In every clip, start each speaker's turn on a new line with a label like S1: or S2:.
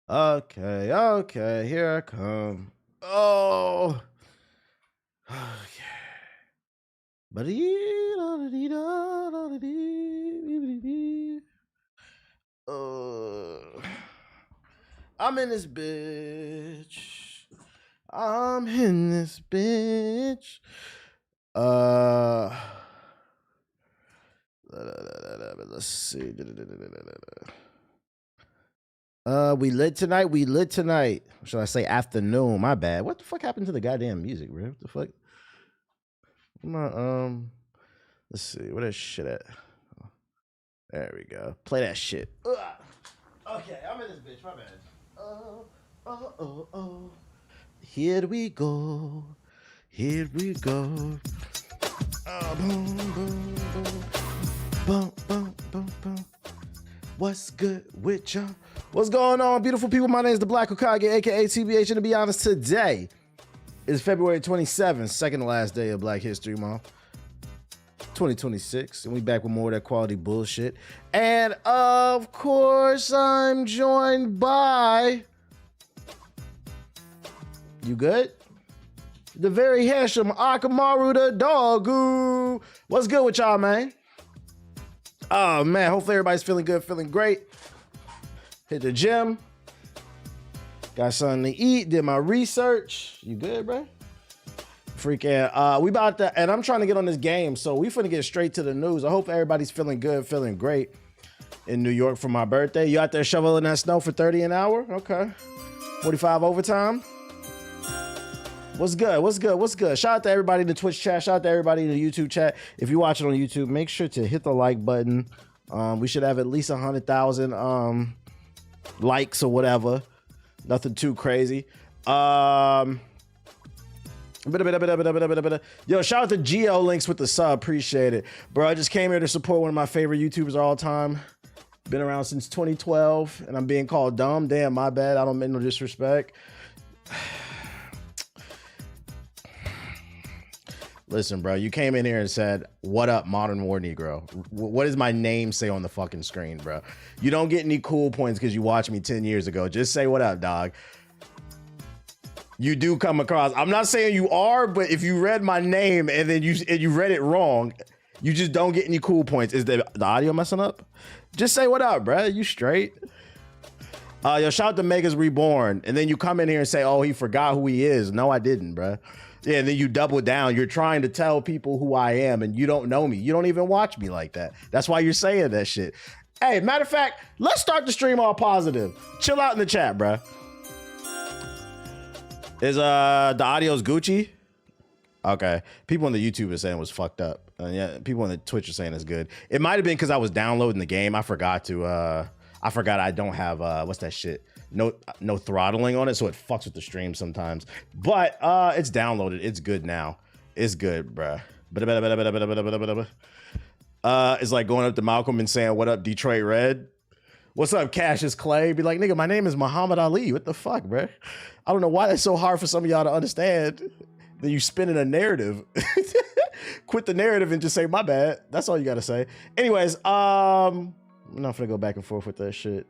S1: Okay, here I come. Oh. Okay. I'm in this bitch. I'm in this bitch. Let's see. We lit tonight. Or should I say afternoon? My bad. What the fuck happened to the goddamn music, bro? What the fuck? Let's see. Where that shit at? Oh, there we go. Play that shit. Okay, I'm in this bitch. My bad. Oh. Here we go. Boom, boom, boom. What's good with y'all? What's going on, beautiful people? My name is the Black Hokage, aka TBH, and to be honest, today is February 27th, second to last day of Black History Month, 2026, and we back with more of that quality bullshit. And of course, I'm joined by, you good? The very handsome Akamaru the doggo. What's good with y'all, man? Oh man, hopefully everybody's feeling good, feeling great. Hit the gym. Got something to eat, did my research. You good, bro? Freaking, we about to, and I'm trying to get on this game, so we finna get straight to the news. I hope everybody's feeling good, feeling great in New York for my birthday. You out there shoveling that snow for 30 an hour? Okay. 45 overtime. What's good? Shout out to everybody in the Twitch chat. Shout out to everybody in the YouTube chat. If you're watching on YouTube, make sure to hit the like button. We should have at least 100,000 likes or whatever. Nothing too crazy. Yo, shout out to Geo Links with the sub. Appreciate it. Bro, I just came here to support one of my favorite YouTubers of all time. Been around since 2012, and I'm being called dumb. Damn, my bad. I don't mean no disrespect. Listen, bro, you came in here and said, what up, Modern War Negro? What does my name say on the fucking screen, bro? You don't get any cool points because you watched me 10 years ago. Just say what up, dog. You do come across. I'm not saying you are, but if you read my name and then you read it wrong, you just don't get any cool points. Is the audio messing up? Just say what up, bro. You straight? Yo, shout out to Megas Reborn. And then you come in here and say, oh, he forgot who he is. No, I didn't, bro. Yeah, and then you double down. You're trying to tell people who I am, and you don't know me. You don't even watch me like that. That's why you're saying that shit. Hey, matter of fact, let's start the stream all positive. Chill out in the chat, bro. Is the audio's Gucci? Okay. People on the YouTube are saying it was fucked up. Yeah, people on the Twitch are saying it's good. It might have been because I was downloading the game. I forgot I don't have what's that shit? No throttling on it, so it fucks with the stream sometimes. But it's downloaded. It's good now. It's good, bruh. It's like going up to Malcolm and saying, what up, Detroit Red? What's up, Cassius Clay? Be like, nigga, my name is Muhammad Ali. What the fuck, bruh? I don't know why that's so hard for some of y'all to understand. Then you spinning a narrative. Quit the narrative and just say, my bad. That's all you gotta say. Anyways, I'm not gonna go back and forth with that shit.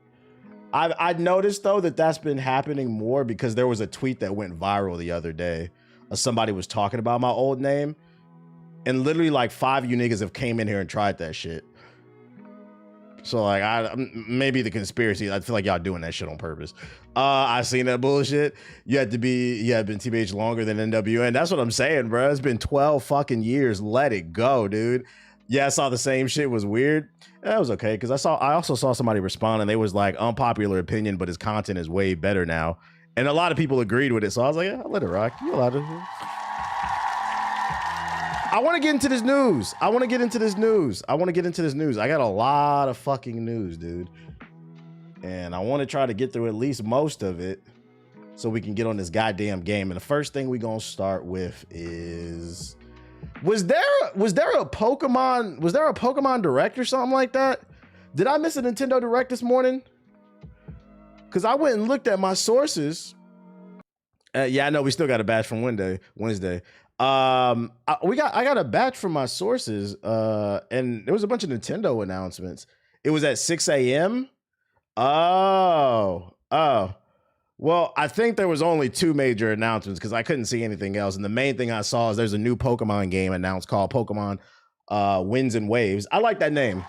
S1: I noticed though that's been happening more because there was a tweet that went viral the other day. Somebody was talking about my old name, and literally like 5 of you niggas have came in here and tried that shit. So like, maybe the conspiracy. I feel like y'all doing that shit on purpose. I seen that bullshit. You had been TBH longer than NWN. That's what I'm saying, bro. It's been 12 fucking years. Let it go, dude. Yeah, I saw the same shit. Was weird. That was okay because I also saw somebody respond and they was like, unpopular opinion, but his content is way better now. And a lot of people agreed with it. So I was like, yeah, I'll let it rock. You allowed it. I want to get into this news. I got a lot of fucking news, dude. And I want to try to get through at least most of it so we can get on this goddamn game. And the first thing we gonna start with is, was there a Pokemon Direct or something like that? Did I miss a Nintendo Direct this morning? Because I went and looked at my sources. Yeah, I know we still got a batch from Wednesday. I got a batch from my sources, and there was a bunch of Nintendo announcements. It was at 6 a.m.? Oh. Well, I think there was only 2 major announcements because I couldn't see anything else. And the main thing I saw is there's a new Pokemon game announced called Pokemon Winds and Waves. I like that name.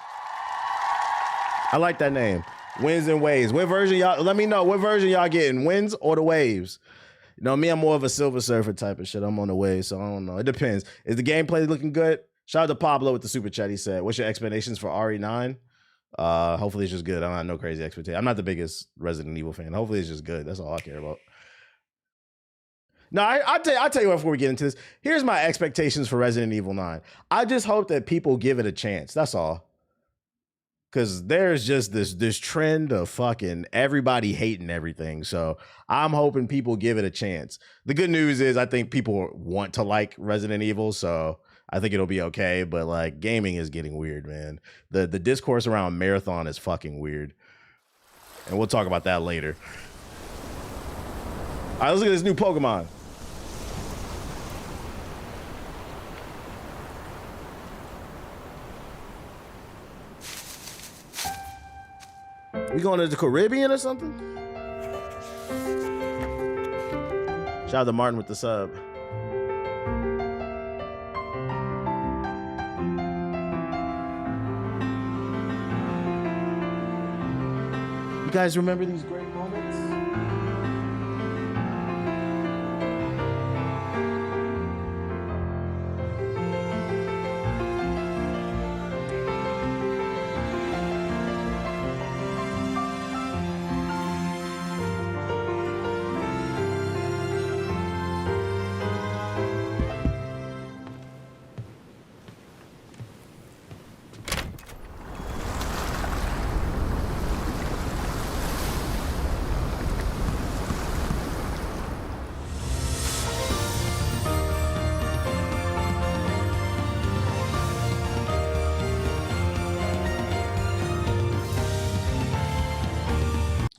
S1: Winds and Waves. What version y'all? Let me know what version y'all getting, Winds or the Waves. You know me, I'm more of a Silver Surfer type of shit. I'm on the Waves, so I don't know. It depends. Is the gameplay looking good? Shout out to Pablo with the super chat. He said, "What's your expectations for RE9?" Hopefully it's just good. I don't have no crazy expectation. I'm not the biggest Resident Evil fan. Hopefully it's just good. That's all I care about. No, I'll tell you what, before we get into this, here's my expectations for Resident Evil 9. I just hope that people give it a chance. That's all. Because there's just this trend of fucking everybody hating everything. So I'm hoping people give it a chance. The good news is I think people want to like Resident Evil, so I think it'll be okay. But like gaming is getting weird, man. The discourse around Marathon is fucking weird. And we'll talk about that later. All right, let's look at this new Pokemon. We going to the Caribbean or something? Shout out to Martin with the sub. You guys remember these great moments?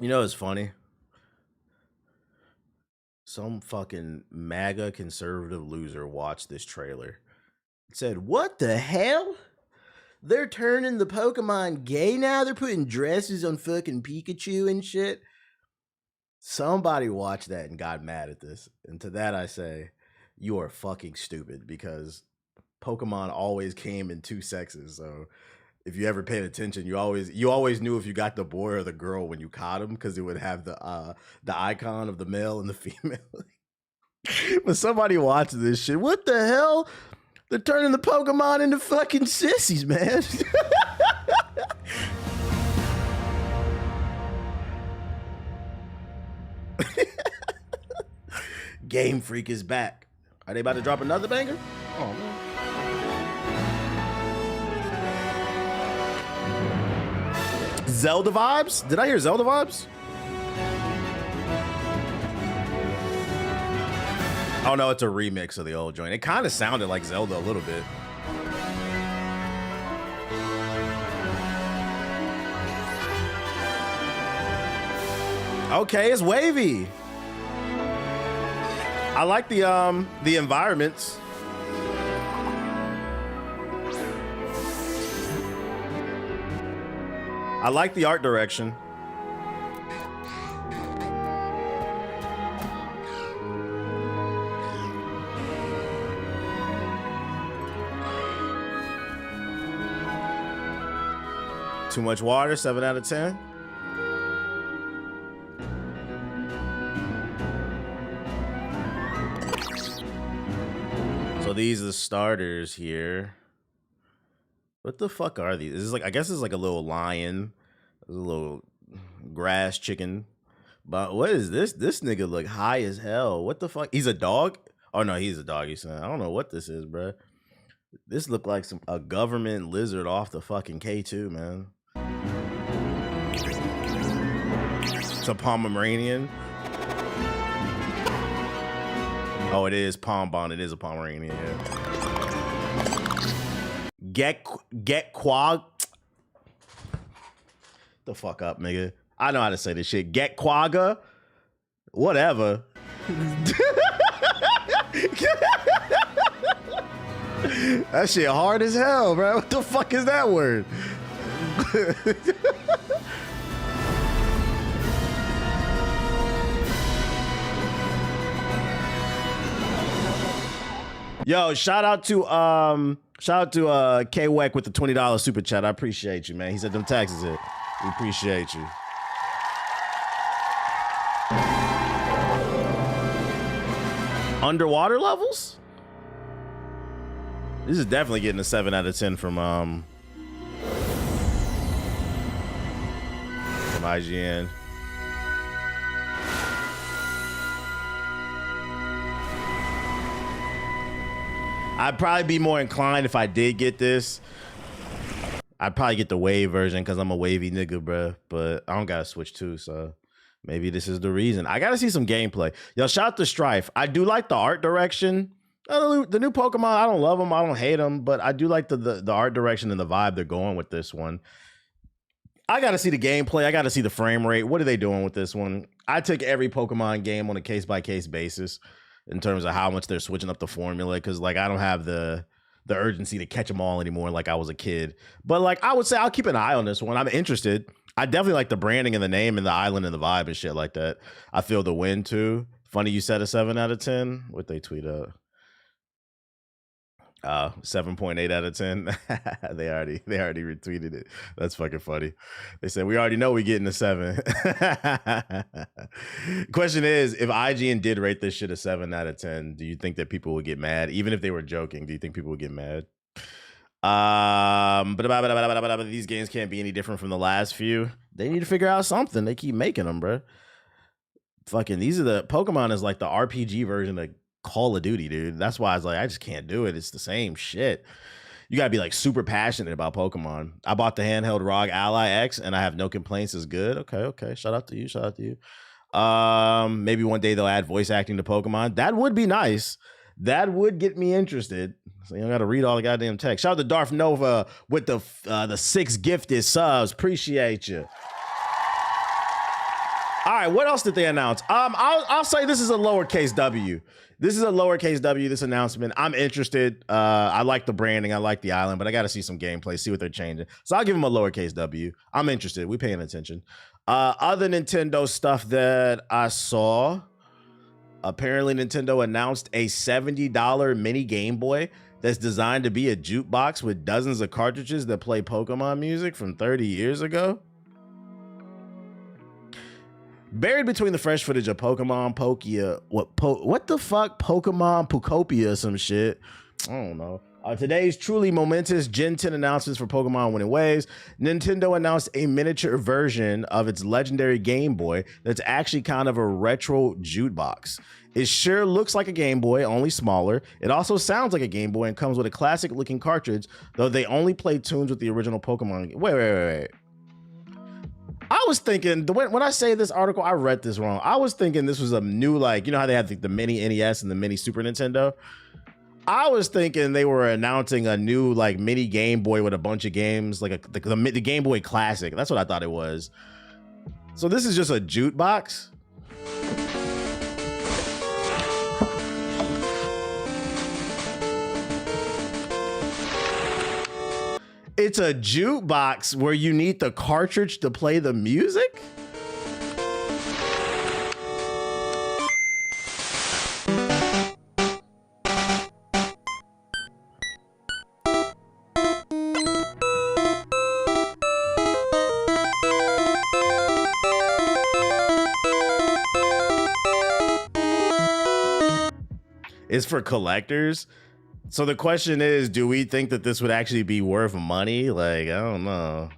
S1: You know, it's funny. Some fucking MAGA conservative loser watched this trailer. It said, "What the hell? They're turning the Pokemon gay now? They're putting dresses on fucking Pikachu and shit." Somebody watched that and got mad at this. And to that I say, you are fucking stupid, because Pokemon always came in 2 sexes. So if you ever paid attention, you always knew if you got the boy or the girl when you caught him, because it would have the icon of the male and the female. But somebody watched this shit. What the hell? They're turning the Pokemon into fucking sissies, man. Game Freak is back. Are they about to drop another banger? Oh man. Zelda vibes? Did I hear Zelda vibes? Oh no, it's a remix of the old joint. It kind of sounded like Zelda a little bit. Okay, it's wavy. I like the environments. I like the art direction. Too much water, 7 out of 10. So these are the starters here. What the fuck are these? This is like, I guess it's like a little lion, a little grass chicken. But what is this? This nigga look high as hell. What the fuck? He's a dog? Oh no, he's a doggy son. I don't know what this is, bro. This look like a government lizard off the fucking K2, man. It's a Pomeranian. Oh, it is Pombon. It is a Pomeranian, yeah. Get quag. The fuck up, nigga. I know how to say this shit. Get quagga. Whatever. That shit hard as hell, bro. What the fuck is that word? Yo, shout out to K Weck with the $20 super chat. I appreciate you, man. He said them taxes hit. We appreciate you. Underwater levels? This is definitely getting a 7 out of 10 from IGN. I'd probably be more inclined if I did get this. I'd probably get the wave version because I'm a wavy nigga, bro. But I don't got to switch too, so maybe this is the reason. I got to see some gameplay. Yo, shout out to Strife. I do like the art direction. The new Pokemon, I don't love them. I don't hate them, but I do like the art direction and the vibe they're going with this one. I got to see the gameplay. I got to see the frame rate. What are they doing with this one? I took every Pokemon game on a case-by-case basis in terms of how much they're switching up the formula, because like I don't have the urgency to catch them all anymore like I was a kid. But like I would say I'll keep an eye on this one. I'm interested. I definitely like the branding and the name and the island and the vibe and shit like that. I feel the win too. Funny you said a 7 out of 10. What they tweet up? 7.8 out of 10. they already retweeted it. That's fucking funny. They said we already know we getting a 7. Question is, if IGN did rate this shit a 7 out of 10, do you think that people would get mad? Even if they were joking, do you think people would get mad? But these games can't be any different from the last few. They need to figure out something. They keep making them, bro. Fucking these are the Pokemon is like the RPG version of Call of Duty, dude. That's why I was like, I just can't do it. It's the same shit. You gotta be like super passionate about Pokemon. I bought the handheld ROG Ally X and I have no complaints. It's good. Okay. Shout out to you. Maybe one day they'll add voice acting to Pokemon. That would be nice. That would get me interested. So you don't gotta read all the goddamn text. Shout out to Darth Nova with the 6 gifted subs. Appreciate you. All right, what else did they announce? I'll say this is a lowercase W. This is a lowercase W, this announcement. I'm interested. I like the branding. I like the island, but I got to see some gameplay, see what they're changing. So I'll give them a lowercase W. I'm interested. We paying attention. Other Nintendo stuff that I saw, apparently Nintendo announced a $70 mini Game Boy that's designed to be a jukebox with dozens of cartridges that play Pokemon music from 30 years ago. Buried between the fresh footage of Pokemon Pokia, what the fuck? Pokemon Pukopia, some shit. I don't know. Today's truly momentous Gen 10 announcements for Pokemon Winning Waves. Nintendo announced a miniature version of its legendary Game Boy that's actually kind of a retro jukebox. It sure looks like a Game Boy, only smaller. It also sounds like a Game Boy and comes with a classic looking cartridge, though they only play tunes with the original Pokemon. Wait. I was thinking, when I say this article, I read this wrong. I was thinking this was a new, like, you know how they have the mini NES and the mini Super Nintendo? I was thinking they were announcing a new, like, mini Game Boy with a bunch of games, like the Game Boy Classic. That's what I thought it was. So this is just a jukebox? It's a jukebox where you need the cartridge to play the music? It's for collectors. So the question is, do we think that this would actually be worth money? Like, I don't know.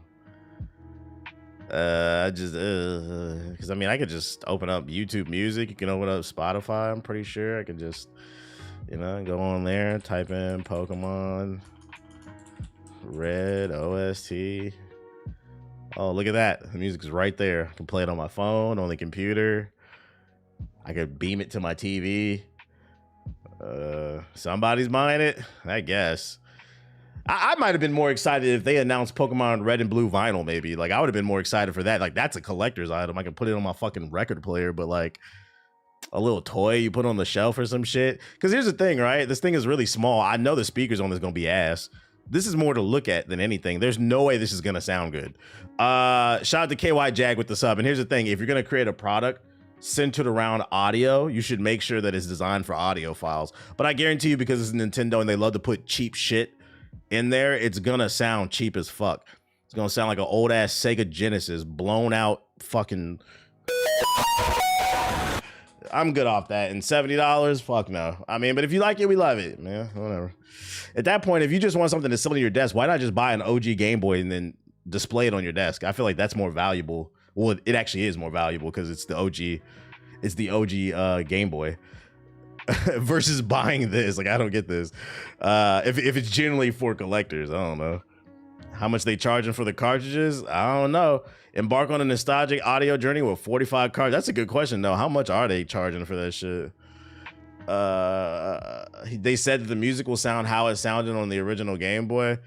S1: Because I mean, I could just open up YouTube Music. You can open up Spotify. I'm pretty sure I could just, go on there, type in Pokemon Red OST. Oh, look at that. The music's right there. I can play it on my phone, on the computer. I could beam it to my TV. Somebody's buying it, I guess. I might have been more excited if they announced Pokemon Red and Blue vinyl, maybe. Like, I would have been more excited for that. Like, that's a collector's item. I can put it on my fucking record player, but like a little toy you put on the shelf or some shit. Because here's the thing, right? This thing is really small. I know the speakers on this gonna be ass. This is more to look at than anything. There's no way this is gonna sound good. Shout out to KY Jag with the sub. And here's the thing: if you're gonna create a product centered around audio, you should make sure that it's designed for audio files. But I guarantee you, because it's Nintendo and they love to put cheap shit in there, it's gonna sound cheap as fuck. It's gonna sound like an old ass Sega Genesis, blown out fucking. I'm good off that. And $70, fuck no. I mean, but if you like it, we love it, man. Whatever. At that point, if you just want something to sit on your desk, why not just buy an OG Game Boy and then display it on your desk? I feel like that's more valuable. Well, it actually is more valuable because it's the OG. It's the OG Game Boy versus buying this. Like, I don't get this. If it's generally for collectors, I don't know. How much they charging for the cartridges? I don't know. Embark on a nostalgic audio journey with 45 cards. That's a good question, though. How much are they charging for that shit? They said that the music will sound how it sounded on the original Game Boy.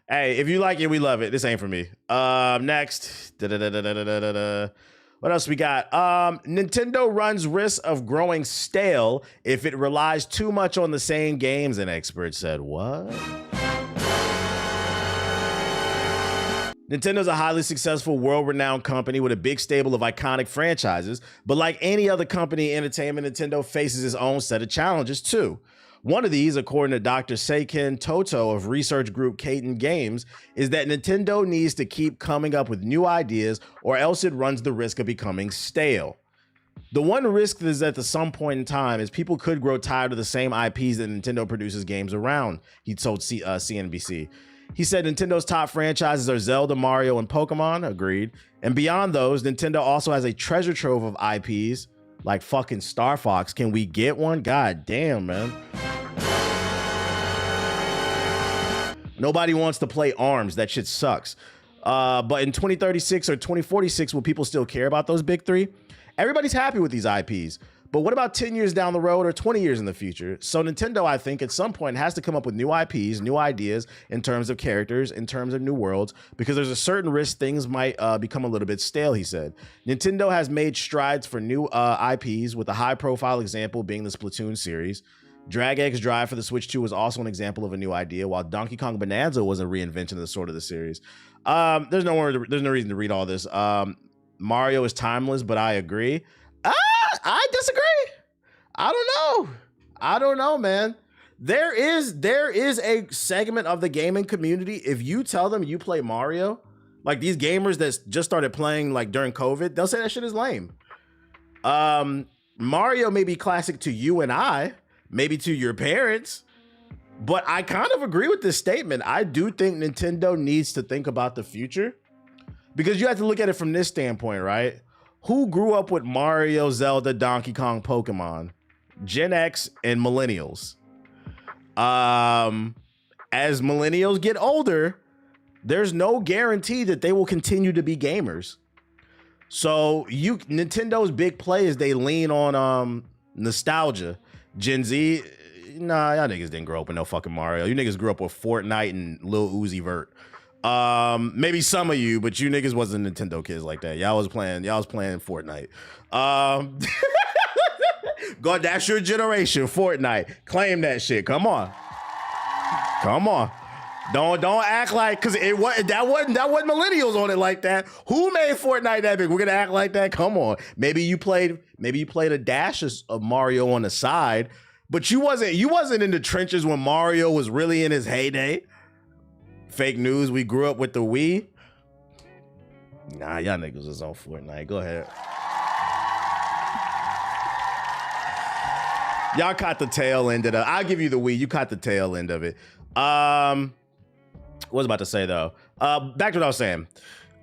S1: Hey, if you like it, we love it. This ain't for me. Next. What else we got? Nintendo runs risk of growing stale if it relies too much on the same games, an expert said. What? Nintendo's a highly successful, world-renowned company with a big stable of iconic franchises, but like any other company in entertainment, Nintendo faces its own set of challenges too. One of these, according to Dr. Seiken Toto of research group Kaiten Games, is that Nintendo needs to keep coming up with new ideas or else it runs the risk of becoming stale. The one risk is that at some point in time is people could grow tired of the same IPs that Nintendo produces games around, he told CNBC. He said Nintendo's top franchises are Zelda, Mario, and Pokemon. Agreed. And beyond those, Nintendo also has a treasure trove of IPs like fucking Star Fox. Can we get one? God damn, man. Nobody wants to play ARMS. That shit sucks. But in 2036 or 2046, will people still care about those big three? Everybody's happy with these IPs. But what about 10 years down the road or 20 years in the future? So Nintendo, I think, at some point has to come up with new IPs, new ideas in terms of characters, in terms of new worlds, because there's a certain risk things might become a little bit stale, he said. Nintendo has made strides for new IPs, with a high-profile example being the Splatoon series. Drag X Drive for the Switch 2 was also an example of a new idea, while Donkey Kong Bonanza was a reinvention of the sort of the series. There's no reason to read all this. Mario is timeless, but I agree. I disagree. I don't know, man. There is a segment of the gaming community. If you tell them you play Mario, like these gamers that just started playing like during COVID, they'll say that shit is lame. Mario may be classic to you and I, maybe to your parents, but I kind of agree with this statement. I do think Nintendo needs to think about the future, because you have to look at it from this standpoint, right? Who grew up with Mario, Zelda, Donkey Kong, Pokemon? Gen X and millennials. As millennials get older, there's no guarantee that they will continue to be gamers. So Nintendo's big play is they lean on nostalgia. Gen Z, nah, y'all niggas didn't grow up with no fucking Mario. You niggas grew up with Fortnite and Lil Uzi Vert. Maybe some of you, but you niggas wasn't Nintendo kids like that. Y'all was playing Fortnite. God, that's your generation, Fortnite. Claim that shit. Come on. Don't act like, cause that wasn't millennials on it like that. Who made Fortnite that big? We're gonna act like that. Come on. Maybe you played a dash of Mario on the side, but you wasn't in the trenches when Mario was really in his heyday. Fake news. We grew up with the Wii. Nah, y'all niggas was on Fortnite. Go ahead. Y'all caught the tail end of it. I'll give you the Wii. You caught the tail end of it. What was I about to say though? Back to what I was saying.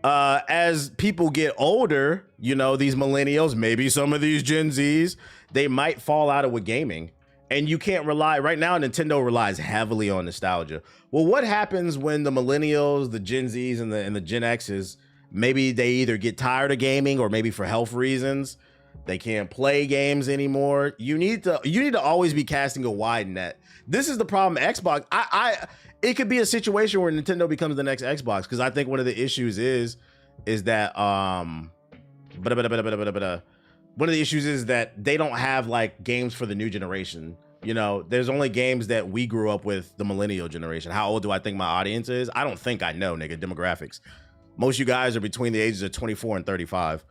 S1: As people get older, you know, these millennials, maybe some of these Gen Zs, they might fall out of with gaming. And you can't rely, right now, Nintendo relies heavily on nostalgia. Well, what happens when the millennials, the Gen Zs, and the Gen Xs, maybe they either get tired of gaming or maybe for health reasons, they can't play games anymore. You need to always be casting a wide net. This is the problem. Xbox, it could be a situation where Nintendo becomes the next Xbox, because I think one of the issues is that one of the issues is that they don't have like games for the new generation. You know, there's only games that we grew up with the millennial generation. How old do I think my audience is? I don't think I know, nigga. Demographics. Most of you guys are between the ages of 24 and 35.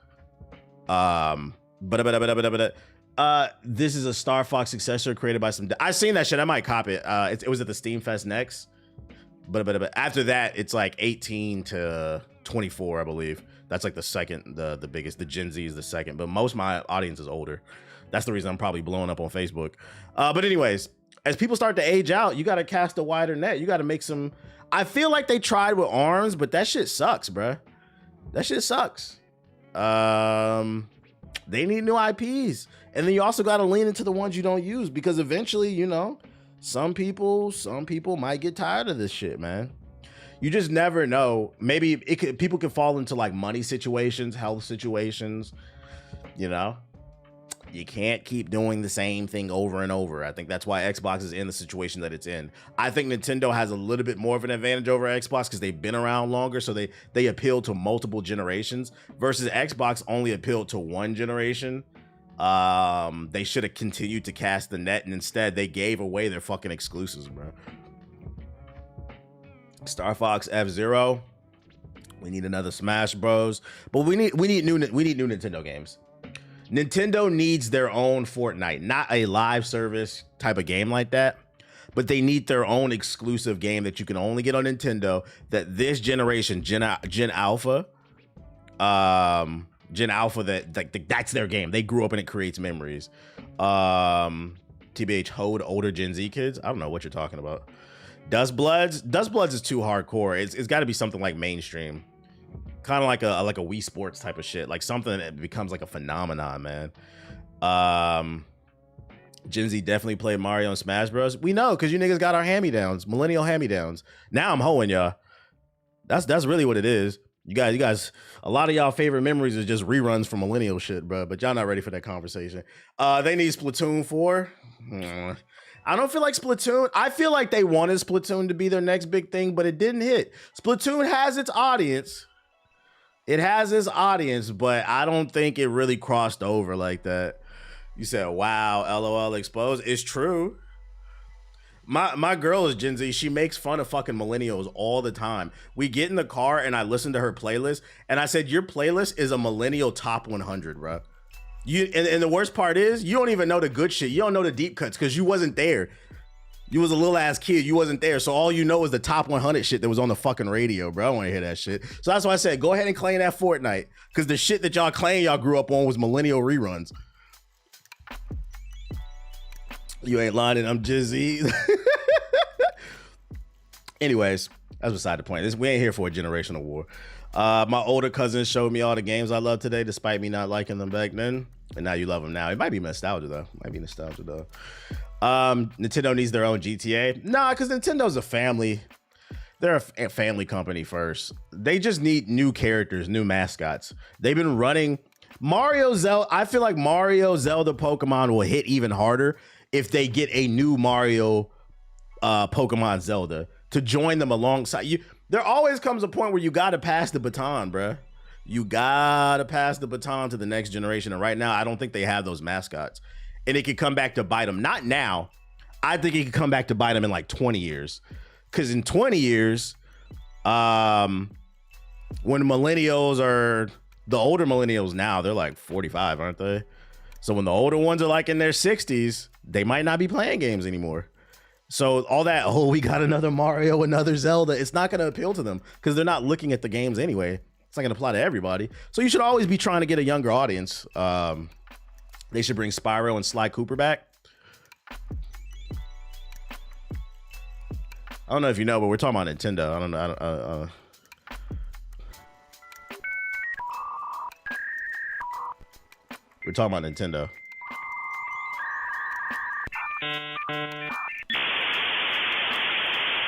S1: This is a Star Fox successor created by some. I seen that shit. I might cop it. It was at the Steam Fest next. But after that, it's like 18 to 24, I believe. That's like the second, the biggest. The Gen Z is the second, but most of my audience is older. That's the reason I'm probably blowing up on Facebook. But anyways, as people start to age out, you got to cast a wider net. You got to make some. I feel like they tried with ARMS, but that shit sucks, bruh. That shit sucks. They need new IPs. And then you also got to lean into the ones you don't use, because eventually, you know, some people might get tired of this shit, man. You just never know. Maybe people could fall into like money situations, health situations, you know. You can't keep doing the same thing over and over. I think that's why Xbox is in the situation that it's in. I think Nintendo has a little bit more of an advantage over Xbox because they've been around longer, so they appeal to multiple generations, versus Xbox only appealed to one generation. They should have continued to cast the net, and instead they gave away their fucking exclusives, bro. Star Fox F-Zero. We need another Smash Bros. But we need new Nintendo games. Nintendo needs their own Fortnite, not a live service type of game like that, but they need their own exclusive game that you can only get on Nintendo, that this generation, Gen Alpha, that's their game. They grew up and it creates memories. TBH Hode, older Gen Z kids. I don't know what you're talking about. Dust Bloods is too hardcore. It's got to be something like mainstream. Kind of like a Wii Sports type of shit, like something that becomes like a phenomenon, man. Gen Z definitely played Mario and Smash Bros. We know, because you niggas got our hand-me-downs, millennial hand-me-downs. Now I'm hoeing y'all. That's really what it is. You guys, a lot of y'all favorite memories is just reruns from millennial shit, bro. But y'all not ready for that conversation. They need Splatoon 4. I don't feel like Splatoon. I feel like they wanted Splatoon to be their next big thing, but it didn't hit. Splatoon has its audience. It has its audience, but I don't think it really crossed over like that. You said, wow, LOL exposed. It's true. My girl is Gen Z. She makes fun of fucking millennials all the time. We get in the car and I listen to her playlist, and I said, your playlist is a millennial top 100, bro. And the worst part is, you don't even know the good shit. You don't know the deep cuts because you wasn't there. You was a little ass kid. You wasn't there. So all you know is the top 100 shit that was on the fucking radio, bro. I don't want to hear that shit. So that's why I said, go ahead and claim that Fortnite. Because the shit that y'all claim y'all grew up on was millennial reruns. You ain't lying, and I'm Jizzy. Anyways, that's beside the point. We ain't here for a generational war. My older cousins showed me all the games I love today, despite me not liking them back then. And now you love them now. It might be nostalgia, though. Nintendo needs their own GTA. Nah, because Nintendo's a family. They're a family company first. They just need new characters, new mascots. They've been running Mario, Zelda. I feel like Mario, Zelda, Pokemon will hit even harder if they get a new Mario, Pokemon, Zelda to join them alongside you. There always comes a point where you got to pass the baton, bruh. You got to pass the baton to the next generation. And right now, I don't think they have those mascots. And it could come back to bite them. Not now. I think it could come back to bite them in like 20 years. Because in 20 years, when millennials are, the older millennials now, they're like 45, aren't they? So when the older ones are like in their 60s, they might not be playing games anymore. So all that, oh, we got another Mario, another Zelda, it's not going to appeal to them because they're not looking at the games anyway. It's not going to apply to everybody. So you should always be trying to get a younger audience. They should bring Spyro and Sly Cooper back. I don't know if you know, but we're talking about Nintendo. I don't know. We're talking about Nintendo.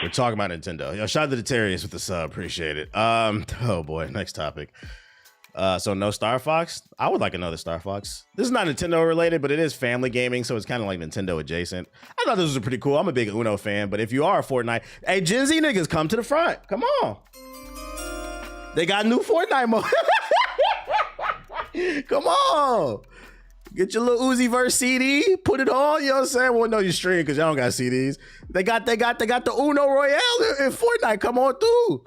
S1: We're talking about Nintendo. Yo, shout out to the Terriers with the sub. Appreciate it. Oh boy, next topic. So no Star Fox. I would like another Star Fox. This is not Nintendo related, but it is family gaming, so it's kind of like Nintendo adjacent. I thought this was pretty cool. I'm a big Uno fan, but if you are a Fortnite, hey, Gen Z niggas, come to the front. Come on. They got new Fortnite mode. Come on. Get your little Uzi verse CD, put it on, you know what I'm saying? Well, no, you stream because y'all don't got CDs. They got the Uno Royale in Fortnite. Come on through.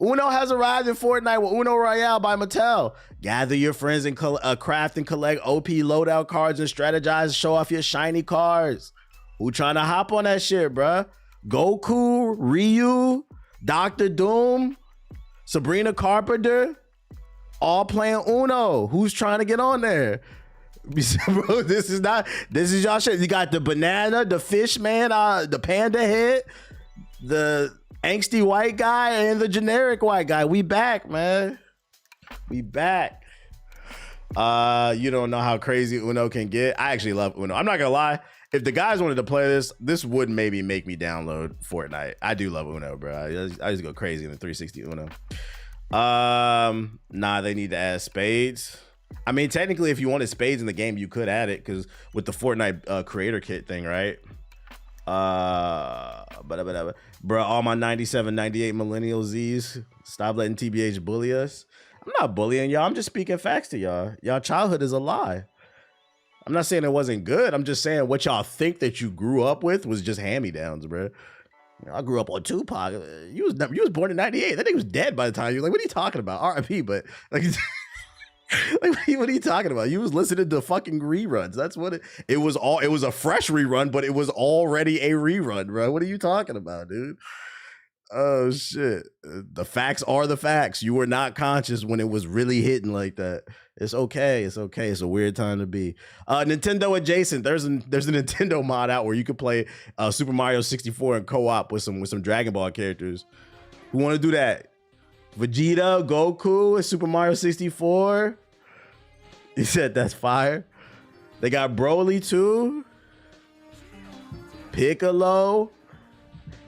S1: Uno has arrived in Fortnite with Uno Royale by Mattel. Gather your friends and craft and collect OP loadout cards and strategize, show off your shiny cards. Who trying to hop on that shit, bruh? Goku, Ryu, Dr. Doom, Sabrina Carpenter, all playing Uno. Who's trying to get on there? Bro, this is y'all shit. You got the banana, the fish man, the panda head, the angsty white guy, and the generic white guy. We back, man. We back. You don't know how crazy Uno can get. I actually love Uno. I'm not gonna lie. If the guys wanted to play this would maybe make me download Fortnite. I do love Uno, bro. I just go crazy in the 360 Uno. Nah, they need to add spades. I mean, technically, if you wanted spades in the game, you could add it because with the Fortnite creator kit thing, right? Bro, all my 97, 98 millennial Z's, stop letting TBH bully us. I'm not bullying y'all. I'm just speaking facts to y'all. Y'all childhood is a lie. I'm not saying it wasn't good. I'm just saying what y'all think that you grew up with was just hand-me-downs, bro. I grew up on Tupac. You was born in 98. That nigga was dead by the time you like, what are you talking about? RIP, but like, like what are you talking about? You was listening to fucking reruns. That's what it was. It was a fresh rerun, but it was already a rerun, bro. What are you talking about, dude? Oh shit. The facts are the facts. You were not conscious when it was really hitting like that. It's okay. It's okay. It's a weird time to be. Nintendo adjacent. There's a Nintendo mod out where you could play Super Mario 64 in co-op with some Dragon Ball characters. Who want to do that? Vegeta, Goku, and Super Mario 64. He said that's fire. They got Broly too. Piccolo.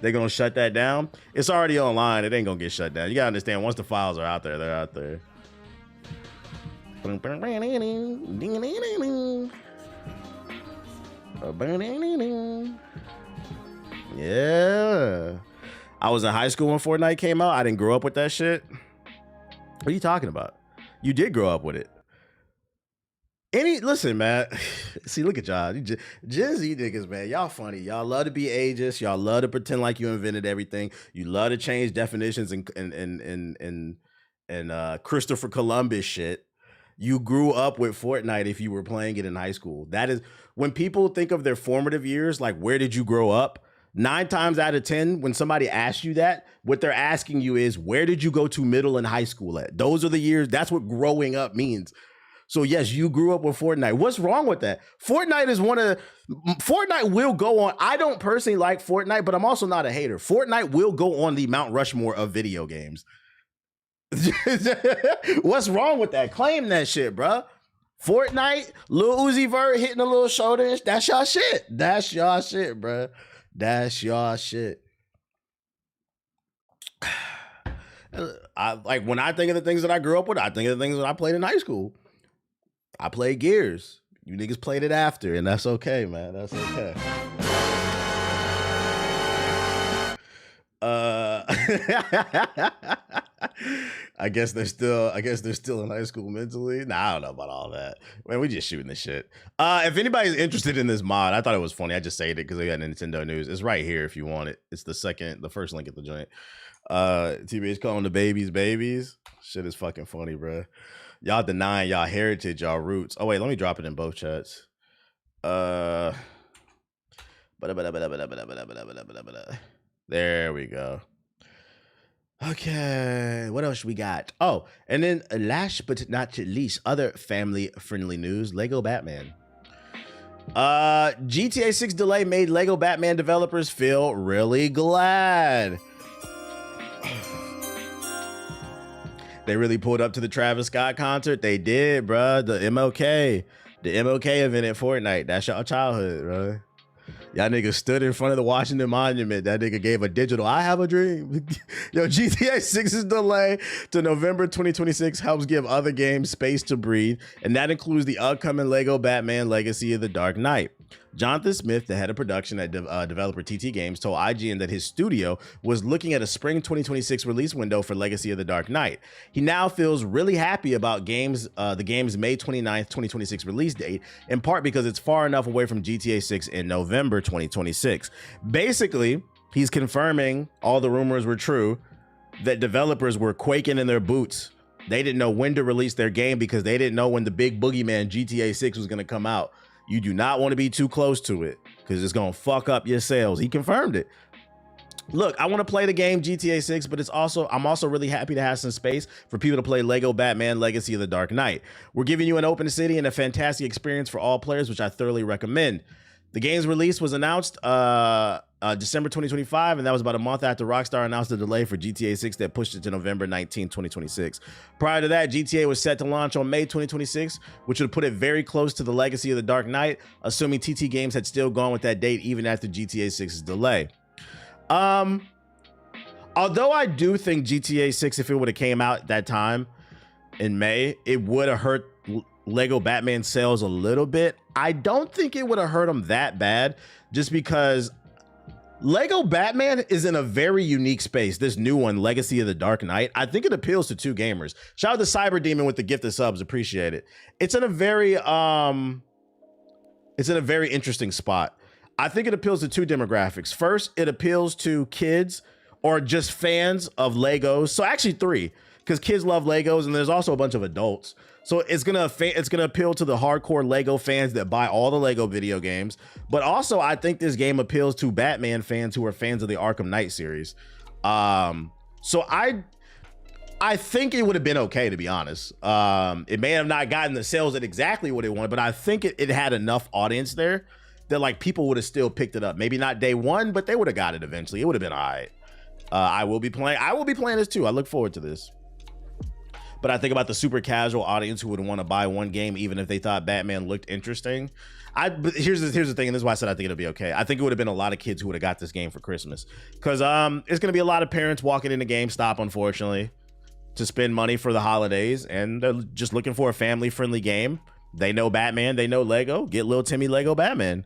S1: They're gonna shut that down. It's already online. It ain't gonna get shut down. You gotta understand, once the files are out there, they're out there. Yeah. I was in high school when Fortnite came out. I didn't grow up with that shit. What are you talking about? You did grow up with it. Listen, man. See, look at y'all. Gen Z niggas, man. Y'all funny. Y'all love to be ageist. Y'all love to pretend like you invented everything. You love to change definitions and Christopher Columbus shit. You grew up with Fortnite if you were playing it in high school. That is, when people think of their formative years, like where did you grow up? 9 times out of 10, when somebody asks you that, what they're asking you is, where did you go to middle and high school at? Those are the years. That's what growing up means. So yes, you grew up with Fortnite. What's wrong with that? Fortnite will go on. I don't personally like Fortnite, but I'm also not a hater. Fortnite will go on the Mount Rushmore of video games. What's wrong with that? Claim that shit, bro. Fortnite, Lil Uzi Vert hitting a little shoulder. That's y'all shit. That's y'all shit, bro. That's y'all shit. When I think of the things that I grew up with, I think of the things that I played in high school. I played Gears. You niggas played it after, and that's okay, man. That's okay. I guess they're still in high school mentally. Nah, I don't know about all that. Man, we just shooting the shit. If anybody's interested in this mod, I thought it was funny. I just saved it because we got Nintendo news. It's right here if you want it. It's the first link at the joint. TBH calling the babies. Shit is fucking funny, bro. Y'all denying y'all heritage, y'all roots. Oh wait, let me drop it in both chats. There we go. Okay, what else we got? Oh, and then last but not least, other family-friendly news, Lego Batman. GTA 6 delay made Lego Batman developers feel really glad. They really pulled up to the Travis Scott concert. They did, bro. The MLK event at Fortnite. That's y'all childhood, bro. Y'all niggas stood in front of the Washington Monument. That nigga gave a digital, I have a dream. Yo, GTA 6's delay to November 2026 helps give other games space to breathe, and that includes the upcoming Lego Batman Legacy of the Dark Knight. Jonathan Smith, the head of production at developer TT Games, told IGN that his studio was looking at a spring 2026 release window for Legacy of the Dark Knight. He now feels really happy about the game's May 29th, 2026 release date, in part because it's far enough away from GTA 6 in November 2026. Basically, he's confirming all the rumors were true, that developers were quaking in their boots. They didn't know when to release their game because they didn't know when the big boogeyman GTA 6 was going to come out. You do not want to be too close to it because it's going to fuck up your sales. He confirmed it. Look, I want to play the game GTA 6, but I'm also really happy to have some space for people to play Lego Batman Legacy of the Dark Knight. We're giving you an open city and a fantastic experience for all players, which I thoroughly recommend. The game's release was announced December 2025, and that was about a month after Rockstar announced a delay for GTA 6 that pushed it to November 19, 2026. Prior to that, GTA was set to launch on May 2026, which would put it very close to the Legacy of the Dark Knight, assuming TT Games had still gone with that date even after GTA 6's delay. Although I do think GTA 6, if it would have came out at that time in May, it would have hurt Lego Batman sales a little bit. I don't think it would have hurt them that bad, just because Lego Batman is in a very unique space. This new one, Legacy of the Dark Knight, I think it appeals to two gamers. Shout out to Cyber Demon with the gift of subs, appreciate it. It's in a very interesting spot. I think it appeals to two demographics. First, it appeals to kids or just fans of Legos. So actually three, because kids love Legos and there's also a bunch of adults. So it's gonna appeal to the hardcore Lego fans that buy all the Lego video games. But also, I think this game appeals to Batman fans who are fans of the Arkham Knight series. So I think it would have been okay, to be honest. It may have not gotten the sales at exactly what it wanted, but I think it had enough audience there that like people would have still picked it up. Maybe not day one, but they would have got it eventually. It would have been all right. I will be playing this too. I look forward to this. But I think about the super casual audience who would want to buy one game even if they thought Batman looked interesting. But here's the thing, and this is why I said I think it'll be okay. I think it would have been a lot of kids who would have got this game for Christmas. Because it's going to be a lot of parents walking into GameStop, unfortunately, to spend money for the holidays, and they're just looking for a family-friendly game. They know Batman, they know Lego. Get little Timmy Lego Batman.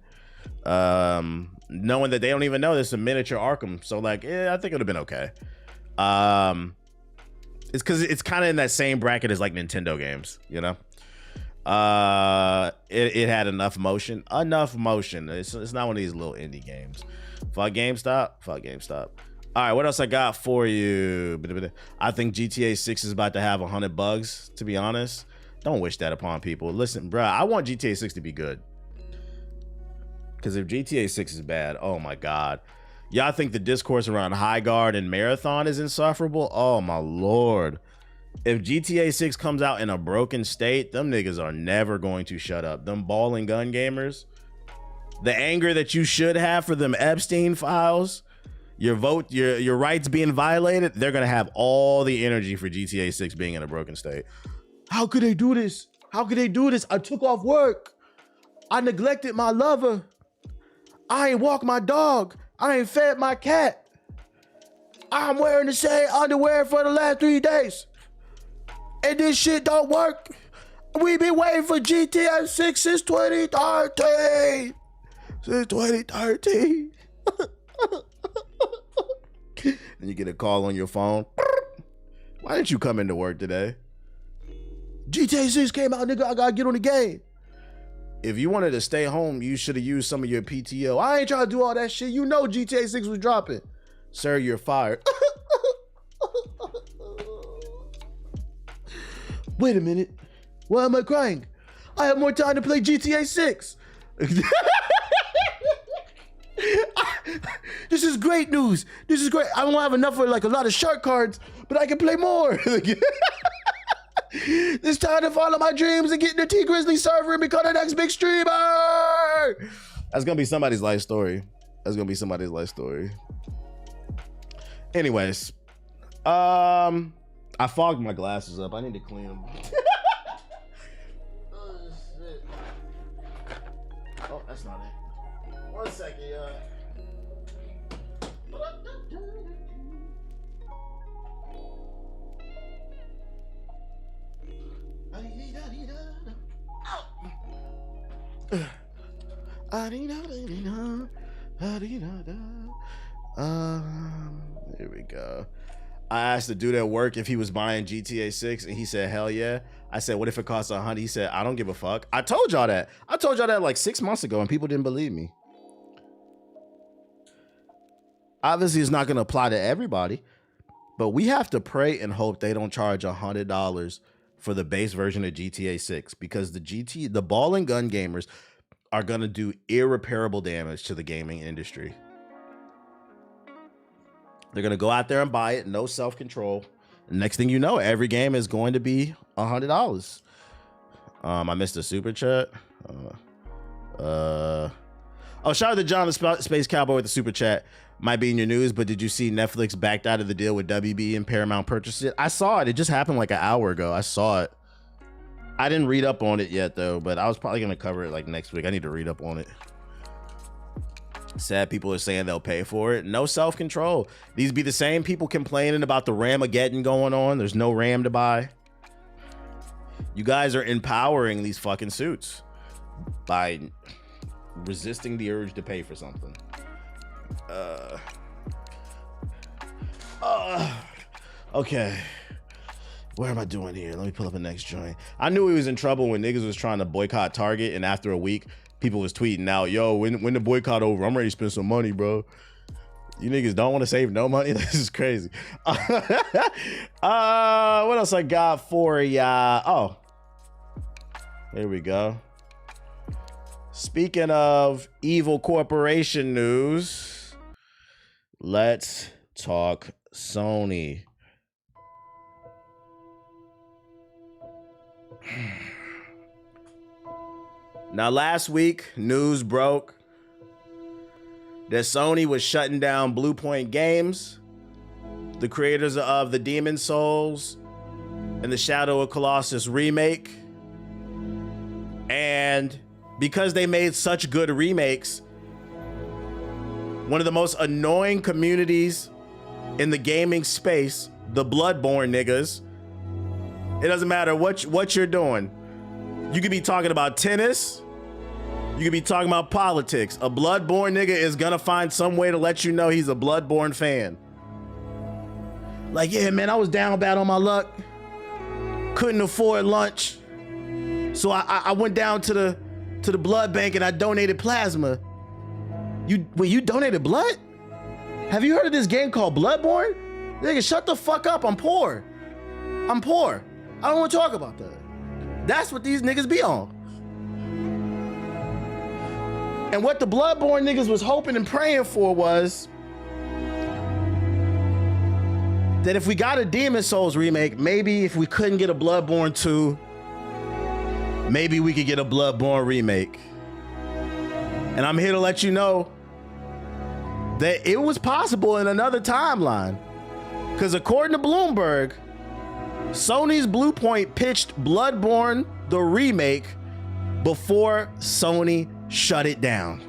S1: Knowing that they don't even know this is a miniature Arkham. So, like, yeah, I think it would have been okay. It's because it's kind of in that same bracket as like Nintendo games, you know. It had enough motion. It's not one of these little indie games. Fuck GameStop. All right, what else I got for you? I think GTA 6 is about to have 100 bugs. To be honest, don't wish that upon people. Listen, bro, I want GTA 6 to be good. Because if GTA 6 is bad, oh my god. Y'all think the discourse around High Guard and Marathon is insufferable? Oh my lord. If GTA 6 comes out in a broken state, them niggas are never going to shut up. Them ball and gun gamers, the anger that you should have for them Epstein files, your rights being violated, they're gonna have all the energy for GTA 6 being in a broken state. How could they do this? How could they do this? I took off work. I neglected my lover. I ain't walked my dog. I ain't fed my cat. I'm wearing the same underwear for the last 3 days. And this shit don't work. We've been waiting for GTA 6 since 2013. Since 2013. And you get a call on your phone. Why didn't you come into work today? GTA 6 came out, nigga. I gotta get on the game. If you wanted to stay home, you should have used some of your PTO. I ain't trying to do all that shit. You know GTA 6 was dropping. Sir, you're fired. Wait a minute. Why am I crying? I have more time to play GTA 6. This is great news. This is great. I don't have enough for like a lot of shark cards, but I can play more. It's time to follow my dreams and get in the T Grizzly server and become the next big streamer. That's gonna be somebody's life story. Anyways, I fogged my glasses up. I need to clean them. Oh shit. Oh, that's not it. 1 second, y'all. Here we go. I asked the dude at work if he was buying GTA 6 and he said, hell yeah. I said, what if it costs $100? He said, I don't give a fuck. I told y'all that. I told y'all that like 6 months ago and people didn't believe me. Obviously, it's not going to apply to everybody, but we have to pray and hope they don't charge $100 for the base version of GTA 6 because the ball and gun gamers are going to do irreparable damage to the gaming industry. They're going to go out there and buy it, no self-control. Next thing you know, every game is going to be $100. I missed a super chat. Oh, shout out to John the Space Cowboy with the super chat. Might be in your news, but did you see Netflix backed out of the deal with WB and Paramount purchased it? I saw it. It just happened like an hour ago. I saw it. I didn't read up on it yet, though, but I was probably going to cover it like next week. I need to read up on it. Sad people are saying they'll pay for it. No self-control. These be the same people complaining about the Ramageddon going on. There's no RAM to buy. You guys are empowering these fucking suits by resisting the urge to pay for something. Okay. What am I doing here? Let me pull up the next joint. I knew he was in trouble when niggas was trying to boycott Target, and after a week, people was tweeting out, yo, when the boycott over, I'm ready to spend some money, bro. You niggas don't want to save no money? This is crazy. What else I got for ya? Oh, here we go. Speaking of evil corporation news, let's talk Sony. Now, last week, news broke that Sony was shutting down Bluepoint Games, the creators of the Demon Souls and the Shadow of Colossus remake. And because they made such good remakes, one of the most annoying communities in the gaming space, the Bloodborne niggas, it doesn't matter what you're doing. You could be talking about tennis. You could be talking about politics. A Bloodborne nigga is gonna find some way to let you know he's a Bloodborne fan. Like, yeah, man, I was down bad on my luck. Couldn't afford lunch. So I went down to the blood bank and I donated plasma. You donated blood? Have you heard of this game called Bloodborne? Nigga, shut the fuck up. I'm poor. I don't want to talk about that. That's what these niggas be on. And what the Bloodborne niggas was hoping and praying for was that if we got a Demon Souls remake, maybe if we couldn't get a Bloodborne 2, maybe we could get a Bloodborne remake. And I'm here to let you know that it was possible in another timeline. Because according to Bloomberg, Sony's Bluepoint pitched Bloodborne, the remake, before Sony shut it down.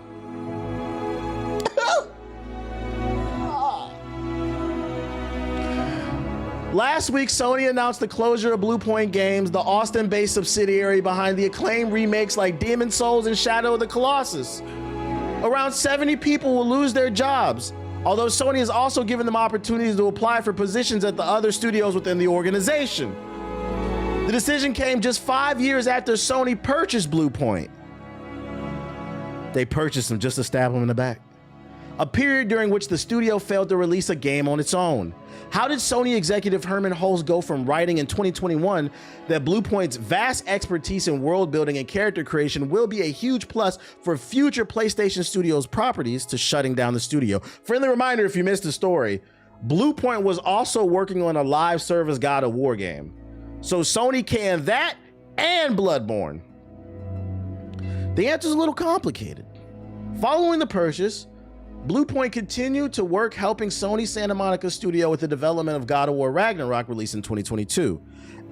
S1: Last week, Sony announced the closure of Bluepoint Games, the Austin-based subsidiary behind the acclaimed remakes like Demon Souls and Shadow of the Colossus. Around 70 people will lose their jobs, although Sony has also given them opportunities to apply for positions at the other studios within the organization. The decision came just 5 years after Sony purchased Bluepoint. They purchased them just to stab them in the back. A period during which the studio failed to release a game on its own. How did Sony executive Herman Hulse go from writing in 2021 that Bluepoint's vast expertise in world building and character creation will be a huge plus for future PlayStation Studios properties to shutting down the studio? Friendly reminder, if you missed the story, Bluepoint was also working on a live service God of War game. So Sony canned that and Bloodborne. The answer's a little complicated. Following the purchase, Bluepoint continued to work helping Sony Santa Monica studio with the development of God of War Ragnarok released in 2022.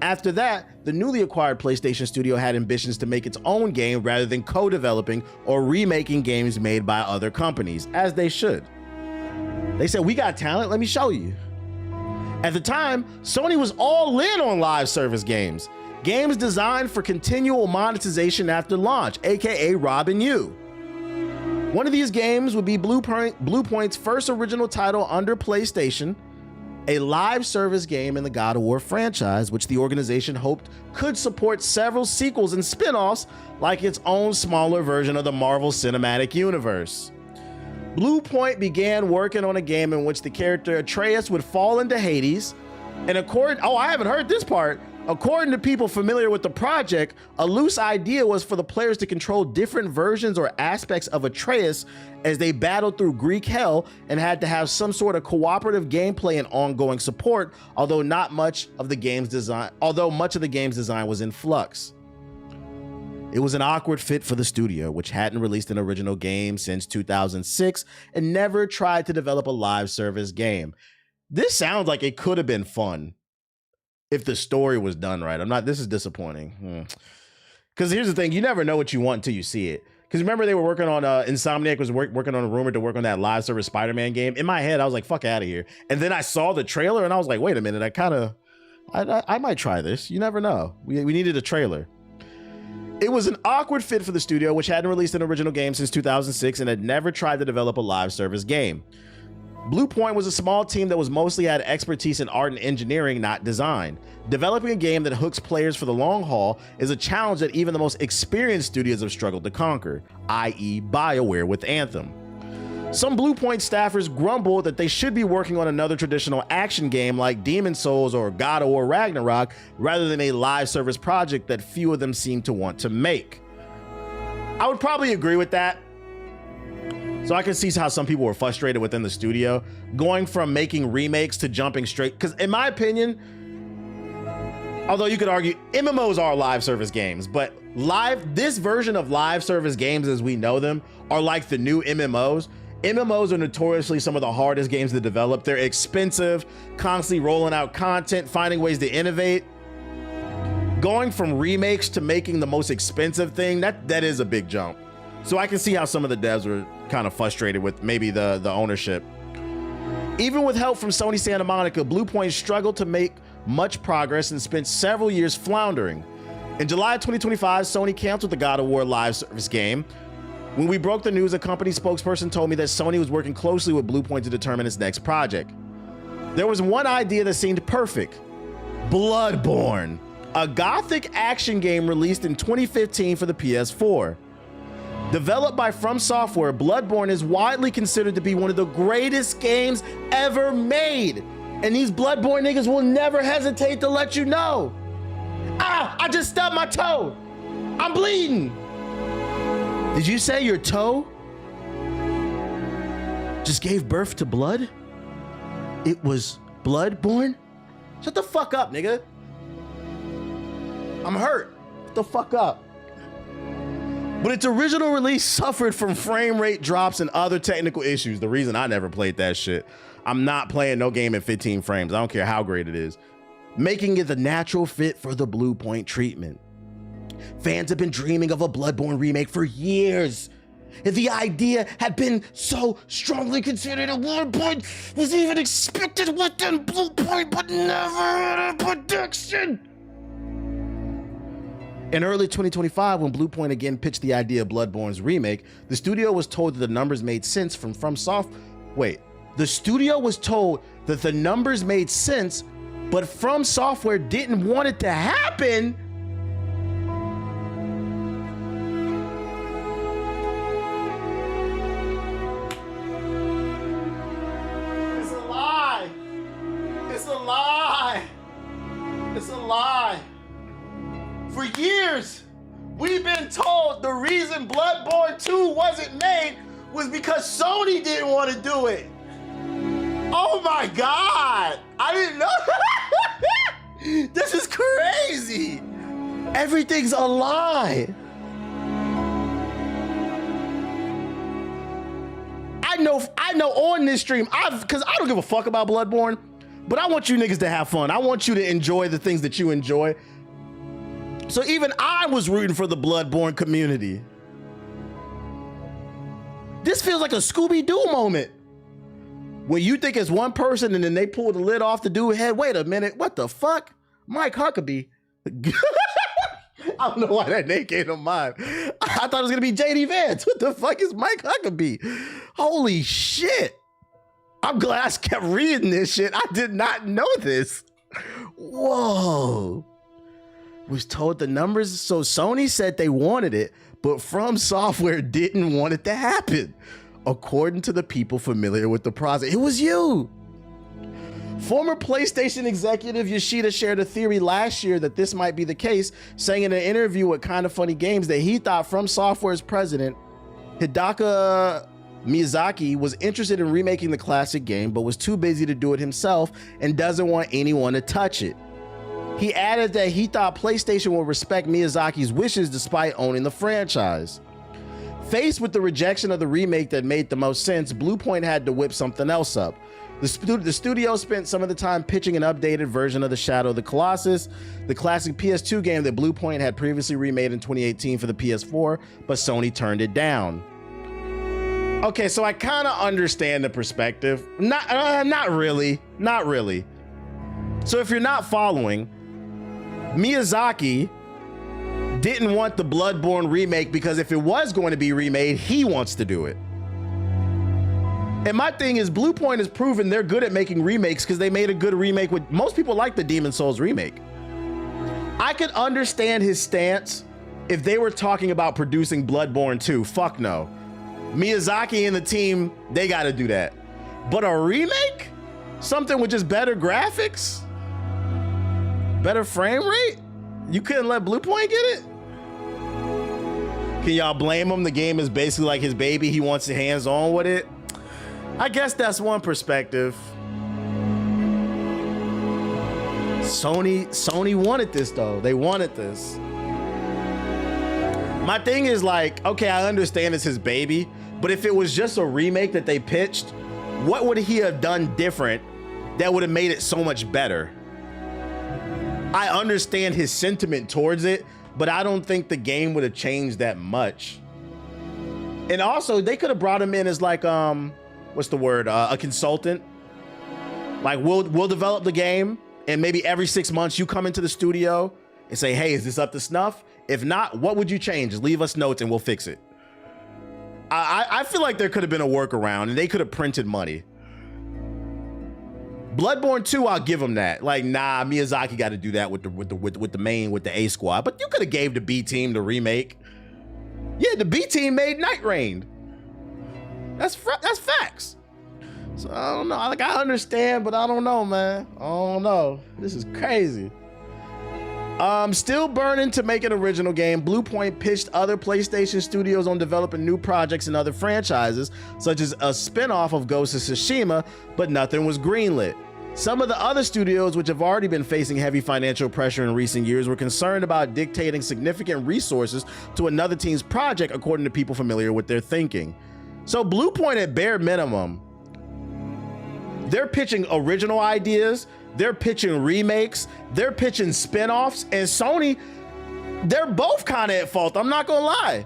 S1: After that, the newly acquired PlayStation studio had ambitions to make its own game rather than co-developing or remaking games made by other companies, as they should. They said, we got talent, let me show you. At the time, Sony was all in on live service games. Games designed for continual monetization after launch, aka Rob and You. One of these games would be Bluepoint's first original title under PlayStation, a live service game in the God of War franchise, which the organization hoped could support several sequels and spin-offs like its own smaller version of the Marvel Cinematic Universe. Bluepoint began working on a game in which the character Atreus would fall into Hades, and I haven't heard this part. According to people familiar with the project, a loose idea was for the players to control different versions or aspects of Atreus as they battled through Greek hell and had to have some sort of cooperative gameplay and ongoing support, although much of the game's design was in flux. It was an awkward fit for the studio, which hadn't released an original game since 2006 and never tried to develop a live service game. This sounds like it could have been fun if the story was done right. This is disappointing. Because here's the thing, you never know what you want until you see it. Because remember they were working on, Insomniac was working on a rumor to work on that live service Spider-Man game. In my head, I was like, fuck out of here. And then I saw the trailer and I was like, wait a minute, I might try this. You never know. We needed a trailer. It was an awkward fit for the studio, which hadn't released an original game since 2006 and had never tried to develop a live service game. Bluepoint was a small team that was mostly had expertise in art and engineering, not design. Developing a game that hooks players for the long haul is a challenge that even the most experienced studios have struggled to conquer, i.e. BioWare with Anthem. Some Bluepoint staffers grumbled that they should be working on another traditional action game like Demon's Souls or God of War Ragnarok rather than a live service project that few of them seem to want to make. I would probably agree with that. So I can see how some people were frustrated within the studio, going from making remakes to jumping straight. Because in my opinion, although you could argue MMOs are live service games, but this version of live service games as we know them are like the new MMOs. MMOs are notoriously some of the hardest games to develop. They're expensive, constantly rolling out content, finding ways to innovate. Going from remakes to making the most expensive thing, that is a big jump. So I can see how some of the devs were kind of frustrated with maybe the ownership. Even with help from Sony Santa Monica, Bluepoint struggled to make much progress and spent several years floundering. In July 2025, Sony canceled the God of War live service game. When we broke the news, a company spokesperson told me that Sony was working closely with Bluepoint to determine its next project. There was one idea that seemed perfect: Bloodborne, a gothic action game released in 2015 for the PS4. Developed by From Software, Bloodborne is widely considered to be one of the greatest games ever made. And these Bloodborne niggas will never hesitate to let you know. I just stubbed my toe. I'm bleeding. Did you say your toe just gave birth to blood? It was Bloodborne? Shut the fuck up, nigga. I'm hurt. Shut the fuck up. But its original release suffered from frame rate drops and other technical issues. The reason I never played that shit. I'm not playing no game in 15 frames. I don't care how great it is. Making it the natural fit for the Bluepoint treatment. Fans have been dreaming of a Bloodborne remake for years. And the idea had been so strongly considered at one point was even expected within Bluepoint, but never had a prediction. In early 2025, when Bluepoint again pitched the idea of Bloodborne's remake, the studio was told that the numbers made sense the studio was told that the numbers made sense, but From Software didn't want it to happen. It's a lie. It's a lie. It's a lie. For years, we've been told the reason Bloodborne 2 wasn't made was because Sony didn't want to do it. Oh my God, I didn't know. This is crazy. Everything's a lie. I know on this stream, because I don't give a fuck about Bloodborne, but I want you niggas to have fun. I want you to enjoy the things that you enjoy. So even I was rooting for the Bloodborne community. This feels like a Scooby-Doo moment. When you think it's one person and then they pull the lid off the dude's head. Wait a minute, what the fuck? Mike Huckabee. I don't know why that name came to mind. I I thought it was gonna be JD Vance. What the fuck is Mike Huckabee? Holy shit. I'm glad I kept reading this shit. I did not know this. Whoa. Was told the numbers. So Sony said they wanted it, but From Software didn't want it to happen. According to the people familiar with the project, it was you. Former PlayStation executive Yoshida shared a theory last year that this might be the case, saying in an interview with Kinda Funny Games that he thought From Software's president, Hidaka Miyazaki, was interested in remaking the classic game, but was too busy to do it himself and doesn't want anyone to touch it. He added that he thought PlayStation would respect Miyazaki's wishes despite owning the franchise. Faced with the rejection of the remake that made the most sense, Bluepoint had to whip something else up. The studio spent some of the time pitching an updated version of the Shadow of the Colossus, the classic PS2 game that Bluepoint had previously remade in 2018 for the PS4, but Sony turned it down. Okay, so I kind of understand the perspective. Not really. So if you're not following, Miyazaki didn't want the Bloodborne remake because if it was going to be remade, he wants to do it. And my thing is, Bluepoint has proven they're good at making remakes because they made a good remake with, most people like the Demon's Souls remake. I could understand his stance if they were talking about producing Bloodborne 2. Fuck no. Miyazaki and the team, they got to do that. But a remake? Something with just better graphics? Better frame rate? You couldn't let Bluepoint get it? Can y'all blame him? The game is basically like his baby. He wants his hands on with it. I guess that's one perspective. Sony wanted this though. They wanted this. My thing is like, okay, I understand it's his baby, but if it was just a remake that they pitched, what would he have done different that would have made it so much better? I understand his sentiment towards it, but I don't think the game would have changed that much. And also, they could have brought him in as like, what's the word? A consultant. Like, we'll develop the game, and maybe every 6 months you come into the studio and say, hey, is this up to snuff? If not, what would you change? Just leave us notes and we'll fix it. I feel like there could have been a workaround, and they could have printed money. Bloodborne 2, I'll give them that. Like, nah, Miyazaki got to do that with the A squad. But you could have gave the B team the remake. Yeah, the B team made Night Rain. That's facts. So I don't know. Like, I understand, but I don't know, man. I don't know. This is crazy. Still burning to make an original game, Bluepoint pitched other PlayStation studios on developing new projects and other franchises, such as a spin-off of Ghost of Tsushima, but nothing was greenlit. Some of the other studios, which have already been facing heavy financial pressure in recent years, were concerned about dictating significant resources to another team's project, according to people familiar with their thinking. So Bluepoint, at bare minimum, they're pitching original ideas, they're pitching remakes, they're pitching spin-offs, and Sony, they're both kind of at fault, I'm not gonna lie.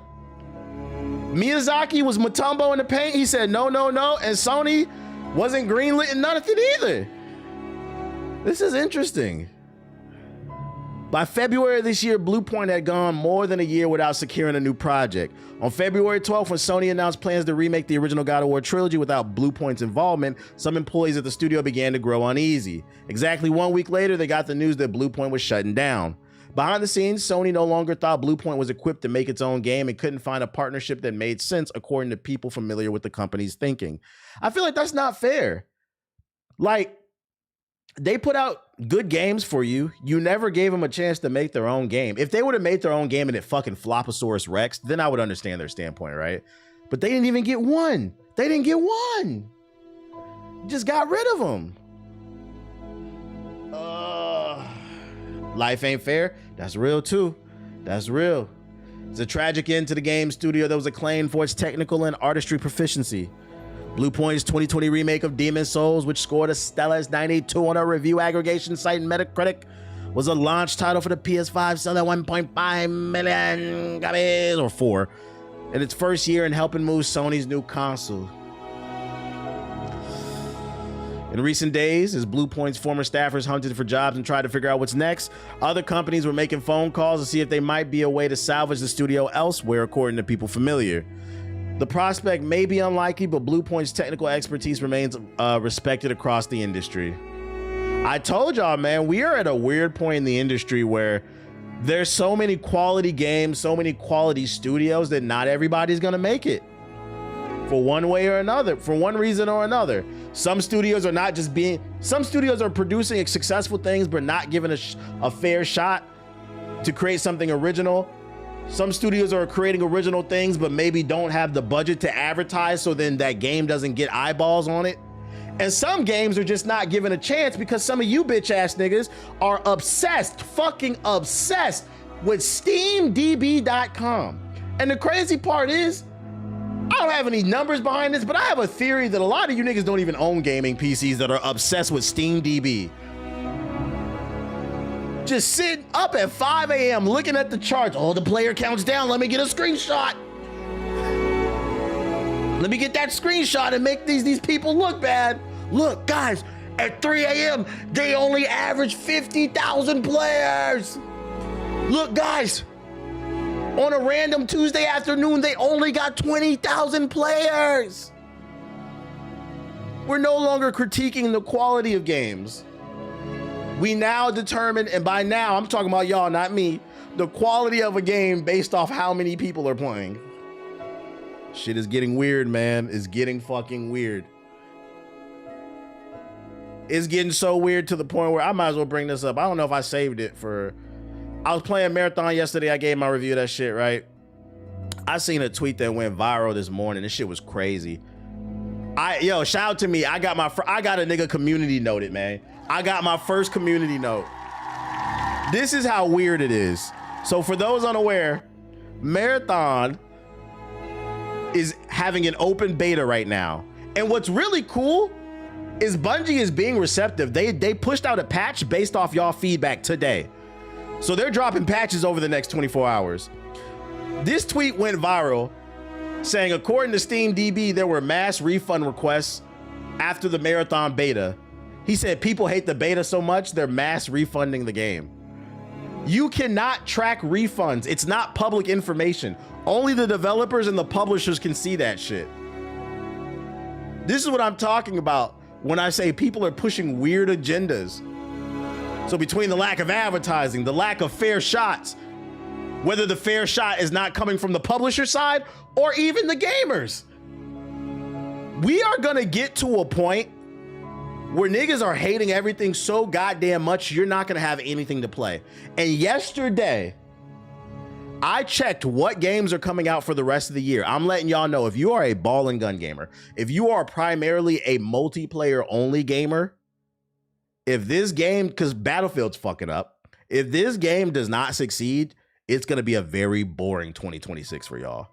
S1: Miyazaki was Mutombo in the paint, he said no, no, no, and Sony wasn't greenlit in none of it either. This is interesting. By February of this year, Bluepoint had gone more than a year without securing a new project. On February 12th, when Sony announced plans to remake the original God of War trilogy without Bluepoint's involvement, some employees at the studio began to grow uneasy. Exactly 1 week later, they got the news that Bluepoint was shutting down. Behind the scenes, Sony no longer thought Bluepoint was equipped to make its own game and couldn't find a partnership that made sense, according to people familiar with the company's thinking. I feel like that's not fair. Like, they put out good games for you. You never gave them a chance to make their own game. If they would have made their own game and it fucking Floposaurus Rex, then I would understand their standpoint, right? But they didn't even get one. They didn't get one. Just got rid of them. Life ain't fair. That's real too. That's real. It's a tragic end to the game studio that was acclaimed for its technical and artistry proficiency. Bluepoint's 2020 remake of Demon's Souls, which scored a stellar 92 on a review aggregation site Metacritic, was a launch title for the PS5, selling 1.5 million copies, or 4, in its first year and helping move Sony's new console. In recent days, as Bluepoint's former staffers hunted for jobs and tried to figure out what's next, other companies were making phone calls to see if they might be a way to salvage the studio elsewhere, according to people familiar. The prospect may be unlikely, but Bluepoint's technical expertise remains respected across the industry. I told y'all, man, we are at a weird point in the industry where there's so many quality games, so many quality studios that not everybody's gonna make it. For one way or another, for one reason or another. Some studios are not just some studios are producing successful things, but not given a fair shot to create something original. Some studios are creating original things, but maybe don't have the budget to advertise, so then that game doesn't get eyeballs on it. And some games are just not given a chance because some of you bitch ass niggas are obsessed, fucking obsessed with SteamDB.com. And the crazy part is, I don't have any numbers behind this, but I have a theory that a lot of you niggas don't even own gaming PCs that are obsessed with SteamDB. Just sitting up at 5 a.m. looking at the charts. Oh, the player counts down. Let me get a screenshot. Let me get that screenshot and make these people look bad. Look, guys, at 3 a.m., they only average 50,000 players. Look, guys, on a random Tuesday afternoon, they only got 20,000 players. We're no longer critiquing the quality of games. We now determine, and by now, I'm talking about y'all, not me, the quality of a game based off how many people are playing. Shit is getting weird, man. It's getting fucking weird. It's getting so weird to the point where I might as well bring this up. I don't know if I saved it for... I was playing Marathon yesterday. I gave my review of that shit, right? I seen a tweet that went viral this morning. This shit was crazy. Yo, shout out to me. I got a nigga community noted, man. I got my first community note. This is how weird it is. So for those unaware, Marathon is having an open beta right now. And what's really cool is Bungie is being receptive. They pushed out a patch based off y'all feedback today. So they're dropping patches over the next 24 hours. This tweet went viral saying, according to SteamDB, there were mass refund requests after the Marathon beta. He said people hate the beta so much, they're mass refunding the game. You cannot track refunds. It's not public information. Only the developers and the publishers can see that shit. This is what I'm talking about when I say people are pushing weird agendas. So between the lack of advertising, the lack of fair shots, whether the fair shot is not coming from the publisher side or even the gamers, we are gonna get to a point where niggas are hating everything so goddamn much, you're not gonna have anything to play. And yesterday, I checked what games are coming out for the rest of the year. I'm letting y'all know, if you are a ball and gun gamer, if you are primarily a multiplayer only gamer, if this game, because Battlefield's fucking up, if this game does not succeed, it's gonna be a very boring 2026 for y'all.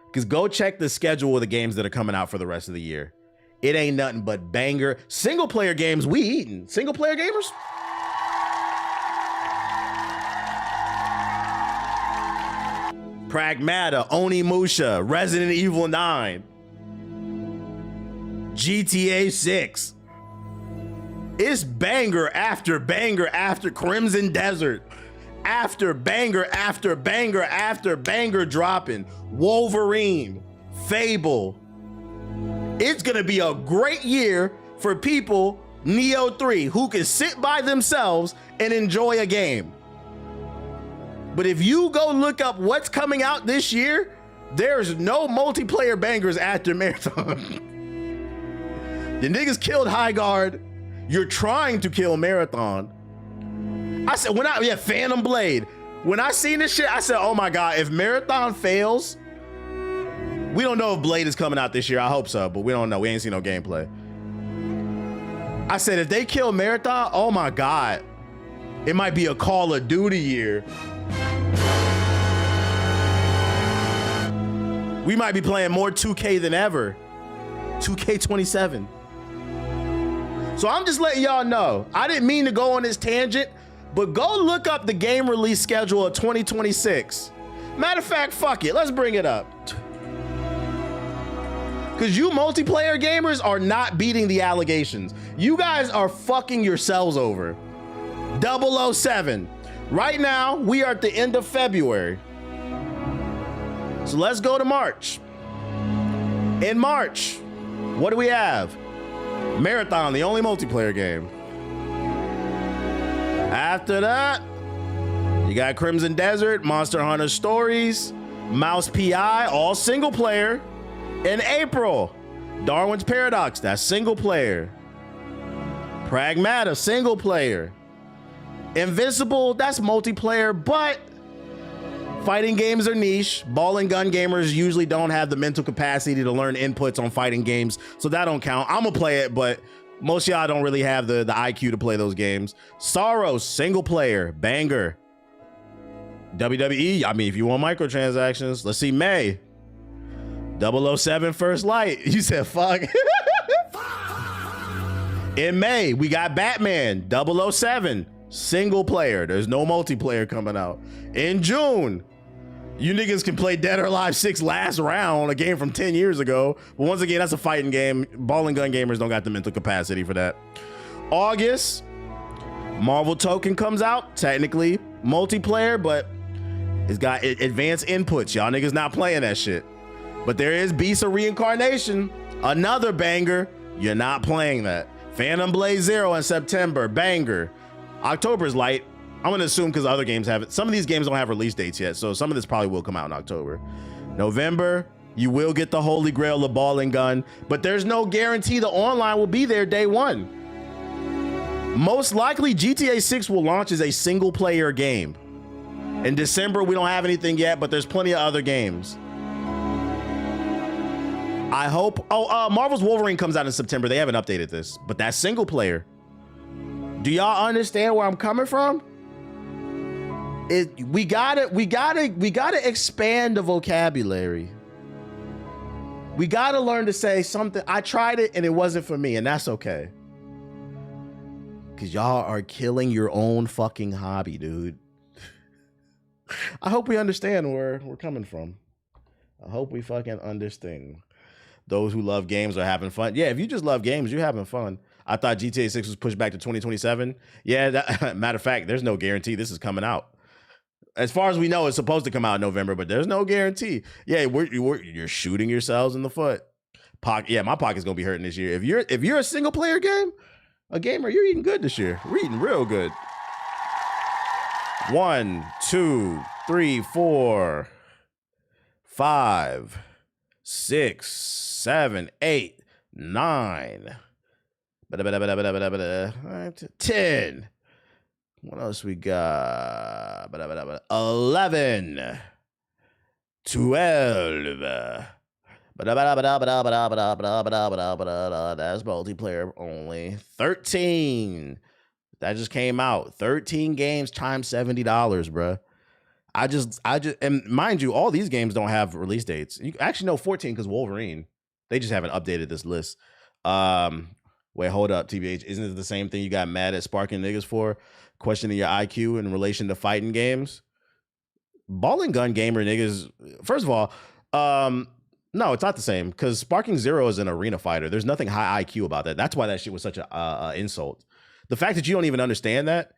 S1: Because go check the schedule of the games that are coming out for the rest of the year. It ain't nothing but banger. Single player games, we eating. Single player gamers? Pragmata, Onimusha, Resident Evil 9, GTA 6. It's banger after banger after Crimson Desert. After banger after banger after banger dropping. Wolverine, Fable. It's gonna be a great year for people, Neo 3, who can sit by themselves and enjoy a game. But if you go look up what's coming out this year, there's no multiplayer bangers after Marathon. The niggas killed High Guard. You're trying to kill Marathon. I said, Phantom Blade. When I seen this shit, I said, oh my God, if Marathon fails, we don't know if Blade is coming out this year. I hope so, but we don't know. We ain't seen no gameplay. I said, if they kill Marathon, oh my God, it might be a Call of Duty year. We might be playing more 2K than ever. 2K27. So I'm just letting y'all know. I didn't mean to go on this tangent, but go look up the game release schedule of 2026. Matter of fact, fuck it. Let's bring it up. Because you multiplayer gamers are not beating the allegations. You guys are fucking yourselves over. 007. Right now, we are at the end of February. So let's go to March. In March, what do we have? Marathon, the only multiplayer game. After that, you got Crimson Desert, Monster Hunter Stories, Mouse PI, all single player. In April, Darwin's Paradox, that's single player. Pragmata, single player. Invincible, that's multiplayer, but fighting games are niche. Ball and gun gamers usually don't have the mental capacity to learn inputs on fighting games, so that don't count. I'm gonna play it, but most of y'all don't really have the IQ to play those games. Sorrow, single player, banger. WWE, I mean, if you want microtransactions, let's see, May. 007 First Light. You said fuck. In May, we got Batman, 007, single player. There's no multiplayer coming out. In June, you niggas can play Dead or Alive 6 Last Round, a game from 10 years ago. But once again, that's a fighting game. Ball and gun gamers don't got the mental capacity for that. August, Marvel Token comes out. Technically multiplayer, but it's got advanced inputs. Y'all niggas not playing that shit. But there is Beast of Reincarnation, another banger. You're not playing that. Phantom Blade Zero in September, banger. October's light. I'm gonna assume because other games have it. Some of these games don't have release dates yet, so some of this probably will come out in October. November, you will get the Holy Grail of Ball and Gun, but there's no guarantee the online will be there day one. Most likely, GTA 6 will launch as a single player game. In December, we don't have anything yet, but there's plenty of other games. I hope. Marvel's Wolverine comes out in September. They haven't updated this, but that's single player. Do y'all understand where I'm coming from? We gotta expand the vocabulary. We gotta learn to say something. I tried it and it wasn't for me, and that's okay. Cause y'all are killing your own fucking hobby, dude. I hope we understand where we're coming from. I hope we fucking understand. Those who love games are having fun. Yeah, if you just love games, you're having fun. I thought GTA 6 was pushed back to 2027. Yeah, matter of fact, there's no guarantee this is coming out. As far as we know, it's supposed to come out in November, but there's no guarantee. Yeah, you're shooting yourselves in the foot. Yeah, my pocket's gonna be hurting this year. If you're a single player gamer, you're eating good this year. We're eating real good. 1, 2, 3, 4, 5, 6, 7, 8, 9. 10. What else we got? 11. 12. That's multiplayer only. 13. That just came out. 13 games times $70, bruh. I just, and mind you, all these games don't have release dates. You actually know 14 because Wolverine. They just haven't updated this list. Wait, hold up, TBH. Isn't it the same thing you got mad at sparking niggas for? Questioning your IQ in relation to fighting games? Ball and gun gamer niggas, first of all, no, it's not the same because Sparking Zero is an arena fighter. There's nothing high IQ about that. That's why that shit was such a insult. The fact that you don't even understand that,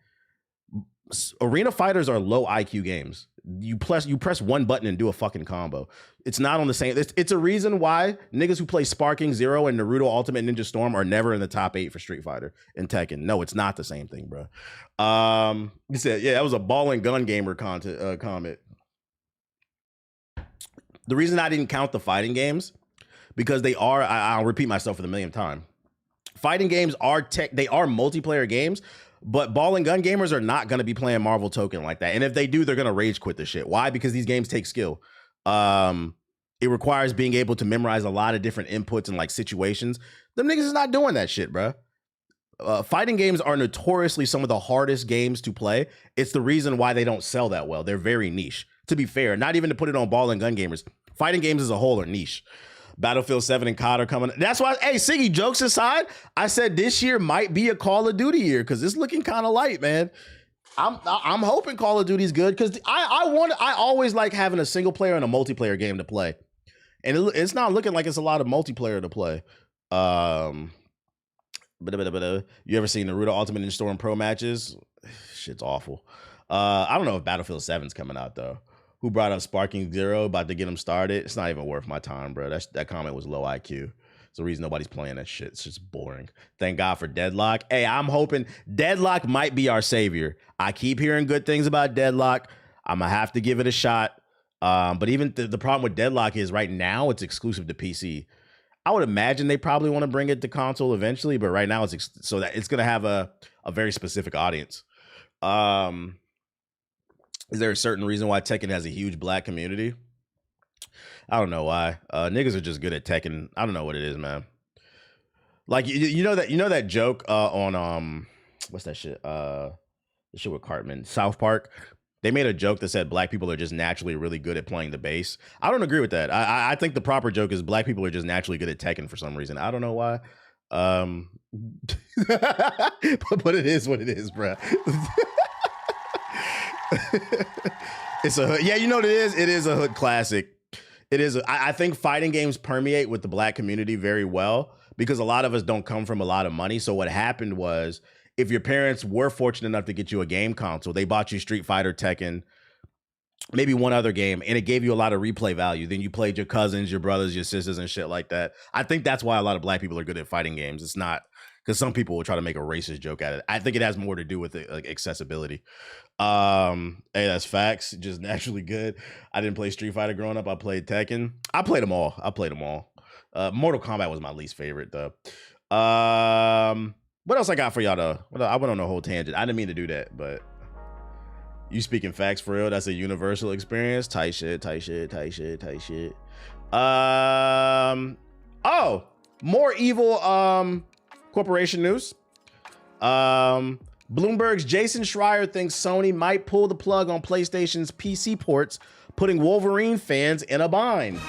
S1: arena fighters are low IQ games. You press one button and do a fucking combo. It's not on the same. It's a reason why niggas who play Sparking Zero and Naruto Ultimate Ninja Storm are never in the top 8 for Street Fighter and Tekken. No, it's not the same thing, bro. You said, yeah, that was a ball and gun gamer comment. The reason I didn't count the fighting games because they are. I'll repeat myself for the millionth time. Fighting games are they are multiplayer games. But ball and gun gamers are not going to be playing Marvel Token like that. And if they do, they're going to rage quit the shit. Why? Because these games take skill. It requires being able to memorize a lot of different inputs and like situations. Them niggas is not doing that shit, bro. Fighting games are notoriously some of the hardest games to play. It's the reason why they don't sell that well. They're very niche. To be fair, not even to put it on ball and gun gamers. Fighting games as a whole are niche. Battlefield 7 and COD are coming. That's why, hey, Siggy, jokes aside, I said this year might be a Call of Duty year because it's looking kind of light, man. I'm hoping Call of Duty's good because I always like having a single player and a multiplayer game to play. and it's not looking like it's a lot of multiplayer to play. You ever seen Naruto Ultimate Ninja Storm Pro matches? Shit's awful. I don't know if Battlefield 7's coming out though. Who brought up Sparking Zero? About to get them started. It's not even worth my time, bro. That comment was low IQ. It's the reason nobody's playing that shit. It's just boring. Thank God for Deadlock. Hey, I'm hoping Deadlock might be our savior. I keep hearing good things about Deadlock. I'm gonna have to give it a shot. But even the problem with Deadlock is right now it's exclusive to PC. I would imagine they probably want to bring it to console eventually, but right now it's so that it's gonna have a very specific audience. Is there a certain reason why Tekken has a huge black community? I don't know why. Niggas are just good at Tekken. I don't know what it is, man. Like you know that joke on what's that shit? The shit with Cartman, South Park. They made a joke that said black people are just naturally really good at playing the bass. I don't agree with that. I think the proper joke is black people are just naturally good at Tekken for some reason. I don't know why. But it is what it is, bro. It's a yeah, you know what it is? It is a hood classic. It is. I think fighting games permeate with the black community very well because a lot of us don't come from a lot of money. So what happened was, if your parents were fortunate enough to get you a game console, they bought you Street Fighter, Tekken, maybe one other game, and it gave you a lot of replay value. Then you played your cousins, your brothers, your sisters, and shit like that. I think that's why a lot of black people are good at fighting games. It's not because some people will try to make a racist joke at it. I think it has more to do with it, like accessibility. Hey, that's facts. Just naturally good. I didn't play Street Fighter growing up. I played Tekken. I played them all. Mortal Kombat was my least favorite though. What else I got for y'all though? I went on a whole tangent. I didn't mean to do that, but you speaking facts for real? That's a universal experience. Tight shit. Oh, more evil corporation news. Bloomberg's Jason Schreier thinks Sony might pull the plug on PlayStation's PC ports, putting Wolverine fans in a bind.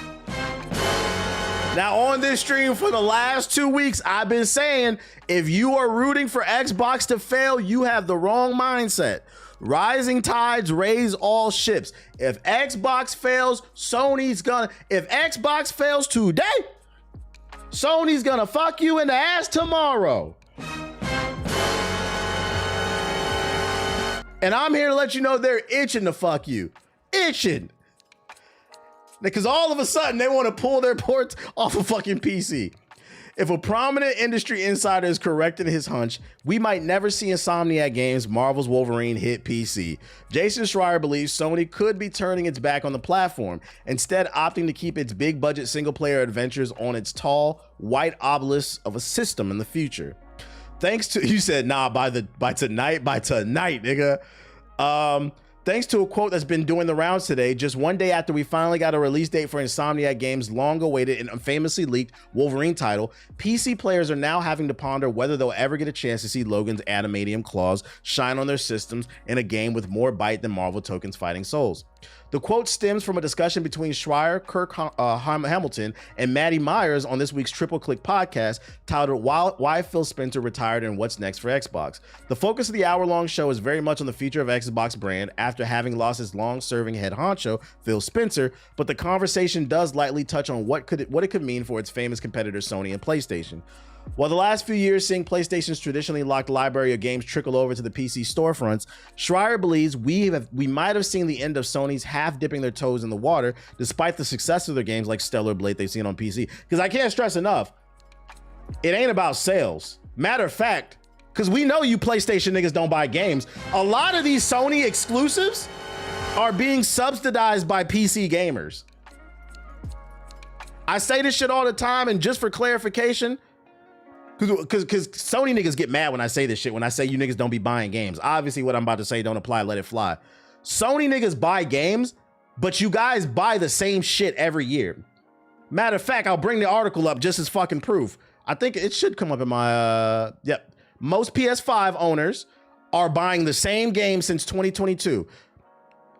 S1: Now, on this stream for the last 2 weeks, I've been saying, if you are rooting for Xbox to fail, you have the wrong mindset. Rising tides raise all ships. If Xbox fails, if Xbox fails today, Sony's gonna fuck you in the ass tomorrow. And I'm here to let you know they're itching to fuck you. Itching. Because all of a sudden they want to pull their ports off a fucking PC. If a prominent industry insider is correct in his hunch, we might never see Insomniac Games' Marvel's Wolverine hit PC. Jason Schreier believes Sony could be turning its back on the platform, instead opting to keep its big budget single player adventures on its tall, white obelisk of a system in the future. Thanks to, you said, nah, by tonight, nigga. Thanks to a quote that's been doing the rounds today, just one day after we finally got a release date for Insomniac Games' long-awaited and famously leaked Wolverine title, PC players are now having to ponder whether they'll ever get a chance to see Logan's adamantium claws shine on their systems in a game with more bite than Marvel Tokens Fighting Souls. The quote stems from a discussion between Schreier, Kirk Hamilton, and Maddie Myers on this week's Triple Click podcast titled Why Phil Spencer Retired and What's Next for Xbox. The focus of the hour-long show is very much on the future of Xbox brand after having lost its long-serving head honcho, Phil Spencer, but the conversation does lightly touch on what it could mean for its famous competitors Sony and PlayStation. While the last few years seeing PlayStation's traditionally locked library of games trickle over to the PC storefronts, Schreier believes we might have seen the end of Sony's half dipping their toes in the water despite the success of their games like Stellar Blade they've seen on PC. Because I can't stress enough, it ain't about sales. Matter of fact, because we know you PlayStation niggas don't buy games, a lot of these Sony exclusives are being subsidized by PC gamers. I say this shit all the time, and just for clarification, because Sony niggas get mad when I say this shit, when I say you niggas don't be buying games. Obviously what I'm about to say don't apply, let it fly. Sony niggas buy games, but you guys buy the same shit every year. Matter of fact, I'll bring the article up just as fucking proof. I think it should come up in my, yep. Most PS5 owners are buying the same game since 2022.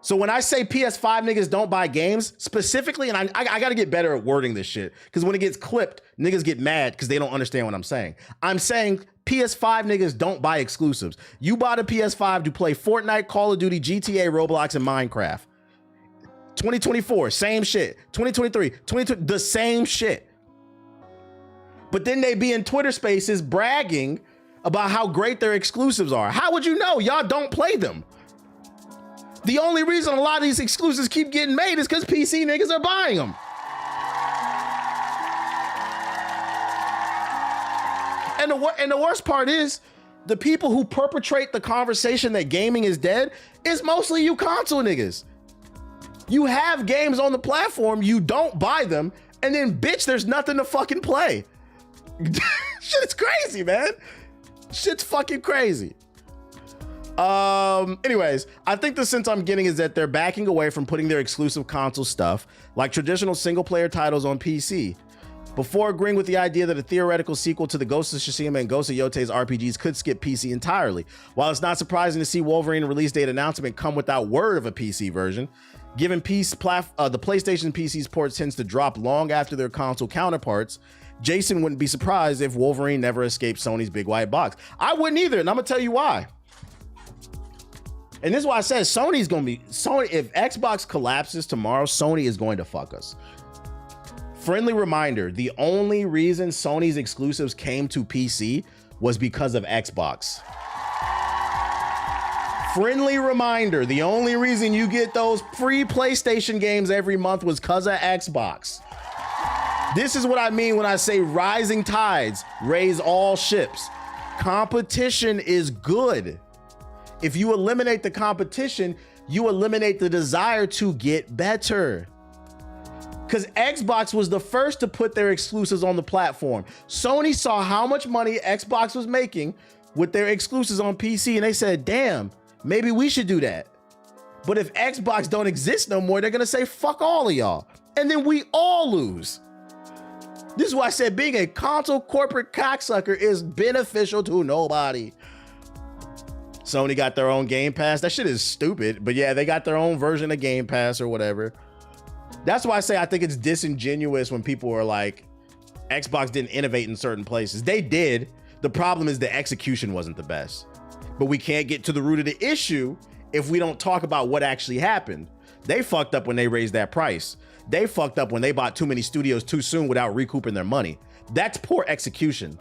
S1: So when I say PS5 niggas don't buy games, specifically, and I got to get better at wording this shit, because when it gets clipped, niggas get mad because they don't understand what I'm saying. I'm saying PS5 niggas don't buy exclusives. You bought a PS5 to play Fortnite, Call of Duty, GTA, Roblox, and Minecraft. 2024, same shit. 2023, 2020, the same shit. But then they be in Twitter spaces bragging about how great their exclusives are. How would you know? Y'all don't play them. The only reason a lot of these exclusives keep getting made is because PC niggas are buying them. And the worst part is, the people who perpetrate the conversation that gaming is dead is mostly you console niggas. You have games on the platform, you don't buy them, and then bitch, there's nothing to fucking play. Shit's crazy, man. Shit's fucking crazy. Anyways, I think the sense I'm getting is that they're backing away from putting their exclusive console stuff, like traditional single player titles, on PC. Before agreeing with the idea that a theoretical sequel to the Ghost of Tsushima and Ghost of Yote's RPGs could skip PC entirely. While it's not surprising to see Wolverine release date announcement come without word of a PC version, given the PlayStation PC's port tends to drop long after their console counterparts, Jason wouldn't be surprised if Wolverine never escaped Sony's big white box. I wouldn't either, and I'm gonna tell you why. And this is why I said Sony's gonna be, if Xbox collapses tomorrow, Sony is going to fuck us. Friendly reminder, the only reason Sony's exclusives came to PC was because of Xbox. Friendly reminder, the only reason you get those free PlayStation games every month was because of Xbox. This is what I mean when I say rising tides raise all ships. Competition is good. If you eliminate the competition, you eliminate the desire to get better. Because Xbox was the first to put their exclusives on the platform. Sony saw how much money Xbox was making with their exclusives on PC, and they said, damn, maybe we should do that. But if Xbox don't exist no more, they're gonna say, fuck all of y'all. And then we all lose. This is why I said being a console corporate cocksucker is beneficial to nobody. Sony got their own Game Pass. That shit is stupid, but yeah, they got their own version of Game Pass or whatever. That's why I say I think it's disingenuous when people are like, Xbox didn't innovate in certain places. They did. The problem is the execution wasn't the best. But we can't get to the root of the issue if we don't talk about what actually happened. They fucked up when they raised that price. They fucked up when they bought too many studios too soon without recouping their money. That's poor execution.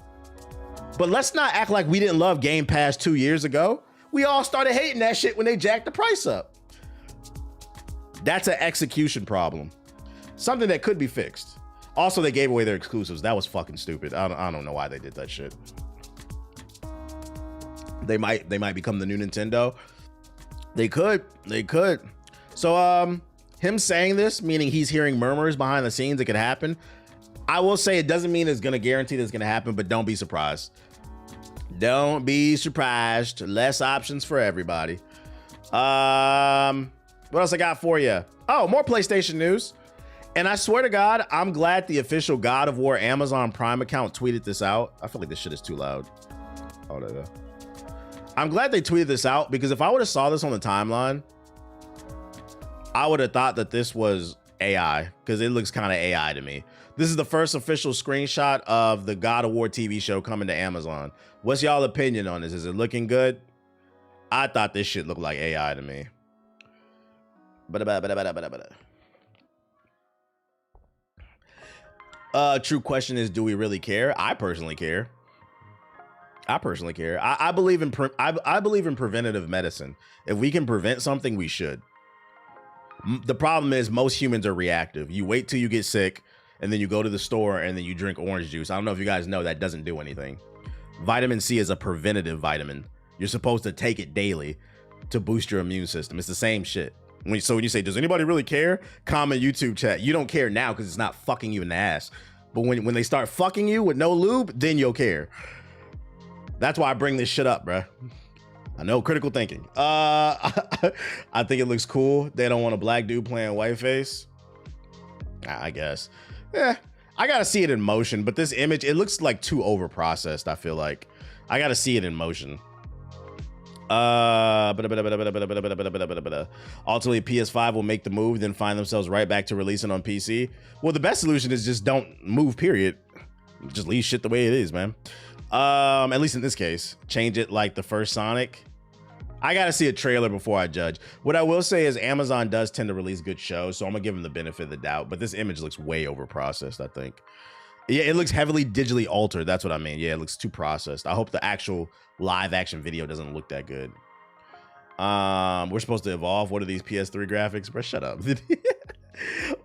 S1: But let's not act like we didn't love Game Pass 2 years ago. We all started hating that shit when they jacked the price up. That's an execution problem. Something that could be fixed. Also, they gave away their exclusives. That was fucking stupid. I don't know why they did that shit. They might become the new Nintendo. They could. So him saying this, meaning he's hearing murmurs behind the scenes, it could happen. I will say it doesn't mean it's gonna guarantee that it's gonna happen, but don't be surprised. Don't be surprised. Less options for everybody. What else I got for you? Oh, more PlayStation news. And I swear to God, I'm glad the official God of War Amazon Prime account tweeted this out. I feel like this shit is too loud. Oh, no. I'm glad they tweeted this out, because if I would have saw this on the timeline, I would have thought that this was AI, because it looks kind of AI to me. This is the first official screenshot of the God of War TV show coming to Amazon. What's y'all opinion on this? Is it looking good? I thought this shit looked like AI to me. True question is, do we really care? I personally care. I believe in preventative medicine. If we can prevent something, we should. The problem is most humans are reactive. You wait till you get sick, and then you go to the store, and then you drink orange juice. I don't know if you guys know that doesn't do anything. Vitamin C is a preventative vitamin. You're supposed to take it daily to boost your immune system. It's the same shit. So when you say, does anybody really care? Comment YouTube chat. You don't care now because it's not fucking you in the ass. But when they start fucking you with no lube, then you'll care. That's why I bring this shit up, bruh. I know, critical thinking. I think it looks cool. They don't want a black dude playing whiteface. I guess. Yeah, I gotta see it in motion. But this image, it looks like too overprocessed, I feel like. I gotta see it in motion. Ultimately, PS5 will make the move, then find themselves right back to releasing on PC. Well, the best solution is just don't move, period. Just leave shit the way it is, man. At least in this case, change it like the first Sonic. I gotta see a trailer before I judge. What I will say is Amazon does tend to release good shows, so I'm gonna give them the benefit of the doubt. But this image looks way over processed, I think. Yeah, it looks heavily digitally altered. That's what I mean. Yeah, it looks too processed. I hope the actual live action video doesn't look that good. We're supposed to evolve. What are these PS3 graphics? Bro, shut up.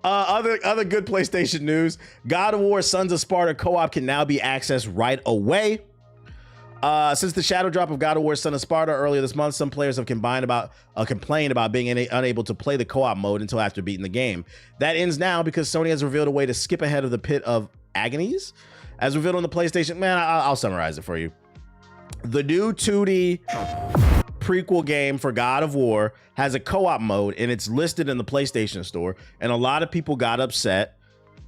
S1: Other good PlayStation news. God of War Sons of Sparta co-op can now be accessed right away. Since the shadow drop of God of War Son of Sparta earlier this month, some players have complained about being unable to play the co-op mode until after beating the game. That ends now because Sony has revealed a way to skip ahead of the pit of agonies. As revealed on the PlayStation, man, I'll summarize it for you. The new 2D prequel game for God of War has a co-op mode, and it's listed in the PlayStation Store, and a lot of people got upset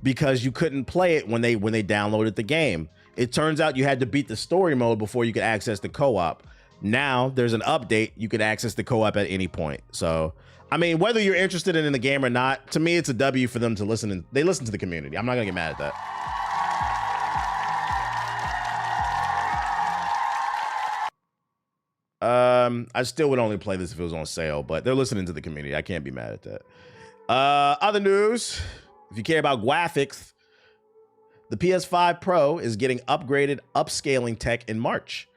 S1: because you couldn't play it when they downloaded the game. It turns out you had to beat the story mode before you could access the co-op. Now there's an update. You can access the co-op at any point. So, I mean, whether you're interested in the game or not, to me, it's a W for them to listen. And they listen to the community. I'm not gonna get mad at that. I still would only play this if it was on sale, but they're listening to the community. I can't be mad at that. Other news, if you care about graphics, the PS5 Pro is getting upgraded upscaling tech in March.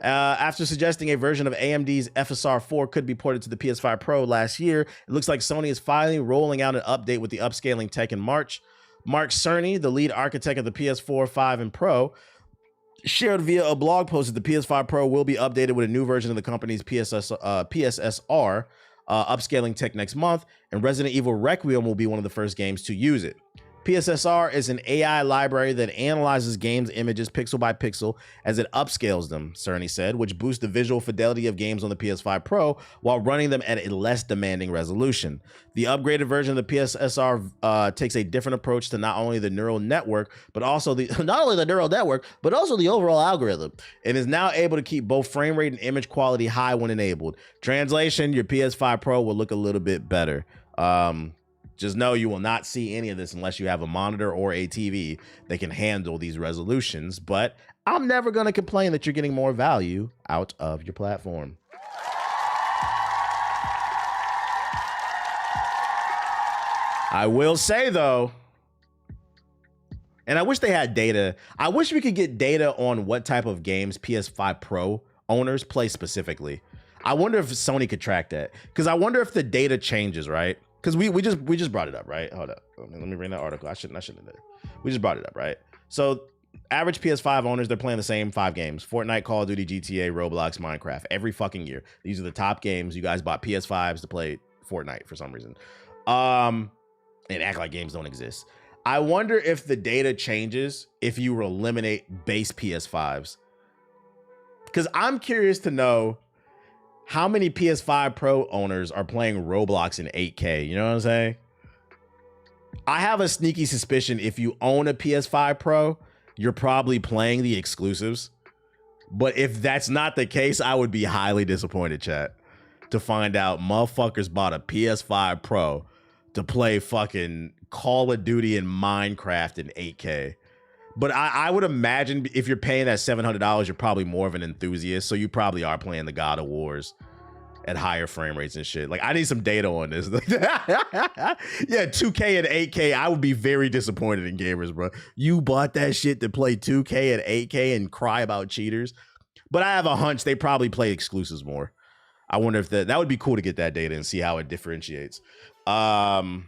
S1: After suggesting a version of AMD's FSR 4 could be ported to the PS5 Pro last year, it looks like Sony is finally rolling out an update with the upscaling tech in March. Mark Cerny, the lead architect of the PS4, 5, and Pro, shared via a blog post that the PS5 Pro will be updated with a new version of the company's PSSR upscaling tech next month, and Resident Evil Requiem will be one of the first games to use it. PSSR is an AI library that analyzes games' images pixel by pixel as it upscales them, Cerny said, which boosts the visual fidelity of games on the PS5 Pro while running them at a less demanding resolution. The upgraded version of the PSSR takes a different approach to not only the neural network, but also the overall algorithm, and is now able to keep both frame rate and image quality high when enabled. Translation: your PS5 Pro will look a little bit better. Just know you will not see any of this unless you have a monitor or a TV that can handle these resolutions, but I'm never going to complain that you're getting more value out of your platform. I will say, though, and I wish they had data. I wish we could get data on what type of games PS5 Pro owners play specifically. I wonder if Sony could track that, because I wonder if the data changes, right? Because we just brought it up, right? Hold up. Let me bring that article. I shouldn't have done. We just brought it up, right? So average PS5 owners, they're playing the same 5 games: Fortnite, Call of Duty, GTA, Roblox, Minecraft, every fucking year. These are the top games. You guys bought PS5s to play Fortnite for some reason. And act like games don't exist. I wonder if the data changes if you eliminate base PS5s. Because I'm curious to know how many PS5 Pro owners are playing Roblox in 8K? You know what I'm saying? I have a sneaky suspicion if you own a PS5 Pro, you're probably playing the exclusives. But if that's not the case, I would be highly disappointed, chat, to find out motherfuckers bought a PS5 Pro to play fucking Call of Duty and Minecraft in 8K. But I would imagine if you're paying that $700, you're probably more of an enthusiast. So you probably are playing the God of Wars at higher frame rates and shit. Like, I need some data on this. Yeah, 2K and 8K, I would be very disappointed in gamers, bro. You bought that shit to play 2K and 8K and cry about cheaters. But I have a hunch they probably play exclusives more. I wonder if that would be cool to get that data and see how it differentiates. What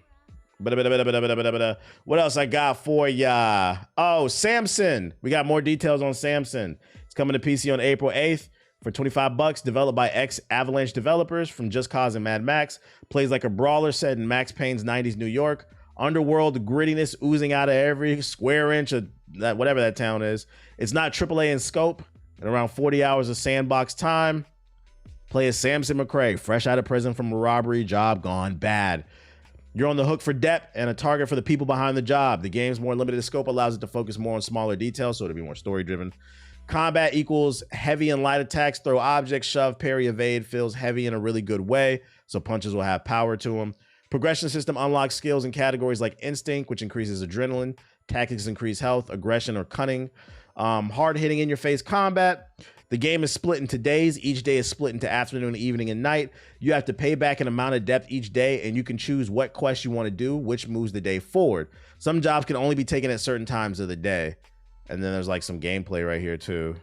S1: else I got for ya? Oh, Samson. We got more details on Samson. It's coming to PC on April 8th for $25, developed by ex-Avalanche developers from Just Cause and Mad Max. Plays like a brawler set in Max Payne's 90s New York. Underworld grittiness oozing out of every square inch of that, whatever that town is. It's not AAA in scope, and around 40 hours of sandbox time. Play as Samson McCrae, fresh out of prison from a robbery, job gone bad. You're on the hook for depth and a target for the people behind the job. The game's more limited scope allows it to focus more on smaller details, so it'll be more story-driven. Combat equals heavy and light attacks, throw objects, shove, parry, evade, feels heavy in a really good way, so punches will have power to them. Progression system unlocks skills in categories like instinct, which increases adrenaline, tactics increase health, aggression, or cunning. Hard-hitting in-your-face combat. The game is split into days. Each day is split into afternoon, evening, and night. You have to pay back an amount of depth each day, and you can choose what quest you want to do, which moves the day forward. Some jobs can only be taken at certain times of the day. And then there's like some gameplay right here too.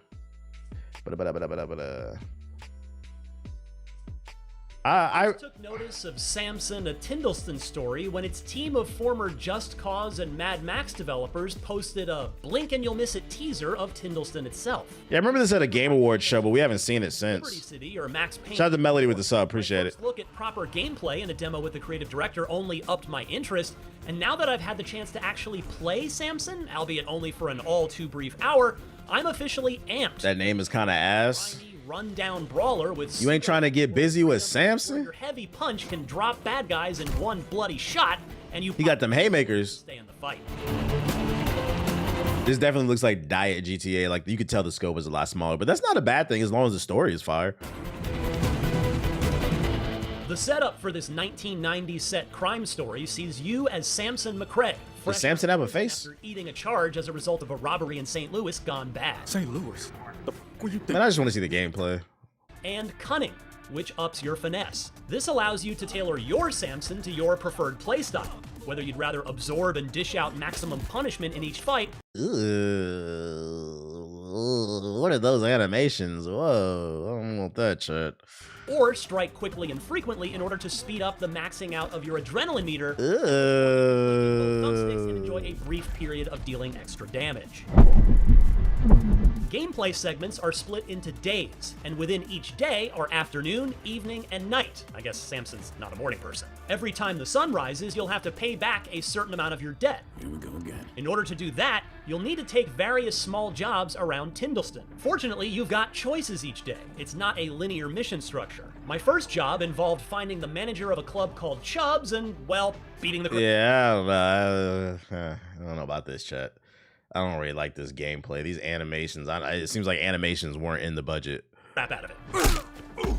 S1: I
S2: took notice of Samson, a Tindleston story, when its team of former Just Cause and Mad Max developers posted a blink and you'll miss it teaser of Tindleston itself.
S1: Yeah, I remember this at a Game Awards show, but we haven't seen it
S2: Liberty
S1: since.
S2: City or Max Payne.
S1: Shout out to Melody with the sub, appreciate it.
S2: Look at proper gameplay and a demo with the creative director only upped my interest, and now that I've had the chance to actually play Samson, albeit only for an all too brief hour, I'm officially amped.
S1: That name is kind of ass.
S2: Rundown brawler with
S1: you ain't trying to get busy with Samson?
S2: Your heavy punch can drop bad guys in one bloody shot, and you
S1: he got them haymakers.
S2: Stay in the fight.
S1: This definitely looks like Diet GTA. Like you could tell the scope is a lot smaller, but that's not a bad thing as long as the story is fire.
S2: The setup for this 1990s set crime story sees you as Samson McRae.
S1: Does Samson have a face?
S2: After eating a charge as a result of a robbery in St. Louis gone bad.
S3: St. Louis? What you think?
S1: Man, I just want to see the gameplay.
S2: And cunning, which ups your finesse. This allows you to tailor your Samson to your preferred playstyle, whether you'd rather absorb and dish out maximum punishment in each fight.
S1: Ooh, what are those animations? Whoa, I don't want that shit.
S2: Or strike quickly and frequently in order to speed up the maxing out of your adrenaline meter. Thumbsticks and enjoy a brief period of dealing extra damage. Gameplay segments are split into days, and within each day are afternoon, evening, and night. I guess Samson's not a morning person. Every time the sun rises, you'll have to pay back a certain amount of your debt.
S3: Here we go again.
S2: In order to do that, you'll need to take various small jobs around Tindleston. Fortunately, you've got choices each day. It's not a linear mission structure. My first job involved finding the manager of a club called Chubbs and, well, beating the...
S1: Yeah, I don't know. I don't know about this, chat. I don't really like this gameplay. These animations, it seems like animations weren't in the budget.
S2: Crap out of it.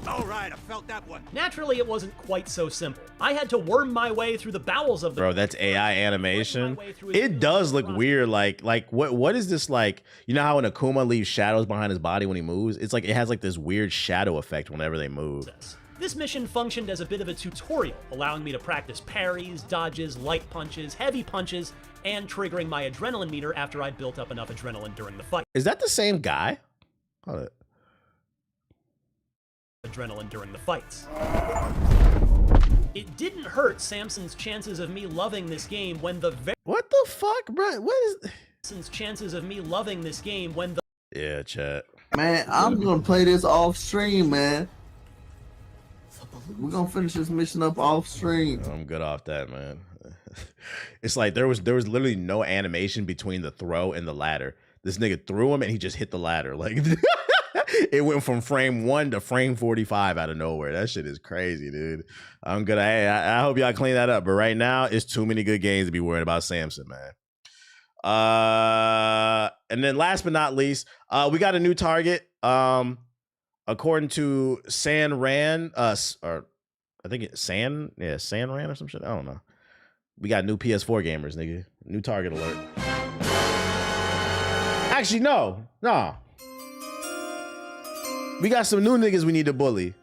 S3: All right, I felt that one.
S2: Naturally, it wasn't quite so simple. I had to worm my way through the bowels of the...
S1: Bro, that's AI animation. It does look weird. Like what is this like? You know how an Akuma leaves shadows behind his body when he moves? It's like it has like this weird shadow effect whenever they move.
S2: This mission functioned as a bit of a tutorial, allowing me to practice parries, dodges, light punches, heavy punches, and triggering my adrenaline meter after I'd built up enough adrenaline during the fight.
S1: Is that the same guy? Hold it.
S2: Adrenaline during the fights. It didn't hurt Samson's chances of me loving this game when the
S1: What the fuck, bro? What is
S2: Samson's chances of me loving this game when the...
S1: Yeah, chat.
S4: Man, I'm gonna play this off stream, man. We're gonna finish this mission up off stream.
S1: I'm good off that, man. It's like there was literally no animation between the throw and the ladder. This nigga threw him and he just hit the ladder. Like it went from frame 1 to frame 45 out of nowhere. That shit is crazy, dude. I'm gonna I hope y'all clean that up. But right now, it's too many good games to be worried about Samson, man. And then last but not least, we got a new target. According to San Ran, or I think it's San Ran or some shit. I don't know. We got new PS4 gamers, nigga. New target alert. Actually, no. We got some new niggas we need to bully.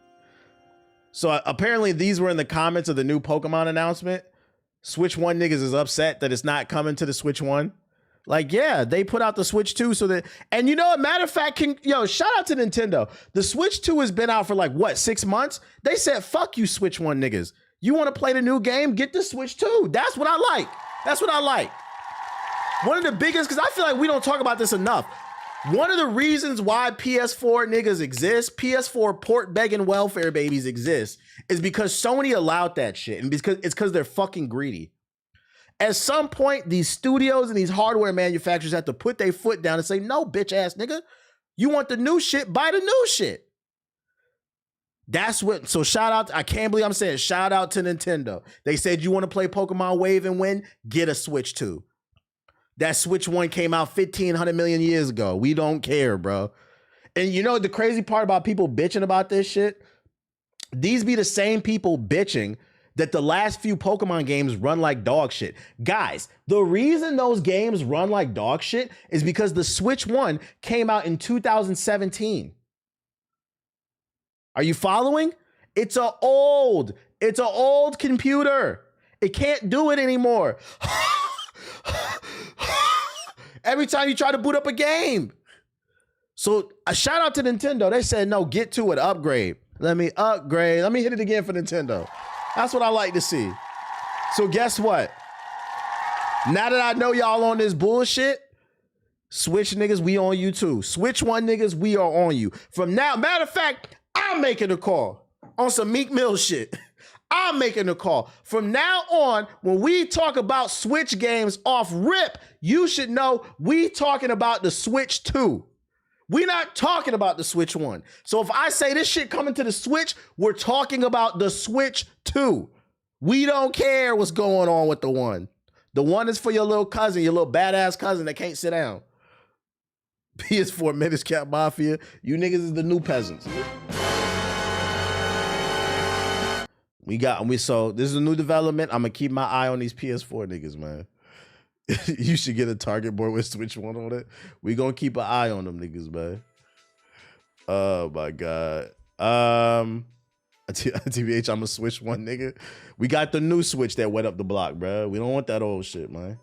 S1: So apparently these were in the comments of the new Pokemon announcement. Switch 1 niggas is upset that it's not coming to the Switch 1. Like, yeah, they put out the Switch 2 so that, and you know, a matter of fact, shout out to Nintendo. The Switch 2 has been out for like, what, 6 months? They said, fuck you, Switch 1 niggas. You want to play the new game? Get the Switch 2. That's what I like. That's what I like. One of the biggest, because I feel like we don't talk about this enough. One of the reasons why PS4 niggas exist, PS4 port begging welfare babies exist, is because Sony allowed that shit. And because they're fucking greedy. At some point, these studios and these hardware manufacturers have to put their foot down and say, no, bitch ass nigga, you want the new shit, buy the new shit. That's what, so shout out, I can't believe I'm saying shout out to Nintendo. They said you want to play Pokemon Wave and win, get a Switch 2. That Switch 1 came out 1,500 million years ago. We don't care, bro. And you know the crazy part about people bitching about this shit? These be the same people bitching that the last few Pokemon games run like dog shit. Guys, the reason those games run like dog shit is because the Switch 1 came out in 2017. Are you following? It's a old computer. It can't do it anymore. Every time you try to boot up a game. So a shout out to Nintendo. They said, no, get to it, upgrade. Let me upgrade. Let me hit it again for Nintendo. That's what I like to see. So guess what? Now that I know y'all on this bullshit, Switch niggas, we on you too. Switch One niggas, we are on you. From now, matter of fact, I'm making a call on some Meek Mill shit. I'm making a call. From now on, when we talk about Switch games off rip, you should know we talking about the Switch 2. We not talking about the Switch 1. So if I say this shit coming to the Switch, we're talking about the Switch 2. We don't care what's going on with the 1. The 1 is for your little cousin, your little badass cousin that can't sit down. PS4 Menace Cap Mafia, you niggas is the new peasants. So this is a new development. I'm gonna keep my eye on these PS4 niggas, man. You should get a target board with Switch 1 on it. We gonna keep an eye on them niggas, man. Oh my God. TBH, I'm a Switch 1 nigga. We got the new Switch that went up the block, bro. We don't want that old shit, man.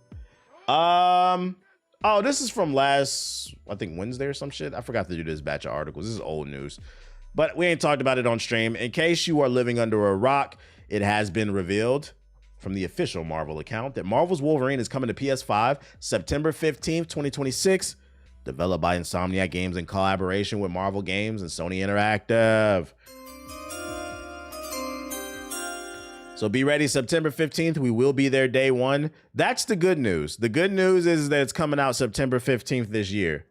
S1: Oh, this is from last, I think Wednesday or some shit. I forgot to do this batch of articles. This is old news, but we ain't talked about it on stream. In case you are living under a rock, it has been revealed from the official Marvel account that Marvel's Wolverine is coming to PS5 September 15th, 2026, developed by Insomniac Games in collaboration with Marvel Games and Sony Interactive. So be ready, September 15th. We will be there day one. That's the good news. The good news is that it's coming out September 15th this year.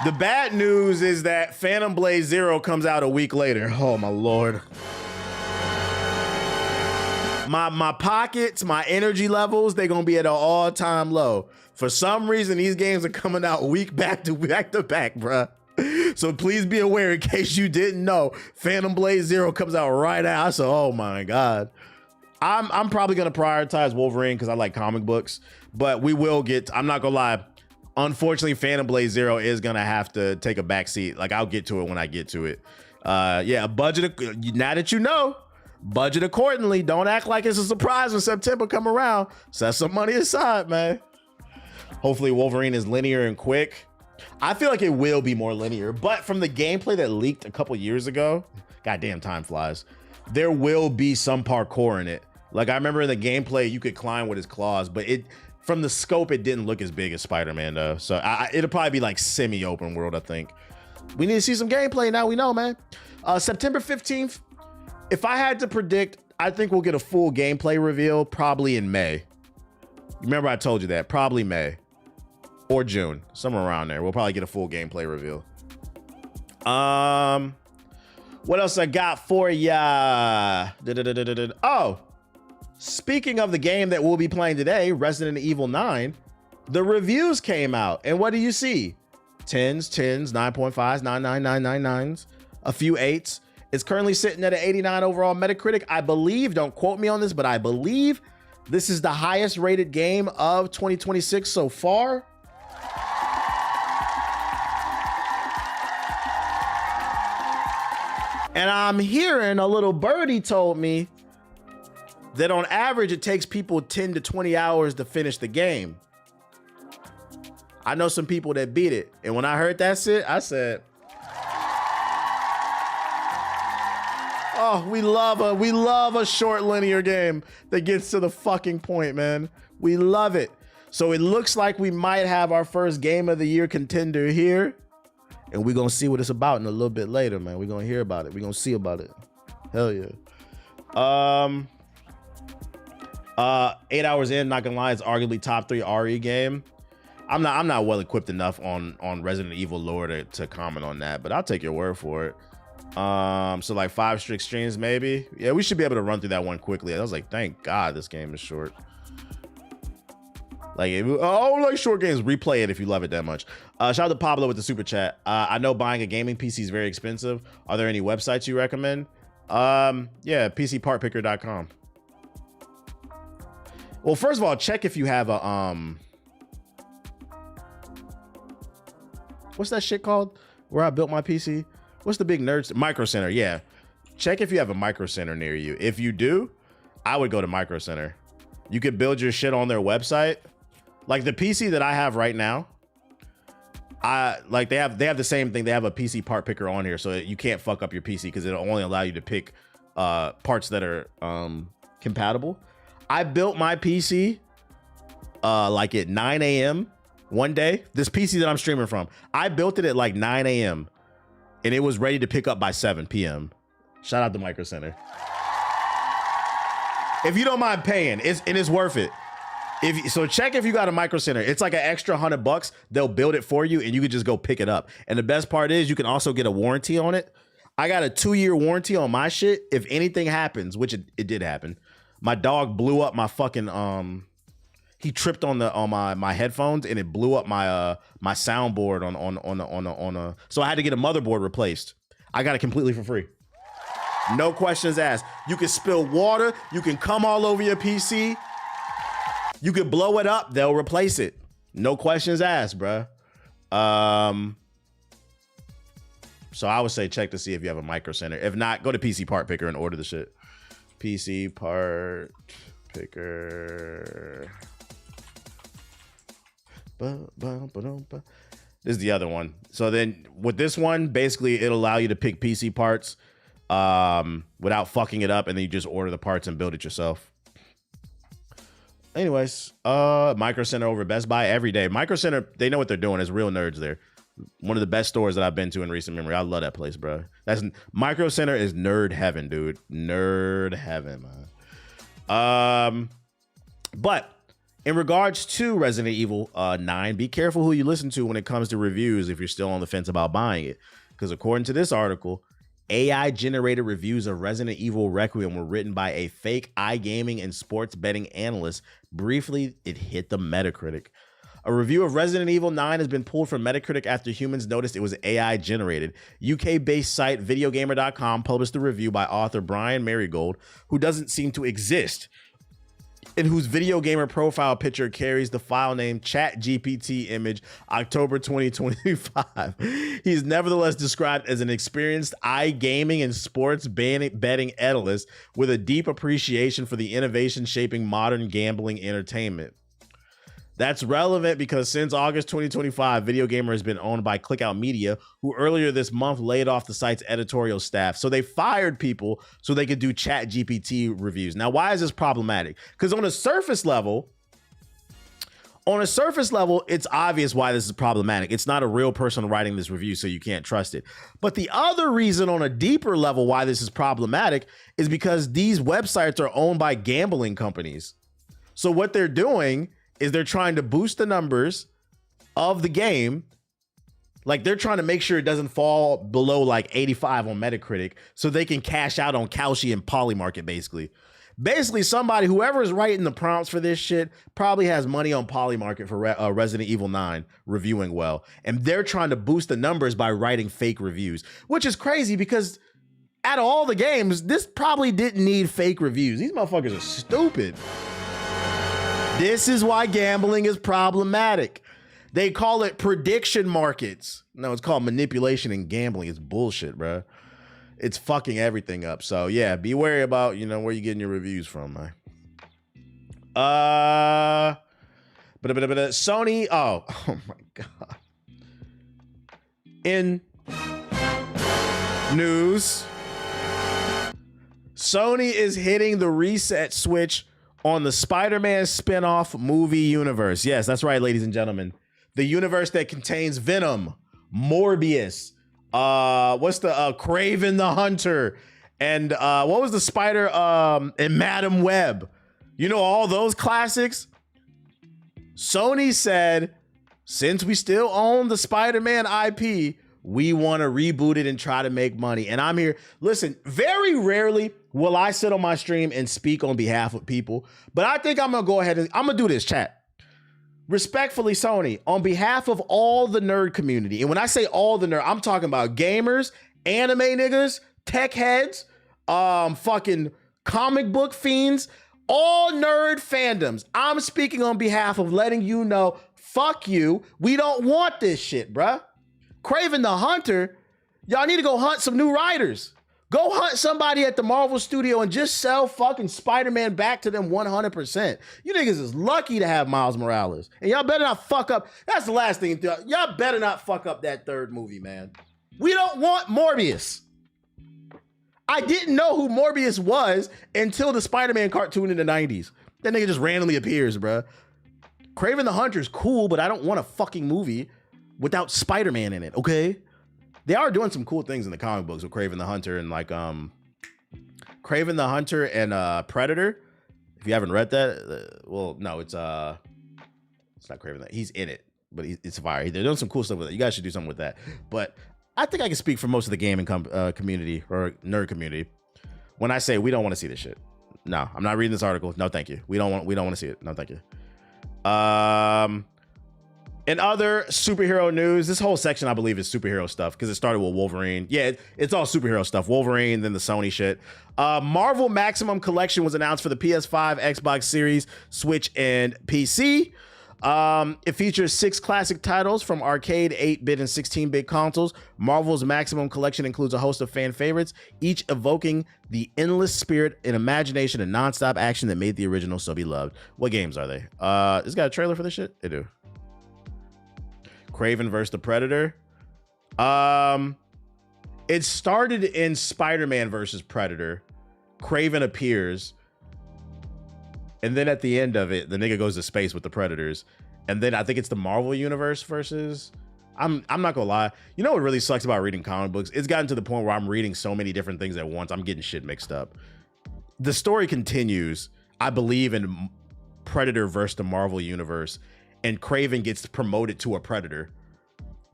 S1: The bad news is that Phantom Blade Zero comes out a week later. Oh my Lord. My pockets, my energy levels, they're gonna be at an all-time low. For some reason, these games are coming out week back to back, bruh. So please be aware, in case you didn't know, Phantom Blade Zero comes out right out. So, oh my God. I'm probably gonna prioritize Wolverine because I like comic books, but we will get, I'm not gonna lie. Unfortunately, Phantom Blade Zero is gonna have to take a back seat. Like, I'll get to it when I get to it. Yeah, budget, now that you know, budget accordingly. Don't act like it's a surprise when September come around. Set some money aside, man. Hopefully Wolverine is linear and quick. I feel like it will be more linear, but from the gameplay that leaked a couple years ago, goddamn time flies, there will be some parkour in it. Like, I remember in the gameplay, you could climb with his claws, but from the scope, it didn't look as big as Spider-Man though. So it'll probably be like semi-open world, I think. We need to see some gameplay now, we know, man. September 15th, if I had to predict, I think we'll get a full gameplay reveal probably in May. Remember I told you that, probably May. Or June, somewhere around there. We'll probably get a full gameplay reveal. What else I got for ya? Oh, speaking of the game that we'll be playing today, Resident Evil 9, the reviews came out. And what do you see? 10s, 9.5s, 99999s, a few 8s. It's currently sitting at an 89 overall Metacritic. I believe, don't quote me on this, but I believe this is the highest rated game of 2026 so far. And I'm hearing a little birdie told me that on average, it takes people 10 to 20 hours to finish the game. I know some people that beat it. And when I heard that shit, I said, oh, we love a short linear game that gets to the fucking point, man. We love it. So it looks like we might have our first game of the year contender here. And we're going to see what it's about in a little bit later, man. We're going to hear about it. We're going to see about it. Hell yeah. 8 hours in, not gonna lie, it's arguably top 3 RE game. I'm not well equipped enough on Resident Evil lore to comment on that, but I'll take your word for it. So like 5 strict streams maybe. Yeah, we should be able to run through that one quickly. I was like, thank God this game is short. Like, like short games, replay it if you love it that much. Shout out to Pablo with the super chat. I know buying a gaming PC is very expensive. Are there any websites you recommend? Yeah, PCPartPicker.com. Well, first of all, check if you have a What's that shit called? Where I built my PC? What's the big nerds? Micro Center, yeah. Check if you have a Micro Center near you. If you do, I would go to Micro Center. You could build your shit on their website. Like the PC that I have right now, they have the same thing. They have a PC part picker on here, so you can't fuck up your PC because it'll only allow you to pick parts that are compatible. I built my PC like at 9 a.m. one day. This PC that I'm streaming from, I built it at like 9 a.m. and it was ready to pick up by 7 p.m. Shout out to Micro Center. If you don't mind paying, it's worth it. So check if you got a Micro Center. It's like an extra $100. They'll build it for you and you can just go pick it up. And the best part is you can also get a warranty on it. I got a 2-year warranty on my shit. If anything happens, which it did happen, my dog blew up my fucking he tripped on my headphones and it blew up my my soundboard on so I had to get a motherboard replaced. I got it completely for free. No questions asked. You can spill water, you can come all over your PC. You could blow it up, they'll replace it. No questions asked, bruh. So I would say check to see if you have a Micro Center. If not, go to PC Part Picker and order the shit. PC Part Picker. This is the other one. So then with this one, basically it'll allow you to pick PC parts without fucking it up, and then you just order the parts and build it yourself. Anyways, Micro Center over Best Buy every day. Micro Center, they know what they're doing. There's real nerds there. One of the best stores that I've been to in recent memory. I love that place, bro. Micro Center is nerd heaven, dude. Nerd heaven, man. But in regards to Resident Evil 9, be careful who you listen to when it comes to reviews if you're still on the fence about buying it. Because according to this article, AI-generated reviews of Resident Evil Requiem were written by a fake iGaming and sports betting analyst. Briefly, it hit the Metacritic. A review of Resident Evil 9 has been pulled from Metacritic after humans noticed it was AI-generated. UK-based site VideoGamer.com published the review by author Brian Marigold, who doesn't seem to exist, and whose video gamer profile picture carries the file name ChatGPT image October 2025. He is nevertheless described as an experienced iGaming and sports betting analyst with a deep appreciation for the innovation shaping modern gambling entertainment. That's relevant because since August 2025, Video Gamer has been owned by Clickout Media, who earlier this month laid off the site's editorial staff. So they fired people so they could do ChatGPT reviews. Now, why is this problematic? Because on a surface level, it's obvious why this is problematic. It's not a real person writing this review, so you can't trust it. But the other reason on a deeper level why this is problematic is because these websites are owned by gambling companies. So what they're doing is they're trying to boost the numbers of the game. Like they're trying to make sure it doesn't fall below like 85 on Metacritic so they can cash out on Kalshi and Polymarket basically. Basically somebody, whoever is writing the prompts for this shit probably has money on Polymarket for Resident Evil 9 reviewing well. And they're trying to boost the numbers by writing fake reviews, which is crazy because out of all the games, this probably didn't need fake reviews. These motherfuckers are stupid. This is why gambling is problematic. They call it prediction markets. No, it's called manipulation and gambling. It's bullshit, bro. It's fucking everything up. So yeah, be wary about, where you're getting your reviews from, man. Sony. Oh my God. In news, Sony is hitting the reset switch on the Spider-Man spin-off movie universe. Yes, that's right, ladies and gentlemen. The universe that contains Venom, Morbius, what's the Kraven the Hunter, and what was the Spider and Madam Web? All those classics. Sony said, since we still own the Spider-Man IP, we want to reboot it and try to make money. And I'm here. Listen, very rarely will I sit on my stream and speak on behalf of people, but I think I'm going to go ahead and I'm going to do this, chat. Respectfully, Sony, on behalf of all the nerd community, and when I say all the nerd, I'm talking about gamers, anime niggas, tech heads, fucking comic book fiends, all nerd fandoms. I'm speaking on behalf of letting you know, fuck you. We don't want this shit, bruh. Kraven the Hunter, y'all need to go hunt some new writers. Go hunt somebody at the Marvel studio and just sell fucking Spider-Man back to them 100%. You niggas is lucky to have Miles Morales. And y'all better not fuck up. That's the last thing. Y'all better not fuck up that third movie, man. We don't want Morbius. I didn't know who Morbius was until the Spider-Man cartoon in the 90s. That nigga just randomly appears, bruh. Kraven the Hunter's cool, but I don't want a fucking movie without Spider-Man in it, okay? They are doing some cool things in the comic books with Kraven the Hunter and like Kraven the Hunter and Predator. If you haven't read that, well, no, it's not Kraven. He's in it, but it's fire. They're doing some cool stuff with it. You guys should do something with that. But I think I can speak for most of the gaming community or nerd community when I say we don't want to see this shit. No, I'm not reading this article. No, thank you. We don't want to see it. No, thank you. In other superhero news, this whole section, I believe, is superhero stuff because it started with Wolverine. Yeah, it's all superhero stuff. Wolverine, then the Sony shit. Marvel Maximum Collection was announced for the PS5, Xbox Series, Switch, and PC. It features 6 classic titles from arcade, 8-bit, and 16-bit consoles. Marvel's Maximum Collection includes a host of fan favorites, each evoking the endless spirit and imagination and nonstop action that made the original so beloved. What games are they? It's got a trailer for this shit? They do. Kraven vs. the Predator. It started in Spider-Man versus Predator. Kraven appears. And then at the end of it, the nigga goes to space with the Predators. And then I think it's the Marvel Universe versus... I'm not gonna lie. You know what really sucks about reading comic books? It's gotten to the point where I'm reading so many different things at once. I'm getting shit mixed up. The story continues, I believe, in Predator versus the Marvel Universe. And Kraven gets promoted to a Predator.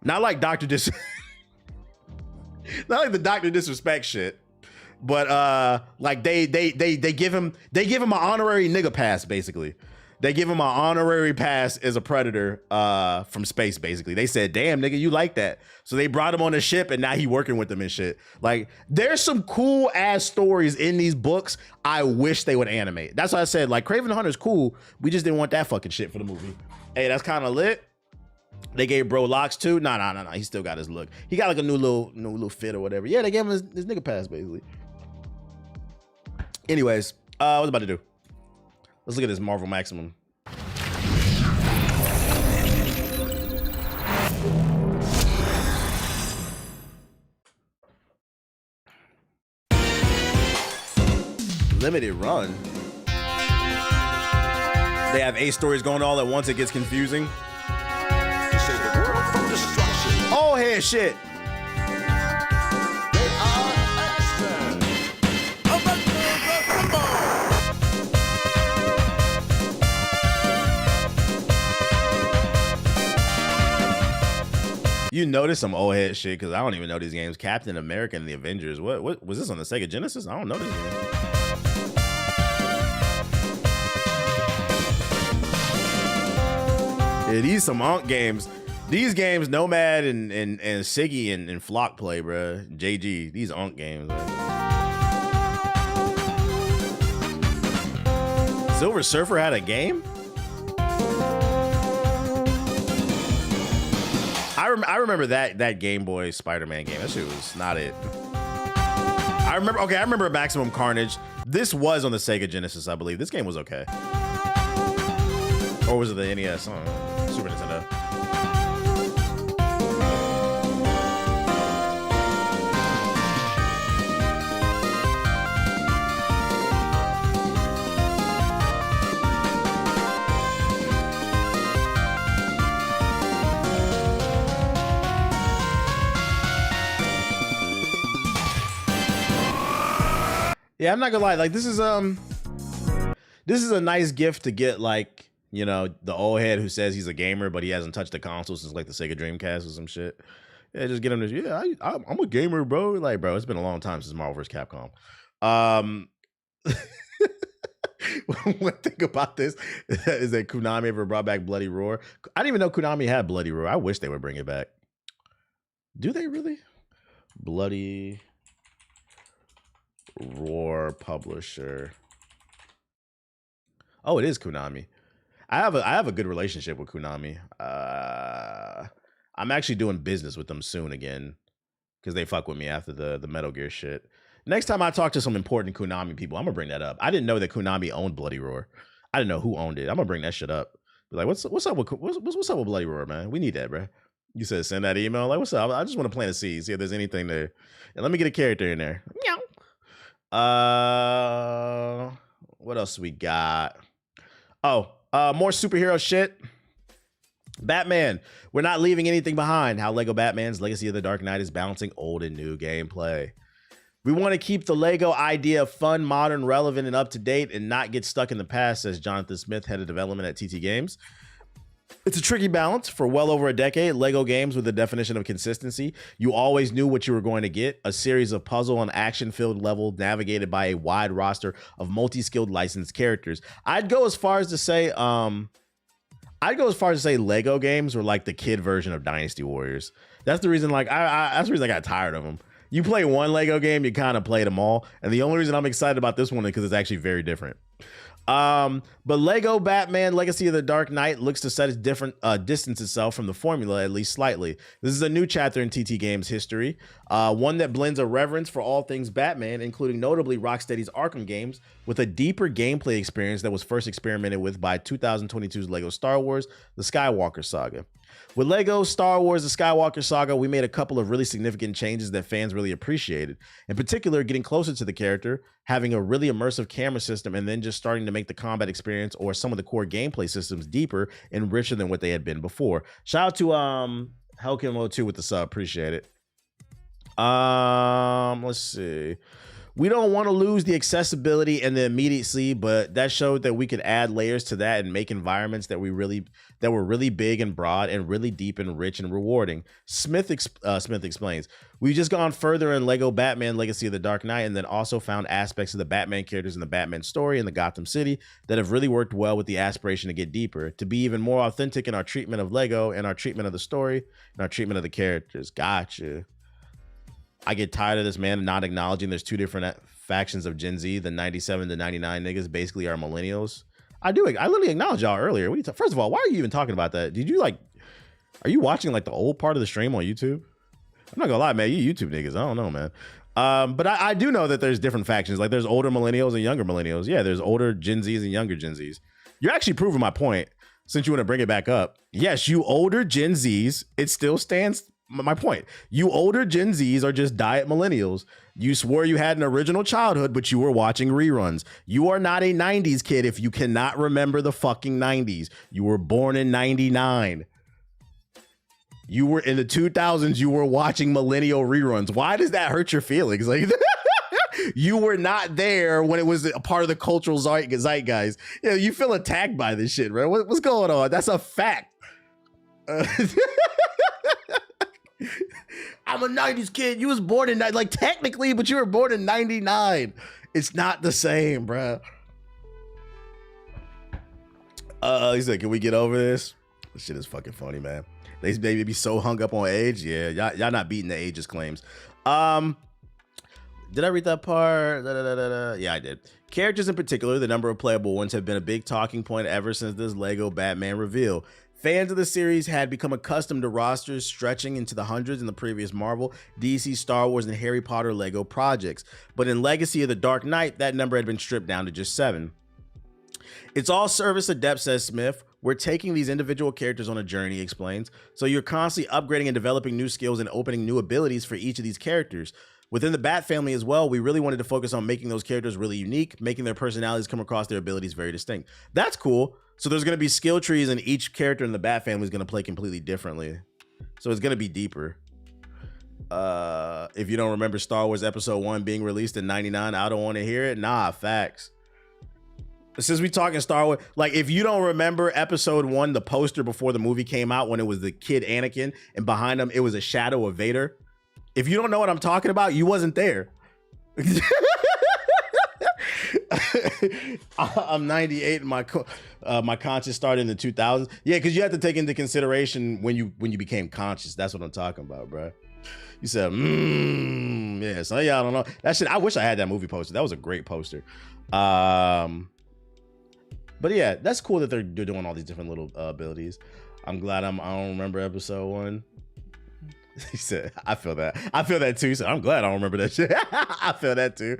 S1: Not like not like the Dr. Disrespect shit. But like they give him an honorary nigga pass, basically. They give him an honorary pass as a Predator from space, basically. They said, damn, nigga, you like that. So they brought him on the ship and now he working with them and shit. Like, there's some cool ass stories in these books I wish they would animate. That's why I said, like, Kraven the Hunter's cool. We just didn't want that fucking shit for the movie. Hey, that's kind of lit. They gave bro locks too. Nah. He still got his look. He got like a new little fit or whatever. Yeah, they gave him his nigga pass, basically. Anyways, what was I about to do? Let's look at this Marvel Maximum. Limited run. They have 8 stories going all at once. It gets confusing. Oh, head shit. You notice some old head shit because I don't even know these games. Captain America and the Avengers. What was this on the Sega Genesis? I don't know this game. Yeah, these some Unk games. These games, Nomad and Siggy and Flock play, bro. JG, these Unk games. Man. Silver Surfer had a game? I remember that Game Boy Spider-Man game. That shit was not it. I remember Maximum Carnage. This was on the Sega Genesis, I believe. This game was okay. Or was it the NES? I don't know. Super Nintendo. Yeah, I'm not gonna lie. Like, this is a nice gift to get, like, you know, the old head who says he's a gamer, but he hasn't touched the console since like the Sega Dreamcast or some shit. Yeah, just get him to, yeah, I'm a gamer, bro. Like, bro, it's been a long time since Marvel vs. Capcom. One thing about this is that Konami ever brought back Bloody Roar. I didn't even know Konami had Bloody Roar. I wish they would bring it back. Do they really? Bloody Roar publisher. Oh, it is Konami. I have a good relationship with Konami. I I'm actually doing business with them soon again because they fuck with me after the Metal Gear shit. Next time I talk to some important Konami people, I'm gonna bring that up. I didn't know that Konami owned Bloody Roar. I didn't know who owned it. I'm gonna bring that shit up. Be like, what's up with Bloody Roar, man? We need that, bro. You said send that email. Like, what's up? I just want to plant a seed, see if there's anything there. And let me get a character in there. What else we got? Oh, more superhero shit. Batman. We're not leaving anything behind. How Lego Batman's Legacy of the Dark Knight is balancing old and new gameplay. We want to keep the Lego idea fun, modern, relevant, and up to date and not get stuck in the past, says Jonathan Smith, head of development at TT Games. It's a tricky balance. For well over a decade, Lego games with the definition of consistency. You always knew what you were going to get, a series of puzzle and action-filled levels navigated by a wide roster of multi-skilled licensed characters. I'd go as far as to say Lego games were like the kid version of Dynasty Warriors. That's the reason, like, that's the reason I got tired of them. You play one Lego game, you kind of played them all. And the only reason I'm excited about this one is because it's actually very different. But Lego Batman Legacy of the Dark Knight looks to set its distance itself from the formula, at least slightly. This is a new chapter in TT Games history, one that blends a reverence for all things Batman, including notably Rocksteady's Arkham games, with a deeper gameplay experience that was first experimented with by 2022's Lego Star Wars, The Skywalker Saga. With Lego Star Wars, The Skywalker Saga, we made a couple of really significant changes that fans really appreciated. In particular, getting closer to the character, having a really immersive camera system, and then just starting to make the combat experience or some of the core gameplay systems deeper and richer than what they had been before. Shout out to Hellkim02 with the sub, appreciate it. Let's see. We don't want to lose the accessibility and the immediacy, but that showed that we could add layers to that and make environments that were really big and broad and really deep and rich and rewarding. Smith explains, we've just gone further in Lego Batman Legacy of the Dark Knight and then also found aspects of the Batman characters in the Batman story in the Gotham City that have really worked well with the aspiration to get deeper, to be even more authentic in our treatment of Lego and our treatment of the story and our treatment of the characters. Gotcha. I get tired of this, man, not acknowledging there's two different factions of Gen Z. The 97 to 99 niggas basically are millennials. I literally acknowledged y'all earlier. What are you first of all, why are you even talking about that? Are you watching like the old part of the stream on YouTube? I'm not gonna lie, man, you YouTube niggas. I don't know, man. But I do know that there's different factions. Like there's older millennials and younger millennials. Yeah, there's older Gen Zs and younger Gen Zs. You're actually proving my point since you want to bring it back up. Yes, you older Gen Zs, it still stands my point. You older Gen Zs are just diet millennials. You swore you had an original childhood, but you were watching reruns. You are not a 90s kid if you cannot remember the fucking 90s. You were born in 99. You were in the 2000s, you were watching millennial reruns. Why does that hurt your feelings? Like you were not there when it was a part of the cultural zeitgeist. You know, you feel attacked by this shit, right? What's going on? That's a fact. I'm a 90s kid. You was born in like technically, but you were born in 99. It's not the same, bro. He said, can we get over this? This shit is fucking funny, man. They be so hung up on age. Yeah, y'all not beating the ageist claims. Did I read that part? Yeah, I did. Characters in particular, the number of playable ones, have been a big talking point ever since this Lego Batman reveal. Fans of the series had become accustomed to rosters stretching into the hundreds in the previous Marvel, DC, Star Wars, and Harry Potter Lego projects. But in Legacy of the Dark Knight, that number had been stripped down to just 7. It's all service adept, says Smith. We're taking these individual characters on a journey, he explains. So you're constantly upgrading and developing new skills and opening new abilities for each of these characters. Within the Bat family as well, we really wanted to focus on making those characters really unique, making their personalities come across their abilities very distinct. That's cool. So there's going to be skill trees and each character in the Bat family is going to play completely differently. So it's going to be deeper. If you don't remember Star Wars Episode 1 being released in 99, I don't want to hear it. Nah, facts. Since we talking Star Wars, like if you don't remember Episode 1, the poster before the movie came out when it was the kid Anakin and behind him it was a shadow of Vader. If you don't know what I'm talking about, you wasn't there. I'm 98 and my conscious started in the 2000s. Yeah, because you have to take into consideration when you became conscious. That's what I'm talking about, bro. You said, yeah. So yeah, I don't know that shit. I wish I had that movie poster. That was a great poster. But yeah, that's cool that they're doing all these different little abilities. I'm glad I don't remember Episode 1. He said, I feel that. I feel that too. He said, I'm glad I don't remember that shit. I feel that too.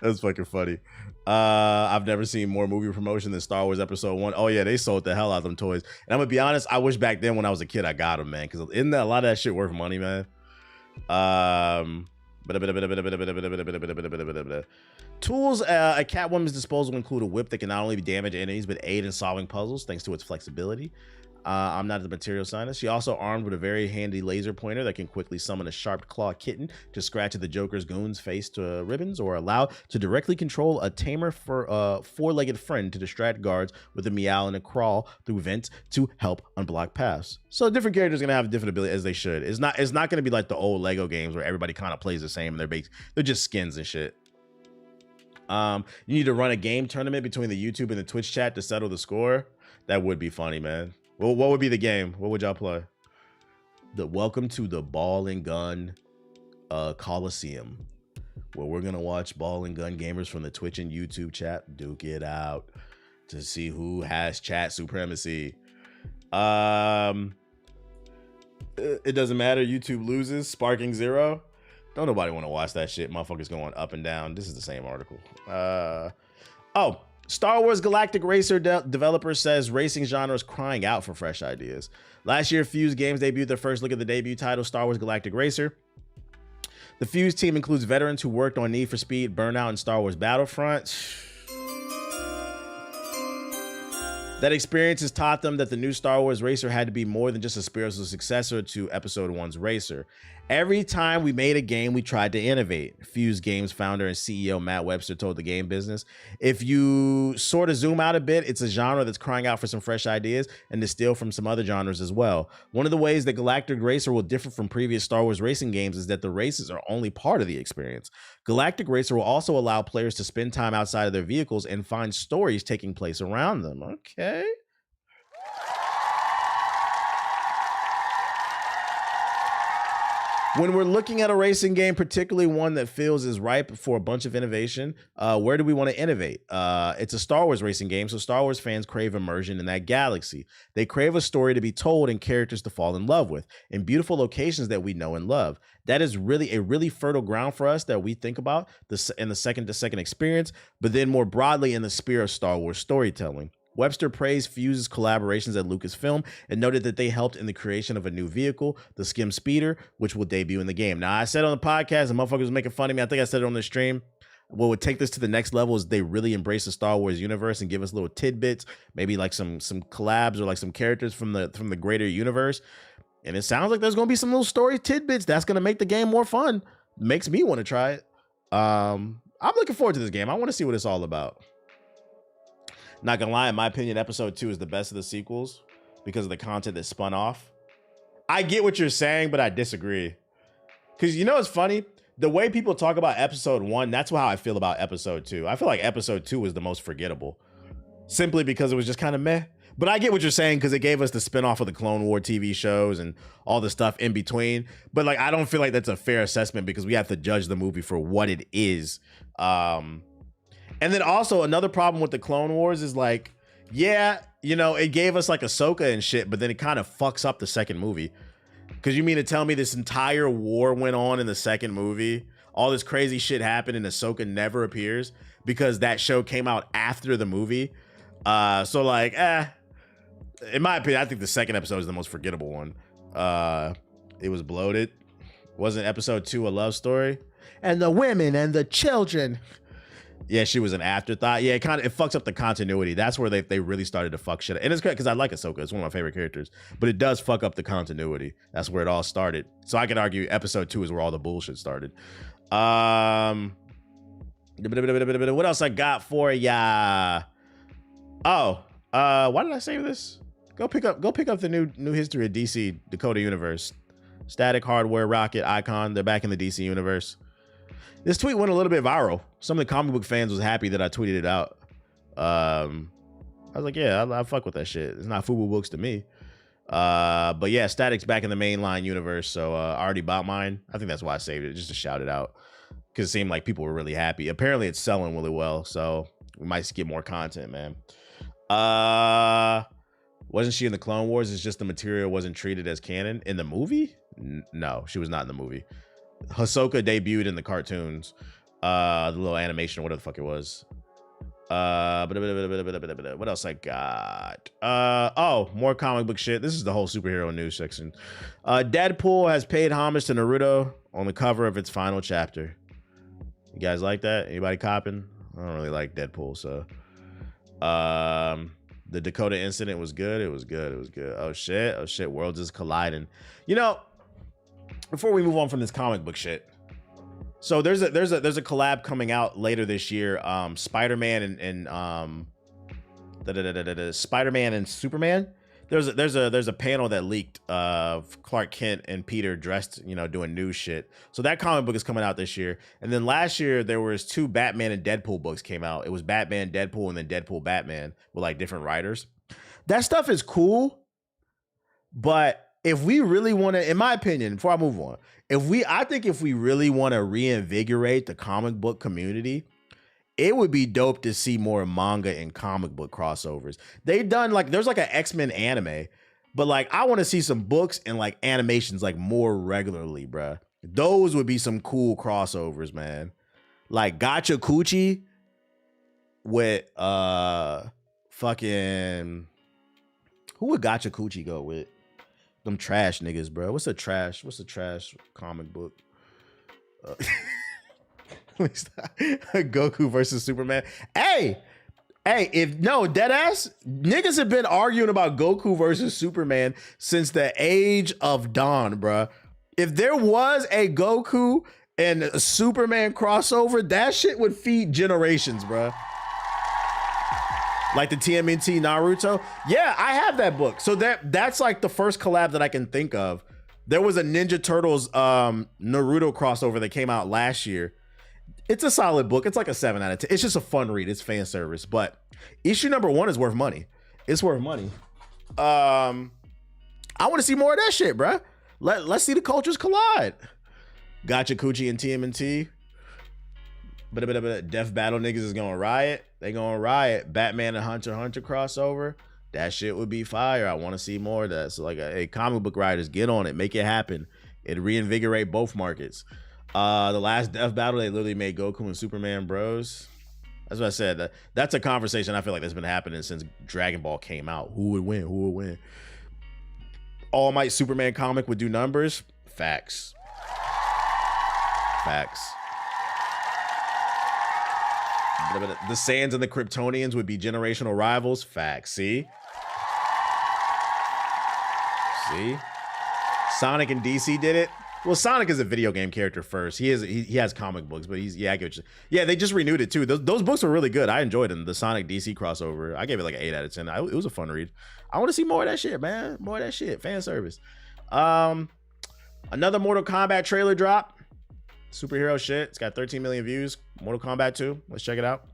S1: That's fucking funny. I've never seen more movie promotion than Star Wars Episode 1. Oh, yeah, they sold the hell out of them toys. And I'm going to be honest, I wish back then when I was a kid, I got them, man. Because isn't that a lot of that shit worth money, man? Tools at Catwoman's disposal include a whip that can not only damage enemies, but aid in solving puzzles thanks to its flexibility. I'm not the material scientist. She also armed with a very handy laser pointer that can quickly summon a sharp claw kitten to scratch at the Joker's goon's face to ribbons, or allow to directly control a tamer for four-legged friend to distract guards with a meow and a crawl through vents to help unblock paths. So different characters are gonna have different abilities, as they should. It's not gonna be like the old Lego games where everybody kind of plays the same and they're just skins and shit. You need to run a game tournament between the YouTube and the Twitch chat to settle the score. That would be funny, man. Well, what would be the game? What would y'all play? Welcome to the Ball and Gun Coliseum, where we're gonna watch ball and gun gamers from the Twitch and YouTube chat duke it out to see who has chat supremacy. It doesn't matter. YouTube loses. Sparking 0. Don't nobody want to watch that shit. Motherfuckers going up and down. This is the same article. Oh. Star Wars Galactic Racer developer says racing genre is crying out for fresh ideas. Last year, Fuse Games debuted their first look at the debut title, Star Wars Galactic Racer. The Fuse team includes veterans who worked on Need for Speed, Burnout, and Star Wars Battlefront. That experience has taught them that the new Star Wars Racer had to be more than just a spiritual successor to Episode 1's Racer. Every time we made a game, we tried to innovate. Fuse Games founder and CEO Matt Webster told the Game Business. If you sort of zoom out a bit, it's a genre that's crying out for some fresh ideas and to steal from some other genres as well. One of the ways that Galactic Racer will differ from previous Star Wars racing games is that the races are only part of the experience. Galactic Racer will also allow players to spend time outside of their vehicles and find stories taking place around them. Okay. When we're looking at a racing game, particularly one that feels is ripe for a bunch of innovation, where do we want to innovate? It's a Star Wars racing game, so Star Wars fans crave immersion in that galaxy. They crave a story to be told and characters to fall in love with, and beautiful locations that we know and love. That is really a really fertile ground for us that we think about in the second-to-second experience, but then more broadly in the spirit of Star Wars storytelling. Webster praised Fuse's collaborations at Lucasfilm and noted that they helped in the creation of a new vehicle, the Skim Speeder, which will debut in the game. Now, I said on the podcast, and motherfuckers was making fun of me. I think I said it on the stream. What would take this to the next level is they really embrace the Star Wars universe and give us little tidbits, maybe like some collabs or like some characters from the greater universe. And it sounds like there's going to be some little story tidbits that's going to make the game more fun. Makes me want to try it. I'm looking forward to this game. I want to see what it's all about. Not gonna lie, in my opinion, episode 2 is the best of the sequels because of the content that spun off. I get what you're saying, but I disagree. Because you know what's funny? The way people talk about episode 1, that's how I feel about episode 2. I feel like episode 2 was the most forgettable. Simply because it was just kind of meh. But I get what you're saying because it gave us the spinoff of the Clone War TV shows and all the stuff in between. But like, I don't feel like that's a fair assessment because we have to judge the movie for what it is. And then also another problem with the Clone Wars is like, yeah, you know, it gave us like Ahsoka and shit, but then it kind of fucks up the second movie. Because you mean to tell me this entire war went on in the second movie? All this crazy shit happened and Ahsoka never appears because that show came out after the movie. So like, in my opinion, I think the second episode is the most forgettable one. It was bloated. Wasn't episode 2 a love story? And the women and the children. Yeah, she was an afterthought. Yeah, it fucks up the continuity. That's where they really started to fuck shit up. And it's great because I like Ahsoka. It's one of my favorite characters. But it does fuck up the continuity. That's where it all started. So I could argue episode 2 is where all the bullshit started. What else I got for ya? Oh, why did I save this? Go pick up the new history of DC Dakota Universe. Static, Hardware, Rocket, Icon. They're back in the DC universe. This tweet went a little bit viral. Some of the comic book fans was happy that I tweeted it out. I was like, yeah, I fuck with that shit. It's not FUBU books to me. But yeah, Static's back in the mainline universe, so I already bought mine. I think that's why I saved it, just to shout it out. Because it seemed like people were really happy. Apparently it's selling really well, so we might get more content, man. Wasn't she in the Clone Wars? It's just the material wasn't treated as canon in the movie. No, she was not in the movie. Hisoka debuted in the cartoons, the little animation or whatever the fuck it was. What else I got? Oh, more comic book shit. This is the whole superhero news section. Deadpool has paid homage to Naruto on the cover of its final chapter. You guys like that? Anybody copping? I don't really like Deadpool, so. The Dakota incident was good. It was good. It was good. Oh shit. Worlds is colliding. You know, before we move on from this comic book shit. So there's a collab coming out later this year. Spider-Man and Spider-Man and Superman. There's a panel that leaked of Clark Kent and Peter dressed, you know, doing new shit. So that comic book is coming out this year. And then last year there was 2 Batman and Deadpool books came out. It was Batman, Deadpool, and then Deadpool, Batman with like different writers. That stuff is cool, but if we really want to, in my opinion, before I move on, I think if we really want to reinvigorate the comic book community, it would be dope to see more manga and comic book crossovers. They've done like, there's like an X-Men anime, but like, I want to see some books and like animations like more regularly, bruh. Those would be some cool crossovers, man. Like Gacha Coochie with fucking, who would Gacha Coochie go with? Them trash niggas, bro. What's the trash comic book? Goku versus Superman. Hey, if no, deadass, niggas have been arguing about Goku versus Superman since the age of Dawn, bruh. If there was a Goku and a Superman crossover, that shit would feed generations, bruh. Like the TMNT Naruto. Yeah, I have that book. So that's like the first collab that I can think of. There was a Ninja Turtles Naruto crossover that came out last year. It's a solid book. It's like a 7 out of 10. It's just a fun read. It's fan service. But issue number 1 is worth money. It's worth money. I want to see more of that shit, bruh. Let's see the cultures collide. Gacha Coochie and TMNT. But Death Battle niggas is gonna riot. They gonna riot. Batman and Hunter x Hunter crossover. That shit would be fire. I want to see more of that. So like, hey, comic book writers, get on it. Make it happen. It'd reinvigorate both markets. The last Death Battle, they literally made Goku and Superman bros. That's what I said. That's a conversation I feel like that's been happening since Dragon Ball came out. Who would win? Who would win? All Might Superman comic would do numbers. Facts. The Saiyans and the Kryptonians would be generational rivals. Facts. See? Sonic and DC did it. Well, Sonic is a video game character first. He has comic books, but I get you. Yeah, they just renewed it too. Those books were really good. I enjoyed them. The Sonic DC crossover. I gave it like an 8 out of 10. It was a fun read. I want to see more of that shit, man. More of that shit. Fan service. Another Mortal Kombat trailer drop. Superhero shit. It's got 13 million views. Mortal Kombat 2. Let's check it out.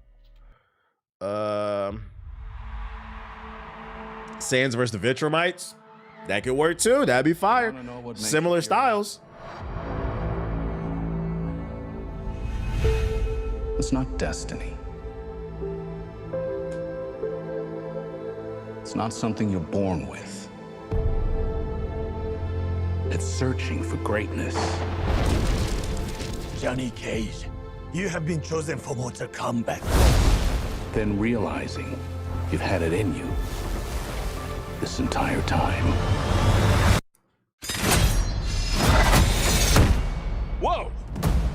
S1: Saiyans versus the Vitromites. That could work too. That'd be fire. Similar styles.
S5: It's not destiny. It's not something you're born with. It's searching for greatness.
S3: Johnny Cage, you have been chosen for Mortal Kombat.
S5: Then realizing you've had it in you this entire time.
S6: Whoa!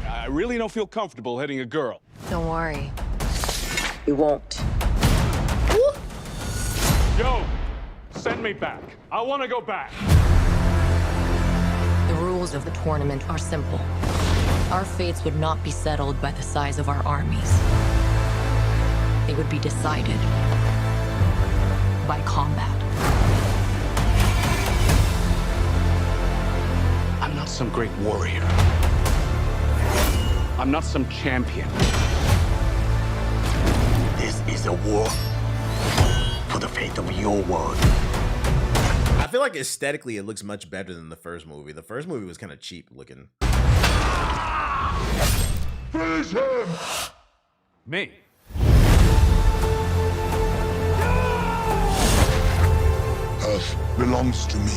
S6: I really don't feel comfortable hitting a girl.
S7: Don't worry. You won't.
S6: Yo, send me back. I want to go back.
S7: The rules of the tournament are simple. Our fates would not be settled by the size of our armies. They would be decided by combat.
S5: I'm not some great warrior. I'm not some champion.
S3: This is a war for the fate of your world.
S1: I feel like aesthetically it looks much better than the first movie. The first movie was kind of cheap looking.
S3: Finish him! belongs to me.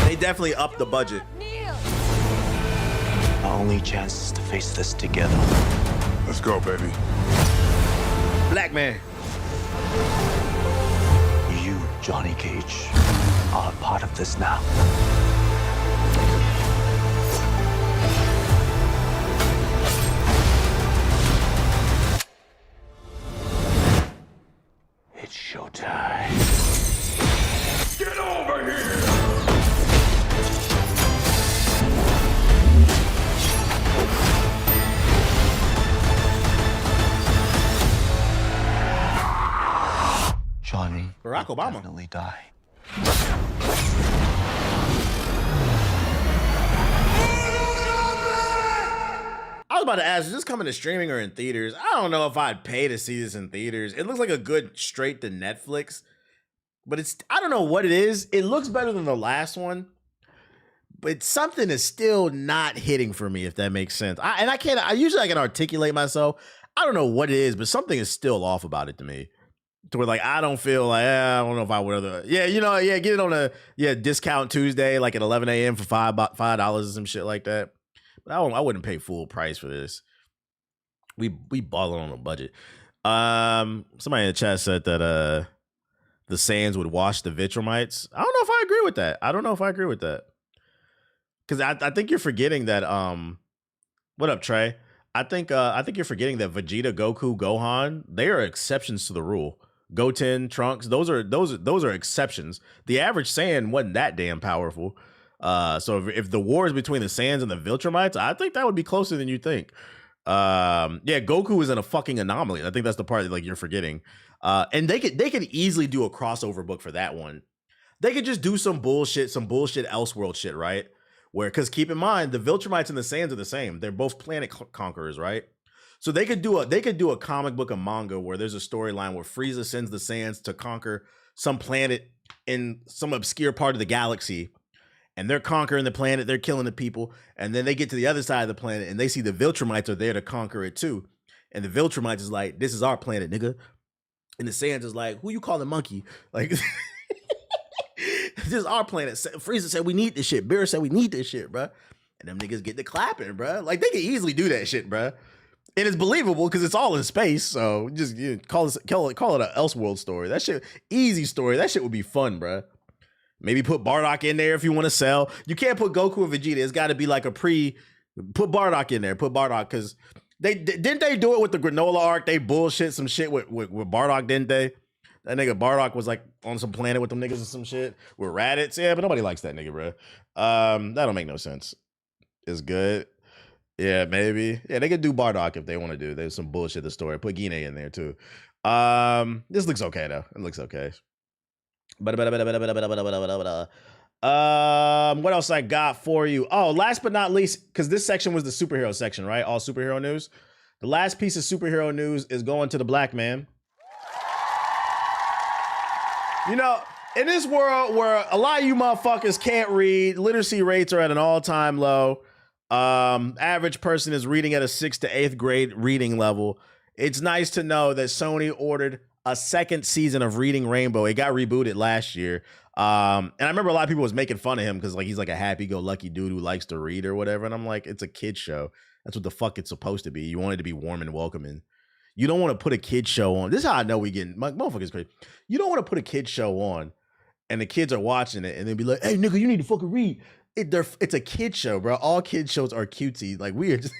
S1: They definitely upped the budget.
S8: Our only chance is to face this together.
S3: Let's go, baby.
S1: Black man.
S8: You, Johnny Cage, are a part of this now. It's showtime.
S3: Get over here!
S8: Johnny
S1: Barack
S8: will
S1: Obama.
S8: definitely die.
S1: I was about to ask, is this coming to streaming or in theaters? I don't know if I'd pay to see this in theaters. It looks like a good straight to Netflix, but I don't know what it is. It looks better than the last one, but something is still not hitting for me, if that makes sense. I can articulate myself. I don't know what it is, but something is still off about it to me. To where like I don't feel like I don't know if I would have get it on a discount Tuesday like at 11 a.m. for $5 or some shit like that. But I wouldn't pay full price for this. We balling on a budget. Somebody in the chat said that the Saiyans would wash the Vitramites. I don't know if I agree with that. Because I think you're forgetting that what up, Trey? I think you're forgetting that Vegeta, Goku, Gohan, they are exceptions to the rule. Goten, Trunks, those are exceptions. The average Saiyan wasn't that damn powerful. So if the war is between the Saiyans and the Viltrumites, I think that would be closer than you think. Goku is in a fucking anomaly. I think that's the part that like you're forgetting. And they could easily do a crossover book for that one. They could just do some bullshit Elseworld shit, right? Because keep in mind, the Viltrumites and the Saiyans are the same. They're both planet conquerors, right? So they could do a comic book, a manga where there's a storyline where Frieza sends the Saiyans to conquer some planet in some obscure part of the galaxy, and they're conquering the planet, they're killing the people, and then they get to the other side of the planet and they see the Viltrumites are there to conquer it too. And the Viltrumites is like, this is our planet, nigga. And the Saiyans is like, who you calling monkey? Like, this is our planet. Frieza said we need this shit. Beerus said we need this shit, bruh. And them niggas get to clapping, bruh. Like, they can easily do that shit, bruh. And it's believable because it's all in space. So just call it an Elseworld story. That shit, easy story. That shit would be fun, bruh. Maybe put Bardock in there if you want to sell. You can't put Goku and Vegeta. It's got to be like put Bardock in there. Put Bardock because didn't they do it with the granola arc? They bullshit some shit with Bardock, didn't they? That nigga Bardock was like on some planet with them niggas or some shit with Raditz. Yeah, but nobody likes that nigga, bro. That don't make no sense. It's good. Yeah, maybe. Yeah, they could do Bardock if they want to do. There's some bullshit the story. Put Gine in there too. This looks okay though. It looks okay. What else I got for you? Oh, last but not least, because this section was the superhero section, right? All superhero news. The last piece of superhero news is going to the black man. You know, in this world where a lot of you motherfuckers can't read, literacy rates are at an all-time low. Average person is reading at a 6th to 8th grade reading level. It's nice to know that Sony ordered a second season of Reading Rainbow. It got rebooted last year. And I remember a lot of people was making fun of him because like he's like a happy-go-lucky dude who likes to read or whatever. And I'm like, it's a kid show. That's what the fuck it's supposed to be. You want it to be warm and welcoming. You don't want to put a kid show on. This is how I know we getting motherfuckers crazy. You don't want to put a kid show on and the kids are watching it and then be like, hey nigga, you need to fucking read. It's a kid show, bro. All kid shows are cutesy. Like we are just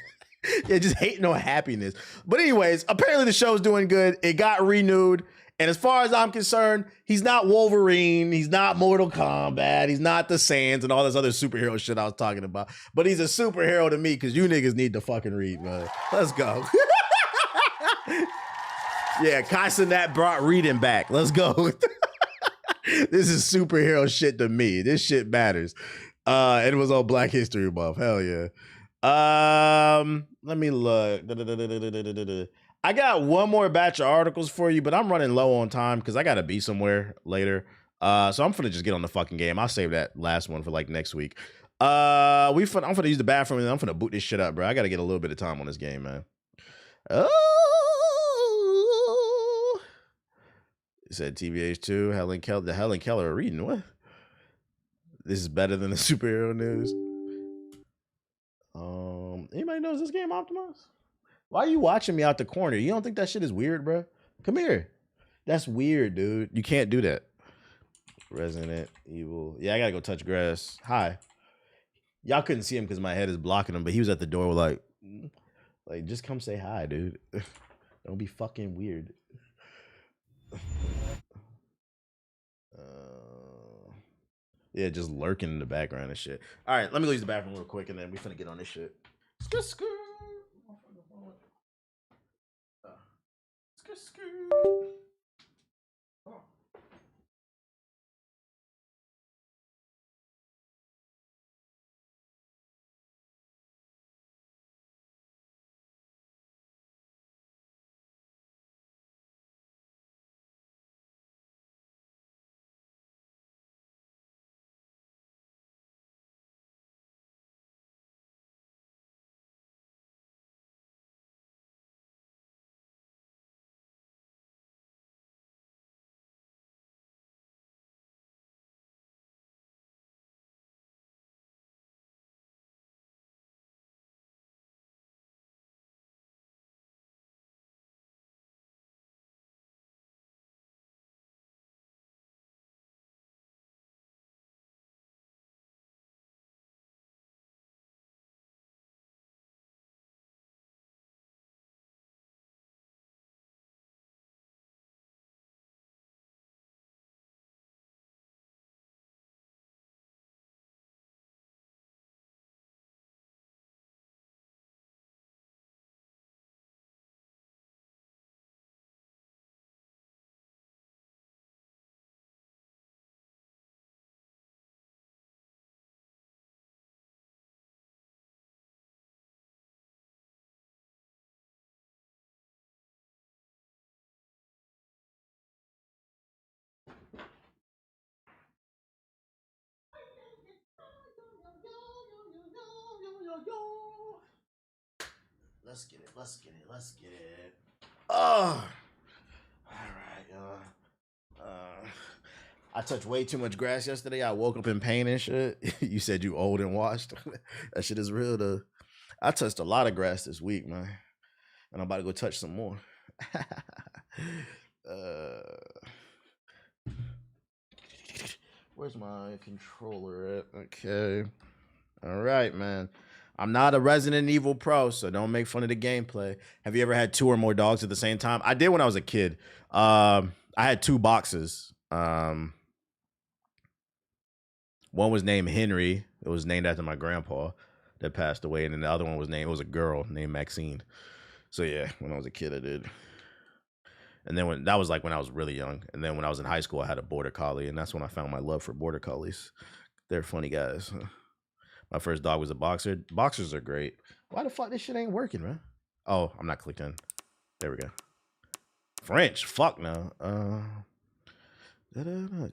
S1: just hating on happiness. But anyways, apparently the show's doing good. It got renewed. And as far as I'm concerned, he's not Wolverine. He's not Mortal Kombat. He's not the Saiyans and all this other superhero shit I was talking about. But he's a superhero to me because you niggas need to fucking read, man. Let's go. Yeah, Kaisenat brought reading back. Let's go. This is superhero shit to me. This shit matters. It was on Black History Month. Hell yeah. Let me look. I got one more batch of articles for you, but I'm running low on time because I gotta be somewhere later. So I'm finna just get on the fucking game. I'll save that last one for like next week. I'm finna use the bathroom and I'm finna boot this shit up, bro. I gotta get a little bit of time on this game, man. Oh, It said TBH2, the Helen Keller are reading. What? This is better than the superhero news. Anybody knows this game optimized? Why are you watching me out the corner? You don't think that shit is weird, bro? Come here. That's weird, dude. You can't do that. Resident Evil. Yeah, I gotta go touch grass. Hi. Y'all couldn't see him because my head is blocking him, but he was at the door like just come say hi, dude. Don't be fucking weird. Yeah, just lurking in the background and shit. All right, let me go use the bathroom real quick, and then we finna get on this shit. Skr. Oh. Let's get it. Oh, all right, I touched way too much grass yesterday. I woke up in pain and shit. You said you old and washed. That shit is real though. I touched a lot of grass this week, man, and I'm about to go touch some more. Where's my controller at? Okay. All right, man. I'm not a Resident Evil pro, so don't make fun of the gameplay. Have you ever had 2 or more dogs at the same time? I did when I was a kid. I had 2 boxes. One was named Henry. It was named after my grandpa that passed away. And then the other one it was a girl named Maxine. So yeah, when I was a kid, I did. And then that was like when I was really young. And then when I was in high school, I had a border collie. And that's when I found my love for border collies. They're funny guys. My first dog was a boxer. Boxers are great. Why the fuck this shit ain't working, man? Oh, I'm not clicked in. There we go. French. Fuck no.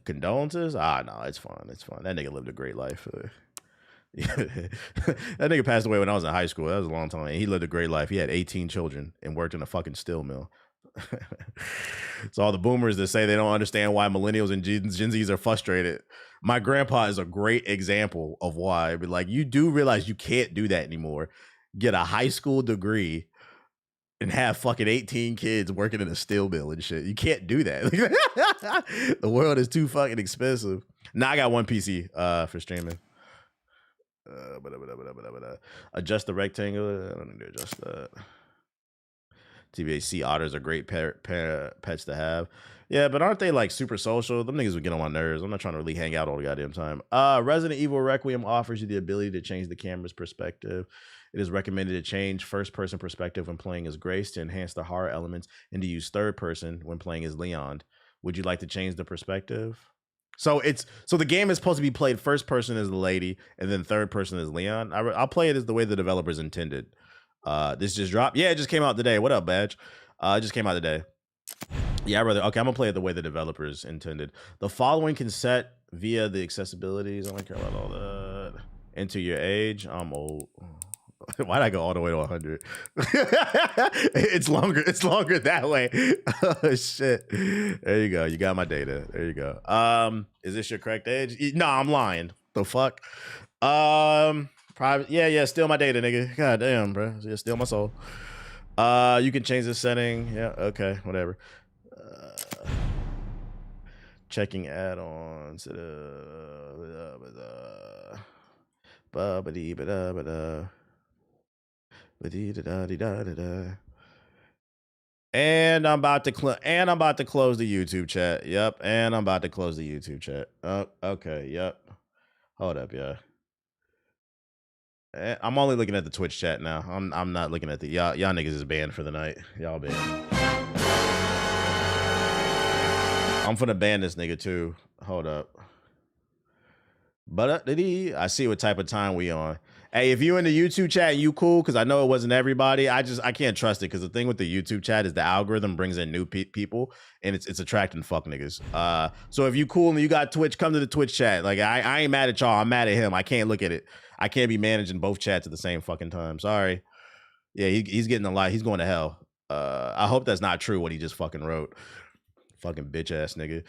S1: Condolences? No, it's fine. It's fine. That nigga lived a great life. That nigga passed away when I was in high school. That was a long time. He lived a great life. He had 18 children and worked in a fucking steel mill. So all the boomers that say they don't understand why millennials and Gen Zs are frustrated. My grandpa is a great example of why. But like, you do realize you can't do that anymore. Get a high school degree and have fucking 18 kids working in a steel mill and shit. You can't do that. The world is too fucking expensive. Now I got one PC for streaming. Adjust the rectangle. I don't need to adjust that. TBA sea otters are great pets to have. Yeah, but aren't they like super social? Them niggas would get on my nerves. I'm not trying to really hang out all the goddamn time. Resident Evil Requiem offers you the ability to change the camera's perspective. It is recommended to change first-person perspective when playing as Grace to enhance the horror elements, and to use third-person when playing as Leon. Would you like to change the perspective? So the game is supposed to be played first-person as the lady, and then third-person as Leon. I'll play it as the way the developers intended. This just dropped. Yeah, it just came out today. What up, Badge? It just came out today. Yeah, okay, I'm gonna play it the way the developers intended. The following can set via the accessibilities. I don't care about all that. Enter your age. I'm old. Why'd I go all the way to 100? It's longer. It's longer that way. Oh shit. There you go. You got my data. There you go. Is this your correct age? No, I'm lying. The fuck? Private. Yeah. Steal my data, nigga. God damn, bro. Yeah, steal my soul. You can change the setting. Yeah. Okay. Whatever. Checking add-ons. And I'm about to close the YouTube chat. Yep. And I'm about to close the YouTube chat. Oh, okay. Yep. Hold up, yeah. I'm only looking at the Twitch chat now. I'm not looking at the y'all niggas is banned for the night. Y'all banned. I'm finna ban this nigga too. Hold up. But I see what type of time we on. Hey, if you in the YouTube chat and you cool, because I know it wasn't everybody. I can't trust it because the thing with the YouTube chat is the algorithm brings in new people and it's attracting fuck niggas. So if you cool and you got Twitch, come to the Twitch chat. Like I ain't mad at y'all. I'm mad at him. I can't look at it. I can't be managing both chats at the same fucking time. Sorry. Yeah, he's getting a lot. He's going to hell. I hope that's not true what he just fucking wrote. Fucking bitch ass nigga.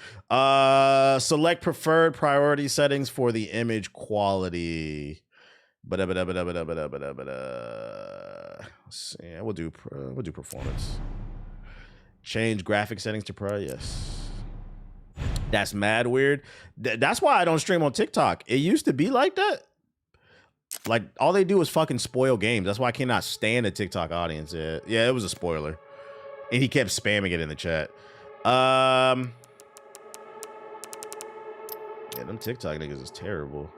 S1: Select preferred priority settings for the image quality. Let's see. We'll do performance. Change graphic settings to pro. Yes. That's mad weird. That's why I don't stream on TikTok. It used to be like that. Like all they do is fucking spoil games. That's why I cannot stand the TikTok audience. Yeah, it was a spoiler. And he kept spamming it in the chat. Yeah, them TikTok niggas is terrible.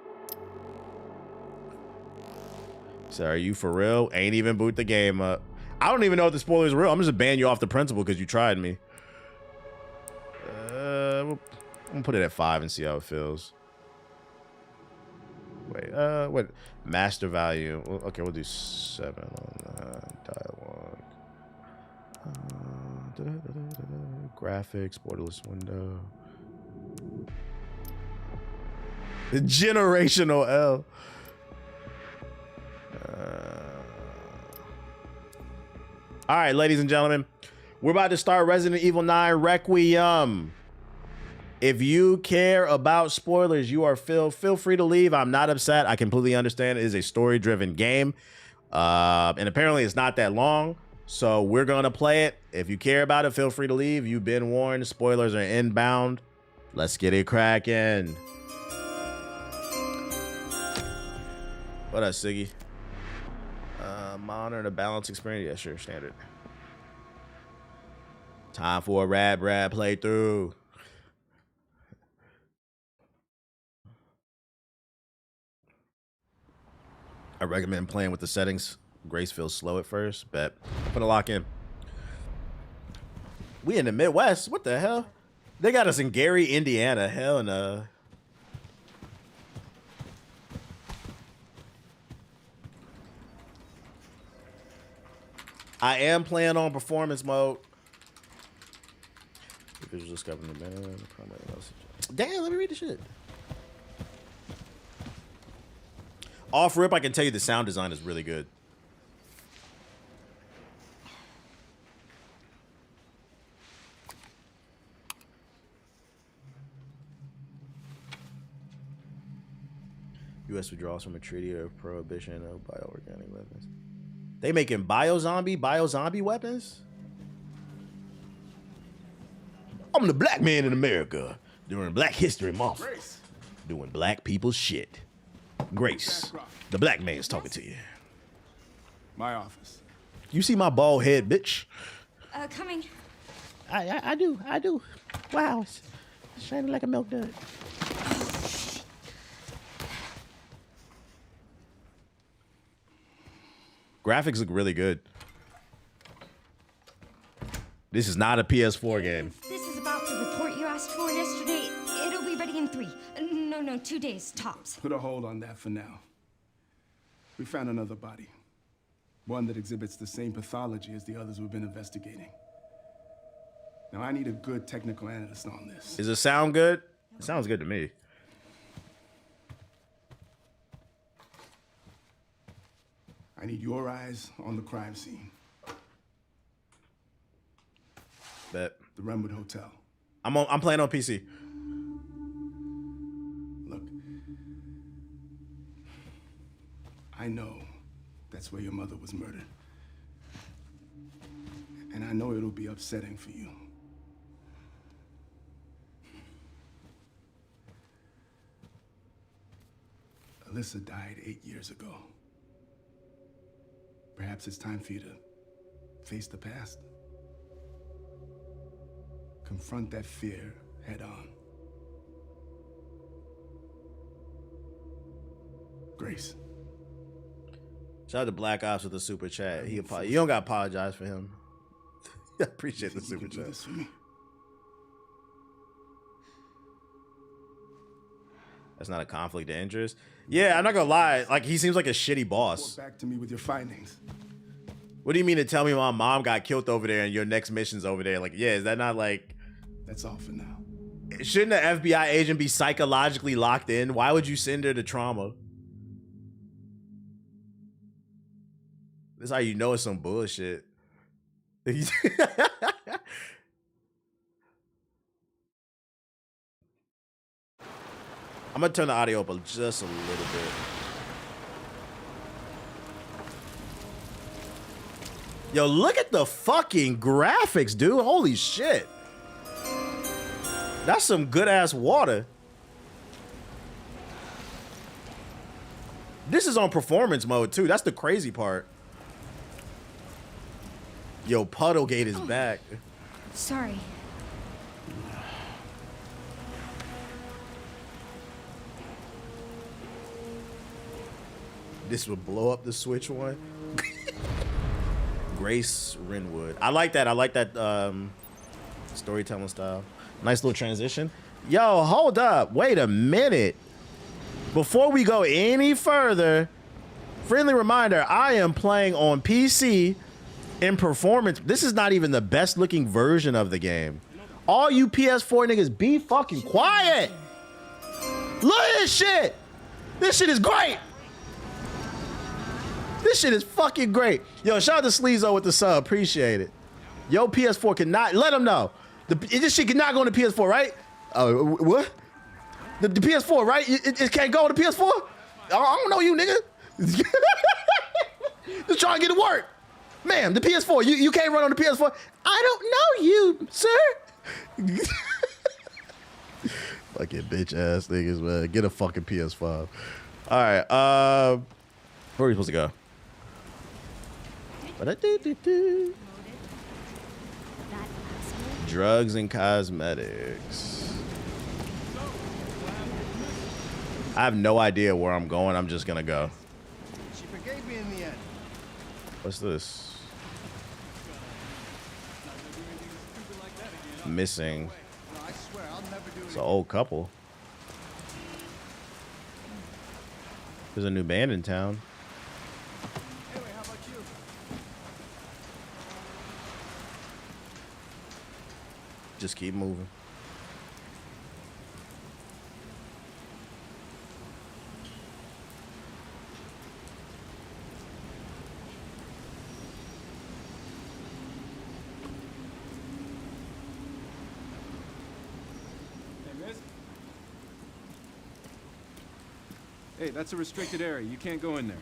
S1: So are you for real? Ain't even boot the game up. I don't even know if the spoiler is real. I'm just gonna ban you off the principle because you tried me. I'm gonna put it at 5 and see how it feels. Wait, what? Master value. Okay, we'll do 7 on dialogue. Graphics, borderless window. Generational L. All right, ladies and gentlemen, we're about to start Resident Evil 9 Requiem. If you care about spoilers, you are feel free to leave. I'm not upset. I completely understand. It is a story-driven game, and apparently it's not that long. So we're gonna play it. If you care about it, feel free to leave. You've been warned. Spoilers are inbound. Let's get it cracking. What up, Siggy? Monitor the balance experience. Yeah, sure, standard. Time for a rad playthrough. I recommend playing with the settings. Grace feels slow at first, but I'm gonna lock in. We in the Midwest. What the hell? They got us in Gary, Indiana. Hell no. I am playing on performance mode. Damn, let me read the shit. Off rip, I can tell you the sound design is really good. U.S. withdrawals from a treaty of prohibition of bioorganic weapons. They making bio-zombie weapons? I'm the black man in America during Black History Month.
S6: Grace.
S1: Doing black people's shit. Grace, the black man's talking to you.
S6: My office.
S1: You see my bald head, bitch?
S9: Coming.
S1: I do. Wow, it's shining like a milk dud. Graphics look really good. This is not a PS4 game.
S9: This is about the report you asked for yesterday. It'll be ready in 3. No, 2 days, tops.
S6: Put a hold on that for now. We found another body. One that exhibits the same pathology as the others we've been investigating. Now, I need a good technical analyst on this.
S1: Does it sound good? It sounds good to me.
S6: I need your eyes on the crime scene.
S1: Bet.
S6: The Renwood Hotel.
S1: I'm playing on PC.
S6: Look, I know that's where your mother was murdered. And I know it'll be upsetting for you. Alyssa died 8 years ago. Perhaps it's time for you to face the past. Confront that fear head on. Grace.
S1: Shout out to Black Ops with the super chat. You don't gotta apologize for him. I appreciate the super chat. That's not a conflict of interest. Yeah, I'm not gonna lie. Like, he seems like a shitty boss.
S6: Report back to me with your findings.
S1: What do you mean to tell me my mom got killed over there and your next mission's over there? Like, yeah, is that not like...
S6: That's all for now.
S1: Shouldn't an FBI agent be psychologically locked in? Why would you send her to trauma? This is how you know it's some bullshit. I'm gonna turn the audio up just a little bit. Yo, look at the fucking graphics, dude. Holy shit. That's some good ass water. This is on performance mode too. That's the crazy part. Yo, Puddlegate is back.
S9: Sorry.
S1: This would blow up the Switch one. Grace Renwood. I like that. I like that storytelling style. Nice little transition. Yo, hold up. Wait a minute. Before we go any further, friendly reminder, I am playing on PC in performance. This is not even the best looking version of the game. All you PS4 niggas be fucking quiet. Look at this shit. This shit is great. This shit is fucking great. Yo, shout out to Sleezo with the sub. Appreciate it. Yo, PS4 cannot, let him know. This shit cannot go on the PS4, right? What? The PS4, right? It can't go on the PS4? I don't know you, nigga. Just trying to get to work. Ma'am, the PS4, you can't run on the PS4. I don't know you, sir. Fucking bitch ass niggas, man. Get a fucking PS5. All right, where are we supposed to go? Drugs and cosmetics. I have no idea where I'm going. I'm just gonna go.
S10: She forgave me in the end.
S1: What's this? Missing. It's an old couple. There's a new band in town.
S10: Anyway, how about you?
S1: Just keep moving.
S11: Hey, that's a restricted area. You can't go in there.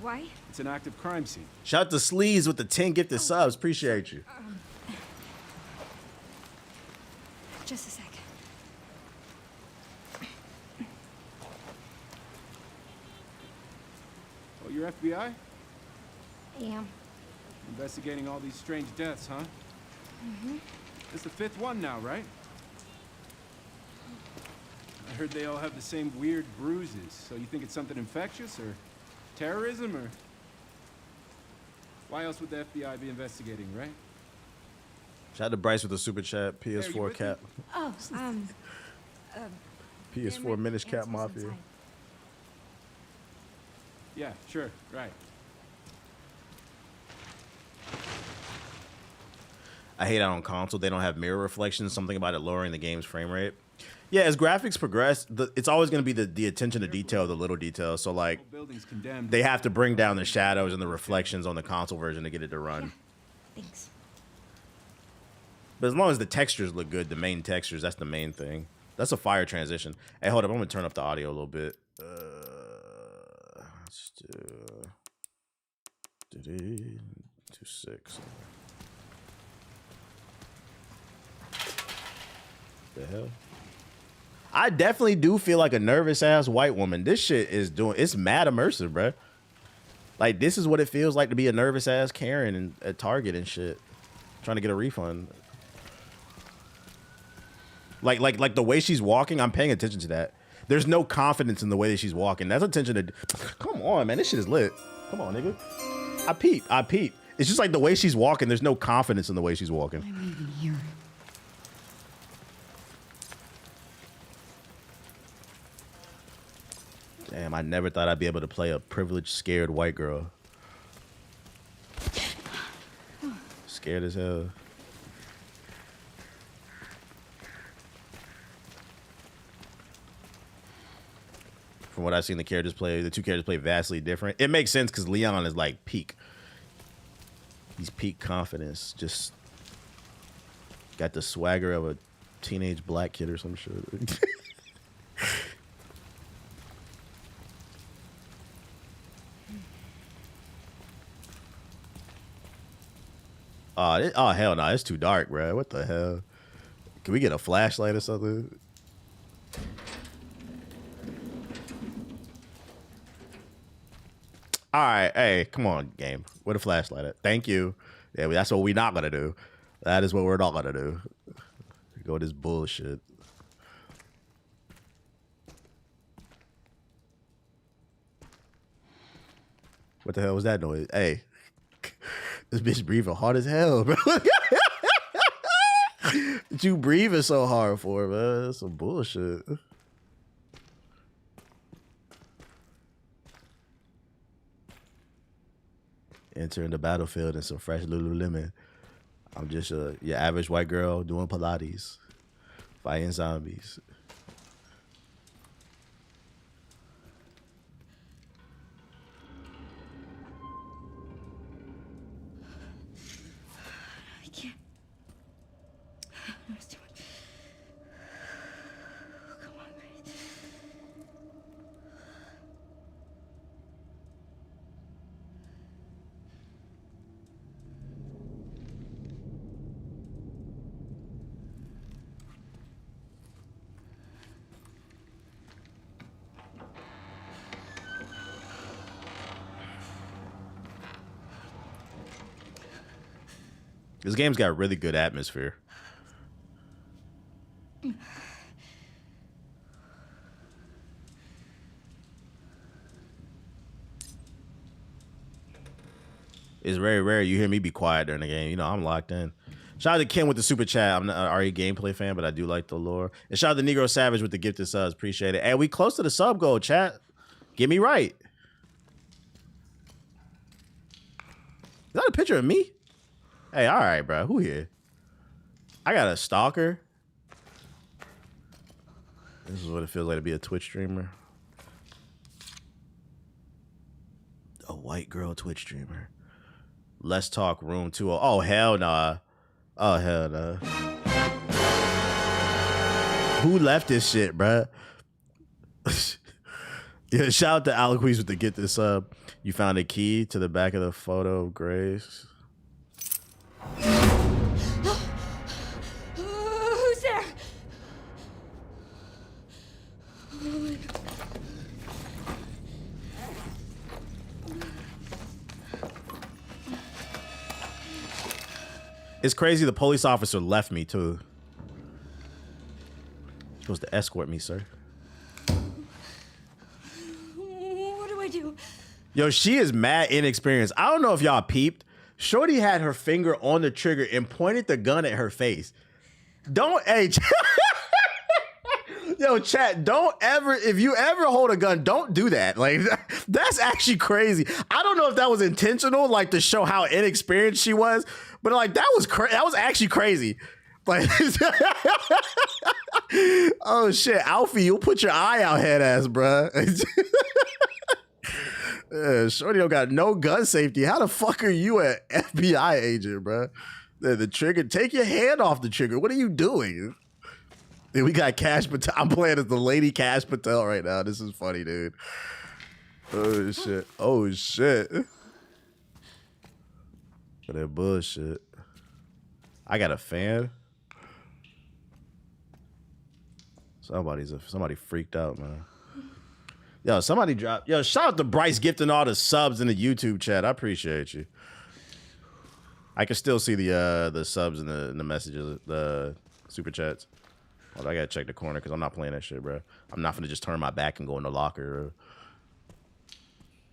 S9: Why?
S11: It's an active crime scene.
S1: Shout out to Sleaze with the 10 gifted subs. Appreciate you.
S9: Just a sec.
S11: Oh, you're FBI?
S9: Yeah.
S11: Investigating all these strange deaths, huh?
S9: Mm-hmm.
S11: It's the 5th one now, right? I heard they all have the same weird bruises. So you think it's something infectious or terrorism or... Why else would the FBI be investigating, right?
S1: Shout out to Bryce with the super chat. PS4 cap.
S9: Oh,
S1: PS4 Minish Cap Mafia.
S11: Yeah, sure, right.
S1: I hate it on console. They don't have mirror reflections. Something about it lowering the game's frame rate. Yeah, as graphics progress, it's always going to be the attention to detail, the little details. So like, they have to bring down the shadows and the reflections on the console version to get it to run.
S9: Thanks.
S1: But as long as the textures look good, the main textures, that's the main thing. That's a fire transition. Hey, hold up, I'm gonna turn up the audio a little bit. Let's do 2.6. The hell? I definitely do feel like a nervous ass white woman. This shit is it's mad immersive, bruh. Like, this is what it feels like to be a nervous ass Karen at Target and shit, trying to get a refund. Like the way she's walking, I'm paying attention to that. There's no confidence in the way that she's walking. That's attention to. Come on, man, this shit is lit. Come on, nigga. I peep. It's just like the way she's walking. There's no confidence in the way she's walking.
S9: I'm even here.
S1: Damn, I never thought I'd be able to play a privileged, scared white girl. Scared as hell. From what I've seen, the two characters play vastly different. It makes sense because Leon is like peak. He's peak confidence. Just got the swagger of a teenage black kid or some shit. Oh hell no, it's too dark, bro. What the hell? Can we get a flashlight or something? All right, hey, come on, game. Where the flashlight at? Thank you. Yeah, that's what we're not gonna do. That is what we're not gonna do. Go with this bullshit. What the hell was that noise? Hey, this bitch breathing hard as hell, bro. What you breathing so hard for, man? That's some bullshit. Entering the battlefield in some fresh Lululemon. I'm just your average white girl doing Pilates, fighting zombies.
S9: I can't. It's too much. Come on, breathe.
S1: This game's got really good atmosphere. It's very rare you hear me be quiet during the game. You know, I'm locked in. Shout out to Ken with the super chat. I'm not an RE gameplay fan, but I do like the lore. And shout out to Negro Savage with the gifted subs. Appreciate it. Hey, we close to the sub goal, chat. Get me right. Is that a picture of me? Hey, all right, bro. Who here? I got a stalker. This is what it feels like to be a Twitch streamer. A white girl Twitch streamer. Let's talk room 2. Oh, hell nah. Oh, hell nah. Who left this shit, bruh? Yeah, shout out to Aliquis with the get this up. You found a key to the back of the photo of Grace.
S9: Who's there?
S1: It's crazy the police officer left me too. You're supposed to escort me, sir.
S9: What do I do?
S1: Yo, she is mad inexperienced. I don't know if y'all peeped. Shorty had her finger on the trigger and pointed the gun at her face. Don't, hey, Yo, chat, don't ever, if you ever hold a gun, don't do that. Like, that's actually crazy. I don't know if that was intentional, like to show how inexperienced she was, but like that was actually crazy. Like, oh shit, Alfie, you'll put your eye out, head ass, bruh. Shorty don't got no gun safety. How the fuck are you an FBI agent, bruh? The trigger, take your hand off the trigger. What are you doing? Dude, we got Cash Patel. I'm playing as the lady Cash Patel right now. This is funny, dude. Oh shit. Oh shit. For that bullshit. I got a fan. Somebody freaked out, man. Yo, somebody dropped. Yo, shout out to Bryce gifting all the subs in the YouTube chat. I appreciate you. I can still see the subs in the messages, the super chats. Well, I gotta check the corner because I'm not playing that shit, bro. I'm not gonna just turn my back and go in the locker.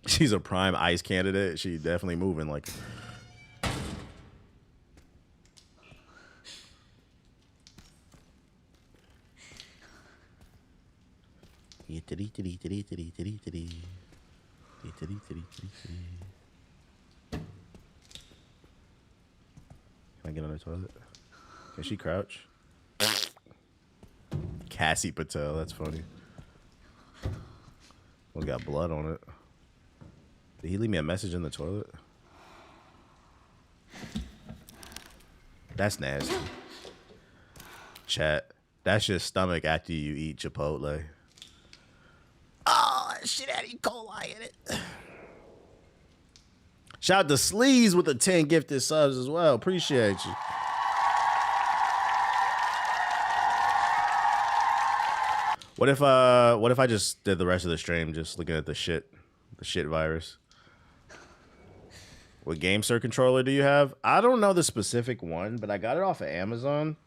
S1: She's a prime ICE candidate. She definitely moving like. Can I get on the toilet? Can she crouch? Cassie Patel, that's funny. We got blood on it. Did he leave me a message in the toilet? That's nasty. Chat, that's your stomach after you eat Chipotle. Oh, that shit had E. coli in it. Shout out to Sleaze with the 10 gifted subs as well. Appreciate you. What if I just did the rest of the stream just looking at the shit virus? What GameSir controller do you have? I don't know the specific one, but I got it off of Amazon.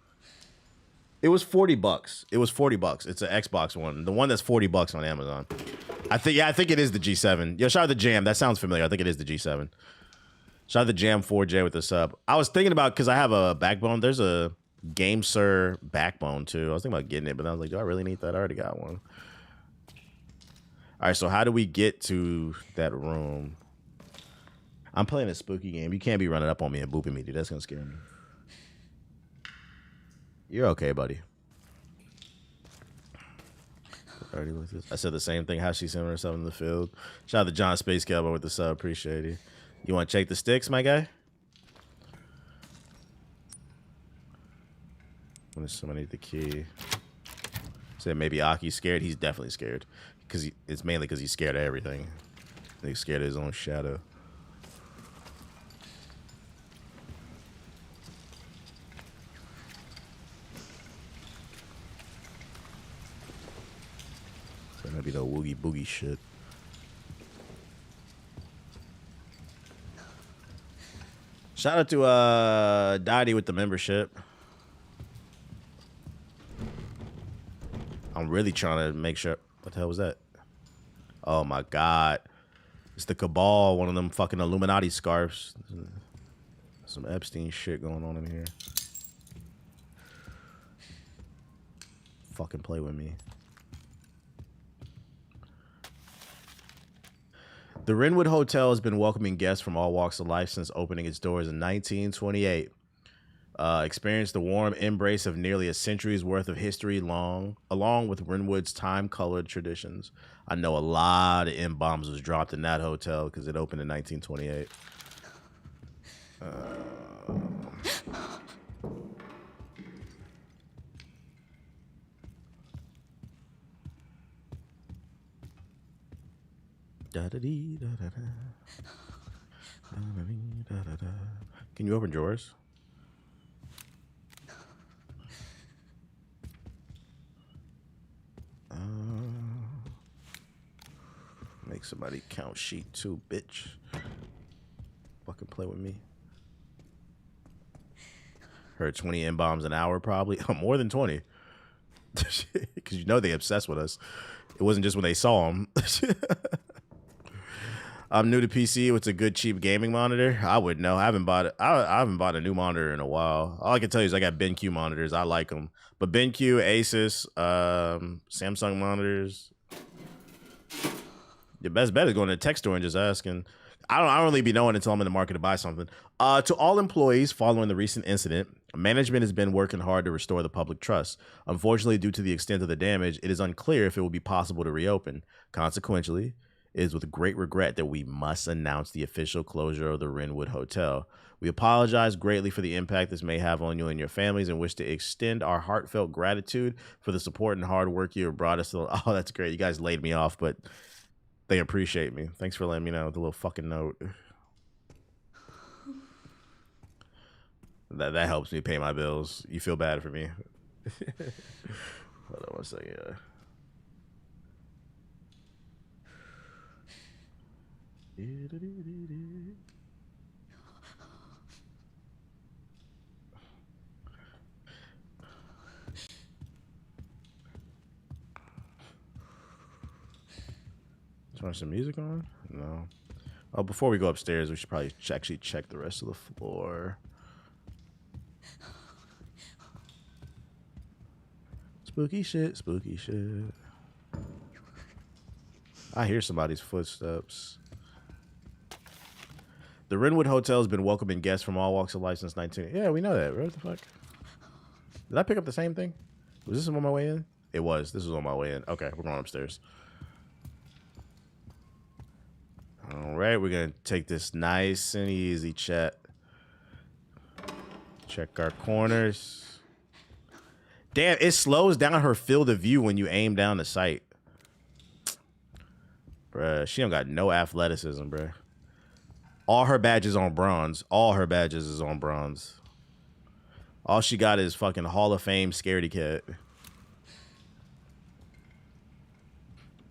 S1: It was $40. It was $40. It's an Xbox one. The one that's $40 on Amazon. I think it is the G7. Yo, shout out to Jam. That sounds familiar. I think it is the G7. Shout out to Jam 4J with the sub. I was thinking about, because I have a backbone. There's a GameSir backbone too. I was thinking about getting it, but I was like, do I really need that? I already got one. All right, so how do we get to that room? I'm playing a spooky game. You can't be running up on me and booping me, dude. That's gonna scare me. You're okay, buddy. I said the same thing. How she sent herself in the field. Shout out to John Space Cowboy with the sub. Appreciate it. You want to check the sticks, my guy? When somebody need the key. Said maybe Aki's scared. He's definitely scared. Because it's mainly because he's scared of everything. He's scared of his own shadow. So maybe the woogie boogie shit. Shout out to Dottie with the membership. I'm really trying to make sure. What the hell was that? Oh my God. It's the Cabal, one of them fucking Illuminati scarves. Some Epstein shit going on in here. Fucking play with me. The Renwood Hotel has been welcoming guests from all walks of life since opening its doors in 1928. Experienced the warm embrace of nearly a century's worth of history along with Renwood's time-colored traditions. I know a lot of M-bombs was dropped in that hotel because it opened in 1928. Can you open drawers? Make somebody count sheet 2, bitch. Fucking play with me. Heard 20 M-bombs an hour, probably. More than 20. Because you know they obsessed with us. It wasn't just when they saw them. I'm new to PC. What's a good cheap gaming monitor? I wouldn't know. I haven't bought I haven't bought a new monitor in a while. All I can tell you is I got BenQ monitors. I like them. But BenQ, Asus, Samsung monitors. Your best bet is going to the tech store and just asking. I don't really be knowing until I'm in the market to buy something. To all employees following the recent incident, management has been working hard to restore the public trust. Unfortunately, due to the extent of the damage, it is unclear if it will be possible to reopen. Consequently, it is with great regret that we must announce the official closure of the Wynwood Hotel. We apologize greatly for the impact this may have on you and your families and wish to extend our heartfelt gratitude for the support and hard work you have brought us to. Oh, that's great. You guys laid me off, but they appreciate me. Thanks for letting me know with a little fucking note. That helps me pay my bills. You feel bad for me. Hold on one second. Turn some music on? No. Oh, before we go upstairs, we should probably actually check the rest of the floor. Spooky shit, spooky shit. I hear somebody's footsteps. The Wynwood Hotel has been welcoming guests from all walks of life since 19... Yeah, we know that. What the fuck? Did I pick up the same thing? Was this on my way in? It was. This was on my way in. Okay, we're going upstairs. All right, we're going to take this nice and easy, chat. Check our corners. Damn, it slows down her field of view when you aim down the sight. Bruh, she don't got no athleticism, bruh. All her badges on bronze. All her badges is on bronze. All she got is fucking Hall of Fame scaredy cat.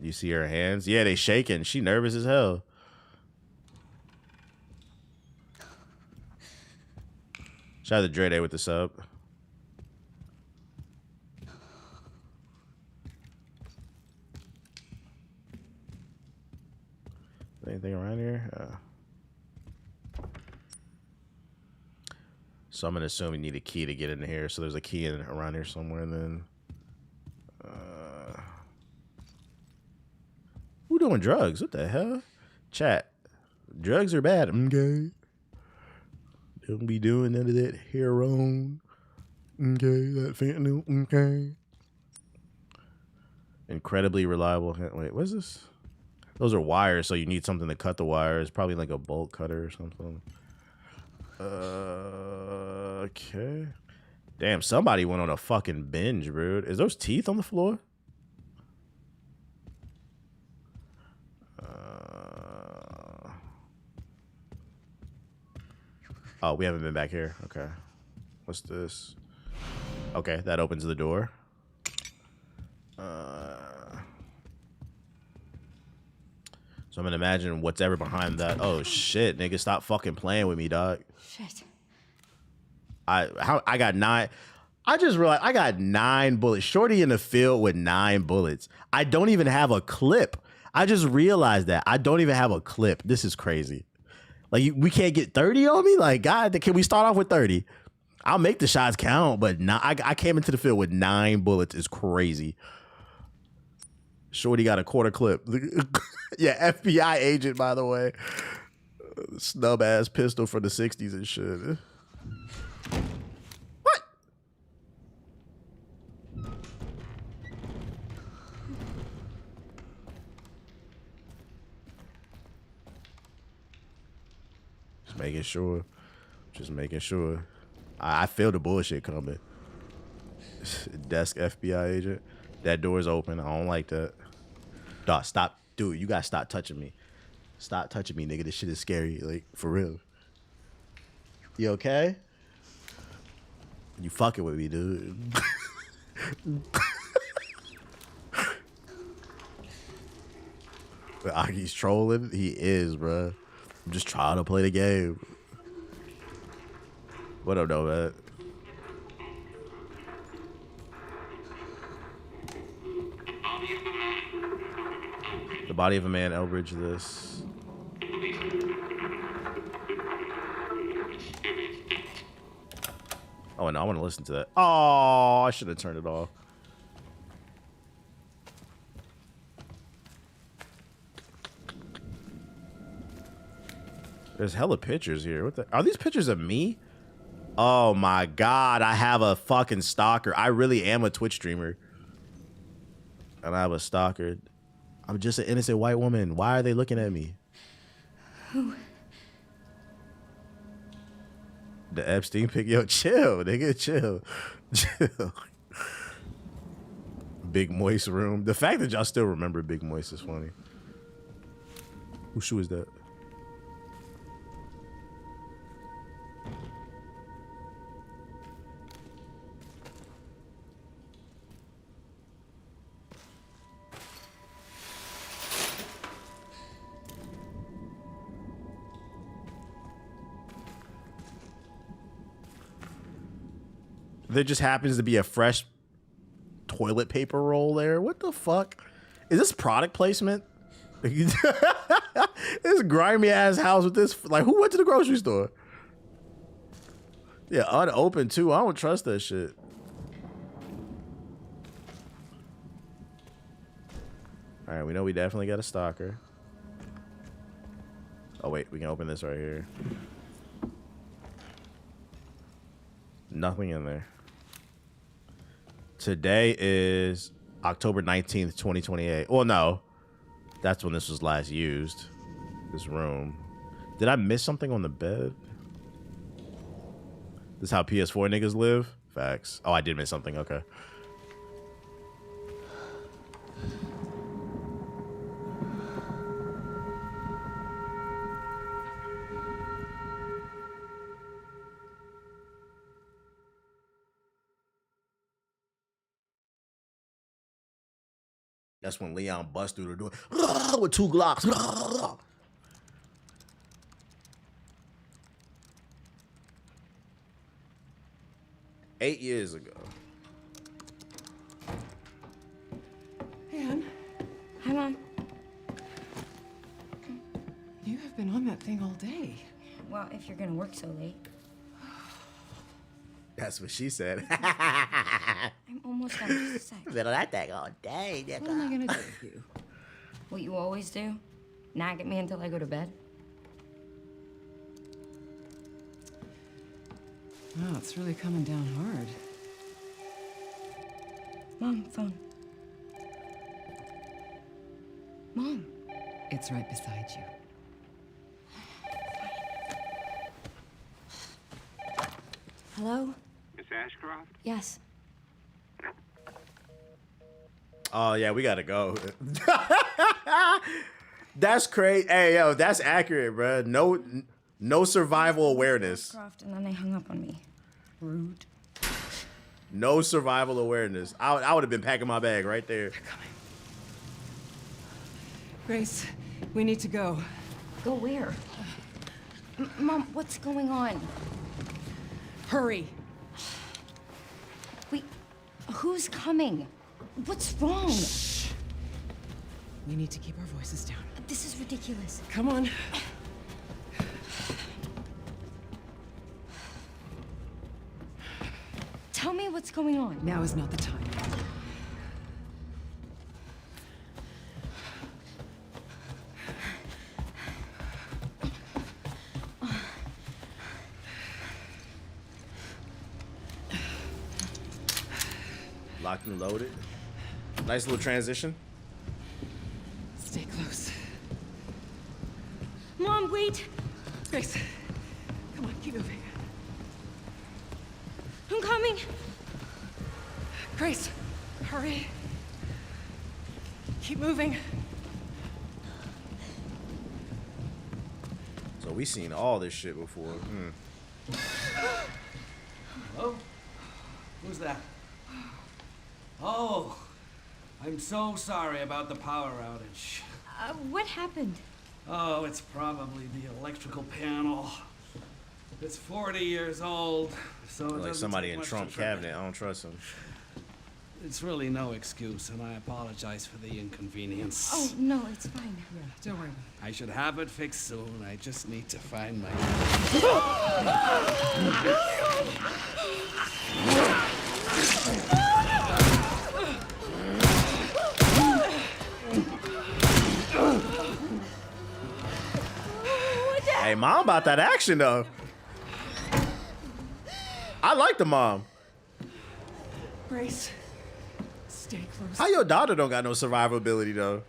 S1: You see her hands? Yeah, they shaking. She nervous as hell. Shout out to Dre Day with the sub. Anything around here? So I'm gonna assume you need a key to get in here. So there's a key around here somewhere. And then, who doing drugs? What the hell? Chat. Drugs are bad. Okay. Don't be doing none of that heroin. Okay, that fentanyl. Okay. Incredibly reliable. Wait, what is this? Those are wires, so you need something to cut the wires. Probably like a bolt cutter or something. Okay. Damn, somebody went on a fucking binge, bro. Is those teeth on the floor? Oh, we haven't been back here. Okay. What's this? Okay, that opens the door. So I'm gonna imagine what's ever behind that. Oh shit, nigga, stop fucking playing with me, dog.
S9: Shit.
S1: I got 9. I just realized I got 9 bullets. Shorty in the field with 9 bullets. I don't even have a clip. I just realized that. I don't even have a clip. This is crazy. Like, we can't get 30 on me? Like, God, can we start off with 30? I'll make the shots count, but I came into the field with 9 bullets. It's crazy. Shorty got a quarter clip. Yeah, FBI agent, by the way. Snub ass pistol from the 60s and shit. What? Just making sure. Just making sure. I feel the bullshit coming. Desk FBI agent. That door's open. I don't like that. Dog, stop. Dude, you gotta stop touching me. Stop touching me, nigga. This shit is scary. Like, for real. You okay? You fucking with me, dude. He's trolling. He is, bro. I'm just trying to play the game. What up, though, man? The body of a man, Elbridge, this. Oh, no, I want to listen to that. Oh, I should have turned it off. There's hella pictures here. What the? Are these pictures of me? Oh my God, I have a fucking stalker. I really am a Twitch streamer. And I have a stalker. I'm just an innocent white woman. Why are they looking at me?
S9: Who?
S1: The Epstein pick. Yo, chill, nigga, chill. Chill. Big Moist room. The fact that y'all still remember Big Moist is funny. Whose shoe is that? There just happens to be a fresh toilet paper roll there. What the fuck? Is this product placement? This grimy ass house with this. Like, who went to the grocery store? Yeah, unopened too. I don't trust that shit. All right, we know we definitely got a stalker. Oh wait, we can open this right here. Nothing in there. Today is October 19th, 2028. Well, no. That's when this was last used. This room. Did I miss something on the bed? This is how PS4 niggas live? Facts. Oh, I did miss something. Okay. That's when Leon busts through the door with 2 Glocks. 8 years ago.
S12: Anne.
S9: Hi, Mom.
S12: You have been on that thing all day.
S9: Well, if you're gonna work so late.
S1: That's what she said.
S9: I'm almost done. Just a sec.
S1: Been on that thing all day.
S12: What am I gonna do with you?
S9: What you always do? Nag at me until I go to bed?
S12: Wow, it's really coming down hard.
S9: Mom, phone. Mom.
S12: It's right beside you.
S9: Hello?
S13: Miss Ashcroft?
S9: Yes.
S1: Oh, yeah, we gotta go. That's crazy. Hey, yo, that's accurate, bro. No survival awareness.
S9: And then they hung up on me. Rude.
S1: No survival awareness. I would have been packing my bag right there.
S12: They're coming. Grace, we need to go.
S9: Go where? Mom, what's going on?
S12: Hurry.
S9: Wait, who's coming? What's wrong?
S12: Shh. We need to keep our voices down.
S9: This is ridiculous.
S12: Come on.
S9: Tell me what's going on.
S12: Now is not the time.
S1: Locked and loaded. Nice little transition.
S12: Stay close.
S9: Mom, wait.
S12: Grace, come on, keep moving.
S9: I'm coming.
S12: Grace, hurry. Keep moving.
S1: So we seen all this shit before.
S14: Hello? Who's that? Oh, I'm so sorry about the power outage.
S9: What happened?
S14: Oh, it's probably the electrical panel. It's 40 years old, so it
S1: Like
S14: doesn't
S1: somebody
S14: take
S1: in
S14: much
S1: Trump's
S14: to trip it.
S1: cabinet. I don't trust him.
S14: It's really no excuse, and I apologize for the inconvenience.
S9: Oh, no, it's fine.
S12: Yeah, don't worry.
S14: I should have it fixed soon. I just need to find my...
S1: Hey, mom about that action though. I like the mom.
S12: Grace, stay close.
S1: How your daughter don't got no survivability though?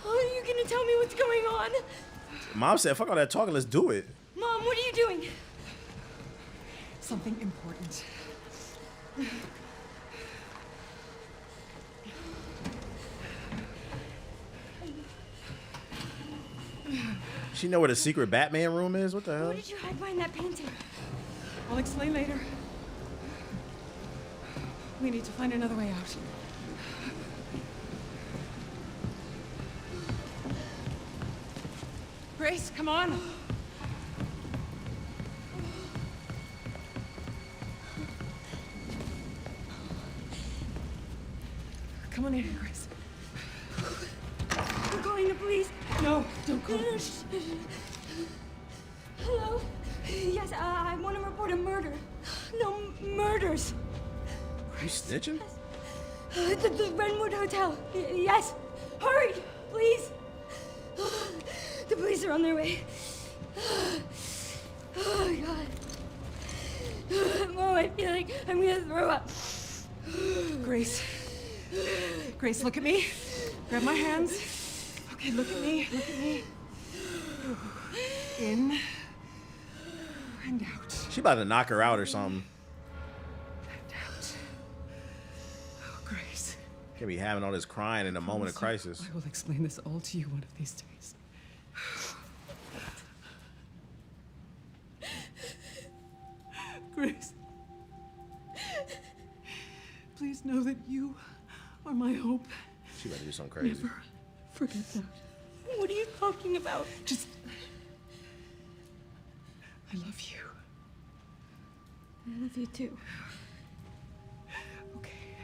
S9: Are you gonna tell me what's going on?
S1: Mom said, fuck all that talking, let's do it.
S9: Mom, what are you doing?
S12: Something important.
S1: She know where the secret Batman room is? What the hell?
S9: What did you hide behind that painting?
S12: I'll explain later. We need to find another way out. Grace, come on. Come on in, Grace.
S9: I'm calling the police.
S12: No, don't call the police.
S9: Hello? Yes, I want to report a murder. No, murders.
S1: You snitching?
S9: The Redwood Hotel. Yes. Hurry, please. The police are on their way. Oh, God. Mom, I feel like I'm gonna throw up.
S12: Grace. Grace, look at me. Grab my hands. Okay, look at me. Look at me. In and out.
S1: She about to knock her out or something.
S12: And out. Oh, Grace.
S1: Can't be having all this crying in a moment of crisis.
S12: I will explain this all to you one of these days. Grace. Please know that you are my hope.
S1: She about to do something crazy.
S12: Never forget that.
S9: What are you talking about?
S12: Just... I love you.
S9: I love you too.
S12: Okay.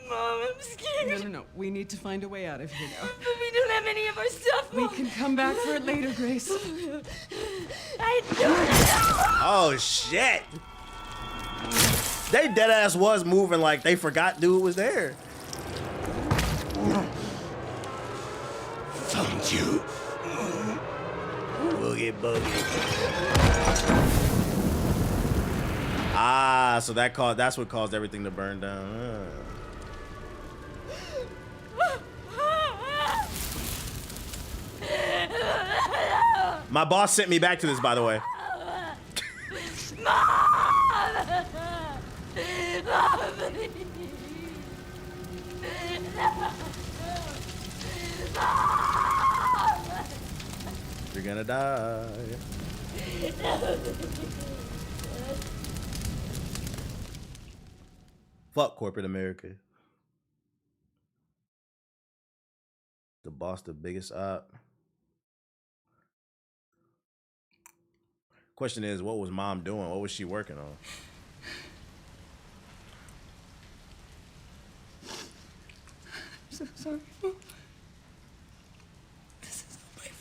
S9: Mom, I'm scared.
S12: No. We need to find a way out of here now.
S9: But we don't have any of our stuff,
S12: We
S9: Mom.
S12: can come back for it later, Grace.
S9: I don't know.
S1: Oh, shit. They deadass was moving like they forgot dude was there.
S3: Found you.
S1: Boogie boogie. Ah, so that's what caused everything to burn down. My boss sent me back to this, by the way. You're gonna die. Fuck corporate America. The boss, the biggest op. Question is, what was mom doing? What was she working on?
S12: I'm so sorry, Mom. This is not my fault.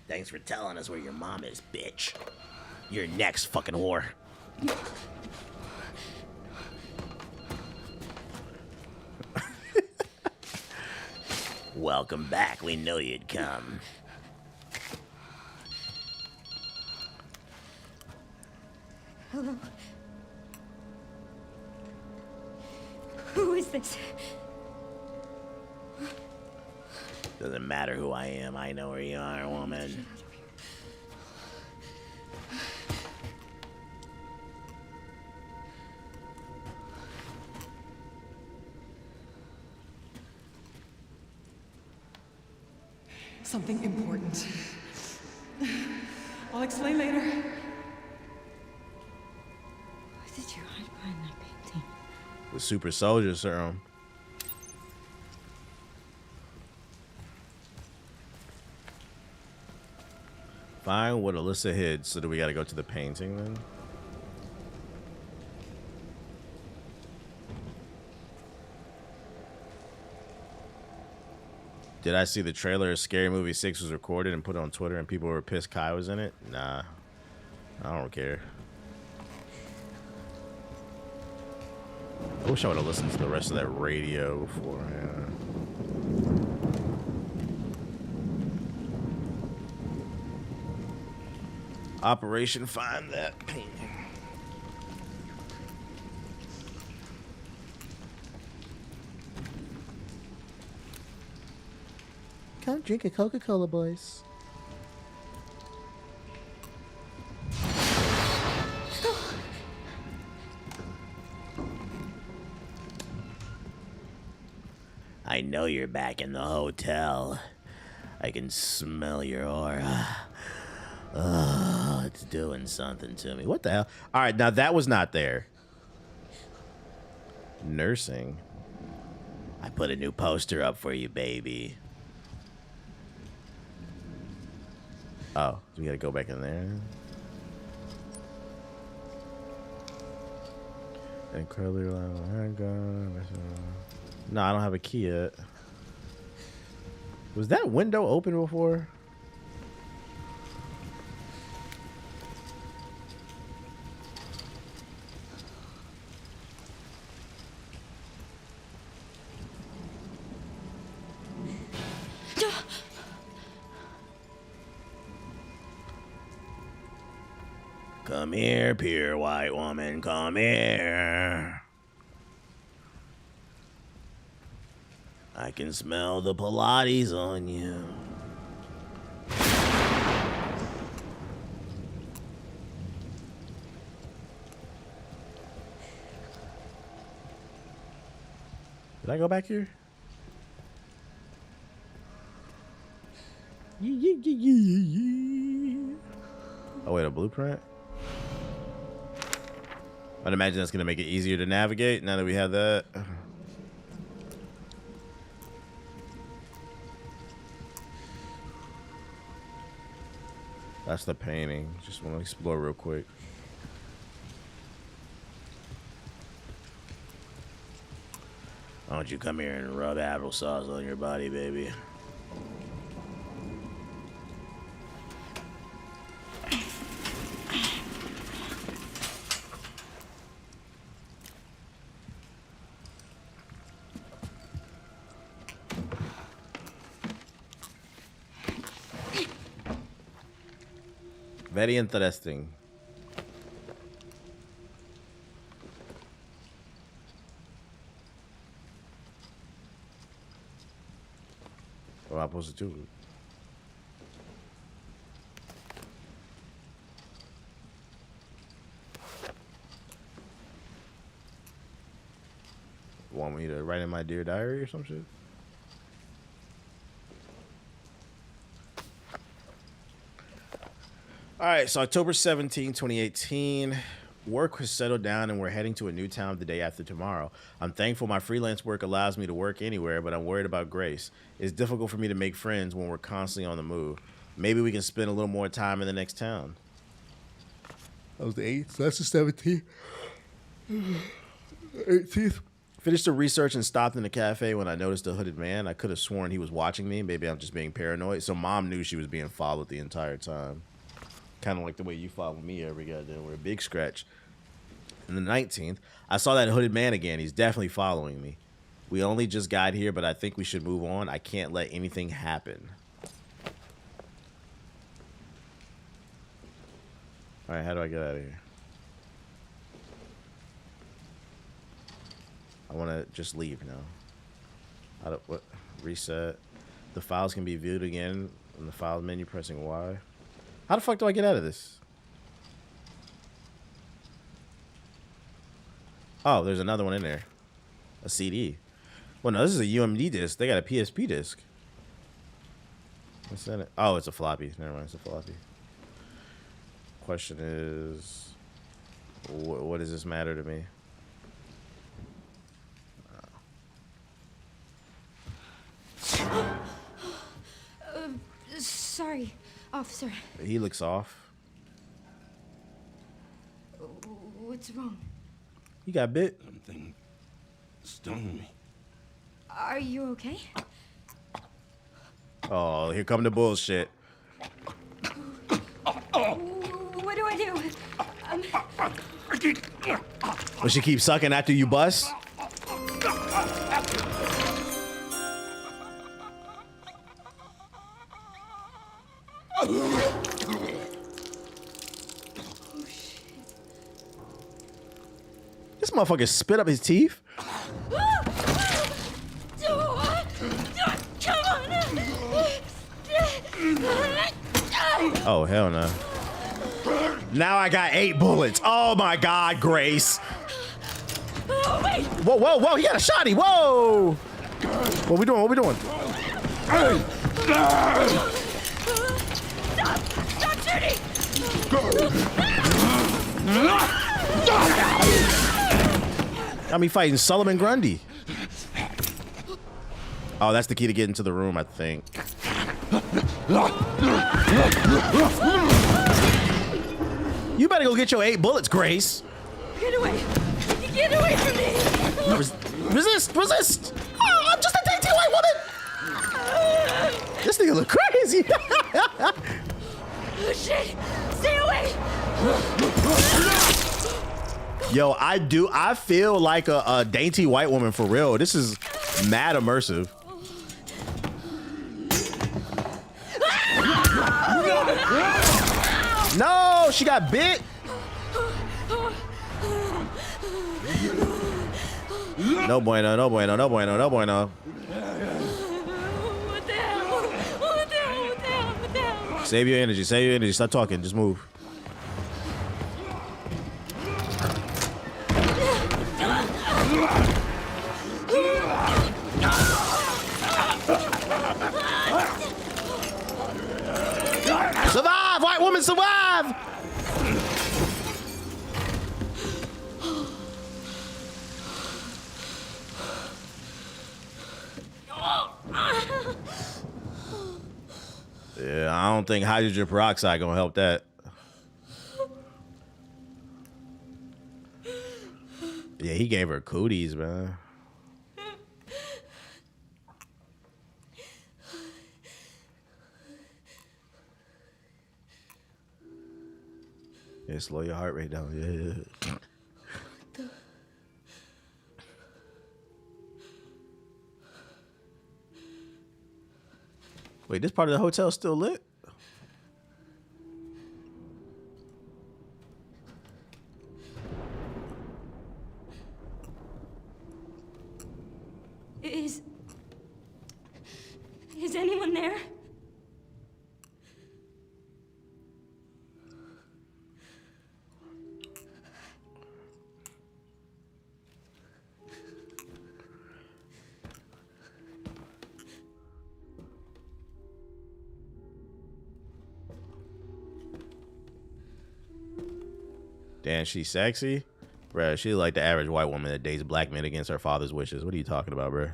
S1: Thanks for telling us where your mom is, bitch. You're next, fucking whore. Welcome back. We knew you'd come.
S9: Hello? Who is this?
S1: Doesn't matter who I am. I know where you are, woman.
S12: Something important. I'll explain later.
S9: What did you hide behind that painting?
S1: The super soldier serum. Fine what Alyssa hid. So do we gotta go to the painting then? Did I see the trailer of Scary Movie 6 was recorded and put on Twitter and people were pissed Kai was in it? Nah. I don't care. I wish I would have listened to the rest of that radio before. Yeah. Operation Find That Painting. Come drink a Coca-Cola, boys. I know you're back in the hotel. I can smell your aura. Oh, it's doing something to me. What the hell? All right, now that was not there. Nursing. I put a new poster up for you, baby. Oh, we gotta go back in there. Incredibly loud handgun. No, I don't have a key yet. Was that window open before? Come here, pure white woman, come here. I can smell the Pilates on you. Did I go back here? Oh, wait, a blueprint? I'd imagine that's going to make it easier to navigate now that we have that. That's the painting. Just want to explore real quick. Why don't you come here and rub applesauce on your body, baby? Very interesting. What am I supposed to do? Want me to write in my dear diary or some shit? All right, so October 17, 2018, work has settled down and we're heading to a new town the day after tomorrow. I'm thankful my freelance work allows me to work anywhere, but I'm worried about Grace. It's difficult for me to make friends when we're constantly on the move. Maybe we can spend a little more time in the next town. That was the 8th, so that's the 17th. 18th. Finished the research and stopped in the cafe when I noticed a hooded man. I could have sworn he was watching me. Maybe I'm just being paranoid. So Mom knew she was being followed the entire time. Kind of like the way you follow me every goddamn word. Big scratch. And the 19th, I saw that hooded man again. He's definitely following me. We only just got here, but I think we should move on. I can't let anything happen. All right, how do I get out of here? I want to just leave now. How do, what? Reset. The files can be viewed again in the files menu, pressing Y. How the fuck do I get out of this? Oh, there's another one in there. A CD. Well, no, this is a UMD disc. They got a PSP disc. What's in it? Oh, it's a floppy. Never mind, it's a floppy. Question is, what does this matter to me?
S9: Sorry. Officer,
S1: He looks off.
S9: what's wrong?
S1: You got bit?
S3: Something stung me.
S9: Are you okay?
S1: Oh, here come the bullshit.
S9: What do I do?
S1: Will she keep sucking after you bust? This motherfucker spit up his teeth. Oh, hell no. Now I got 8 bullets. Oh my God, Grace. Whoa, whoa, whoa, he got a shotty. Whoa. What we doing? What we doing?
S9: Stop shooting!
S1: Got me fighting Solomon Grundy. Oh, that's the key to get into the room, I think. You better go get your 8 bullets, Grace.
S9: Get away! Get away from me!
S1: Resist! Resist! Oh, I'm just a dainty white woman! This nigga look crazy!
S9: Oh shit! Stay away!
S1: Yo, I feel like a dainty white woman for real. This is mad immersive. No, she got bit. No bueno, no bueno, no bueno, no bueno.
S9: What the hell? What the hell? What the hell? What the hell?
S1: Save your energy, save your energy. Stop talking, just move. Survive, white woman, survive! Yeah, I don't think hydrogen peroxide gonna help that. Yeah, he gave her cooties, man. Yeah, slow your heart rate down. Yeah. Wait, this part of the hotel still lit?
S9: Is anyone there?
S1: Damn, she's sexy? Bruh, she's like the average white woman that dates black men against her father's wishes. What are you talking about, bruh?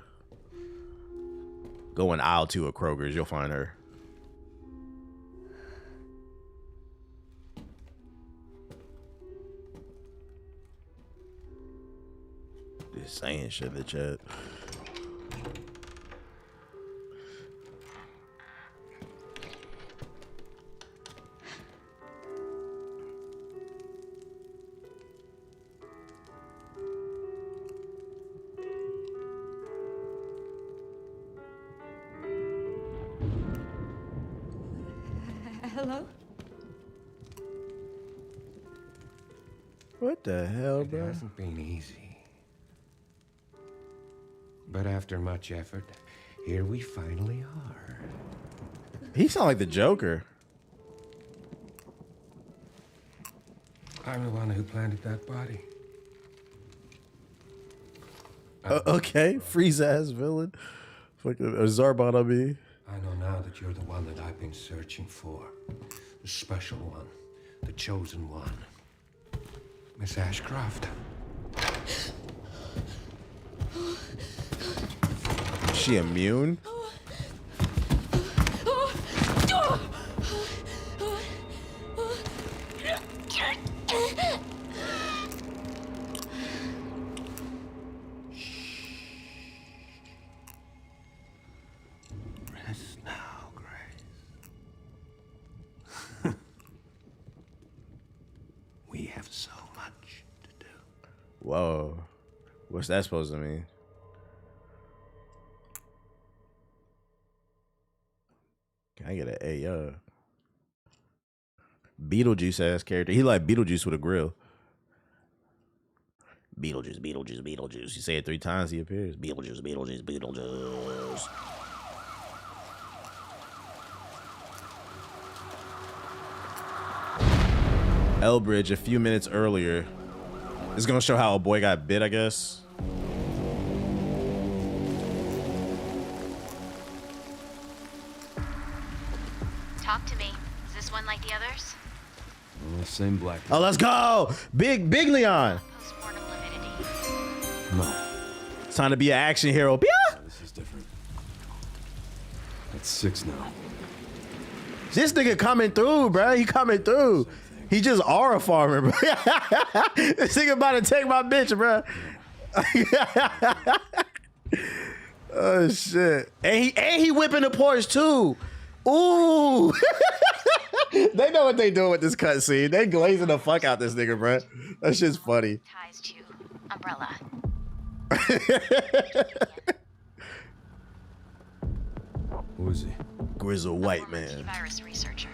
S1: Go in aisle 2 at Kroger's, you'll find her. Just saying shit in the chat.
S9: Hello?
S1: What the hell,
S13: It
S1: bro?
S13: hasn't been easy. But after much effort, here we finally are.
S1: He sound like the Joker.
S13: I'm the one who planted that body.
S1: Okay, freeze ass villain. Fucking Zarbon on me.
S13: I know now that you're the one that I've been searching for. The special one. The chosen one. Miss Ashcroft.
S1: Is she immune? Whoa. What's that supposed to mean? Can I get an A? Beetlejuice ass character. He like Beetlejuice with a grill. Beetlejuice, Beetlejuice, Beetlejuice. You say it 3 times, he appears. Beetlejuice, Beetlejuice, Beetlejuice. Elbridge a few minutes earlier. It's gonna show how a boy got bit, I guess.
S15: Talk to me. Is this one like the others?
S11: Same black.
S1: Oh, let's go! Big Leon!
S11: No.
S1: It's time to be an action hero. Yeah!
S11: This is different. That's 6 now.
S1: This nigga coming through, bro. He coming through. He just aura farming, bro. This nigga about to take my bitch, bro. Oh shit. And he whipping the Porsche too. Ooh. They know what they doing with this cutscene. They glazing the fuck out this nigga, bro. That shit's funny.
S15: Ties to Umbrella.
S11: Who is he?
S1: Grizzle white man.
S15: Virus researcher.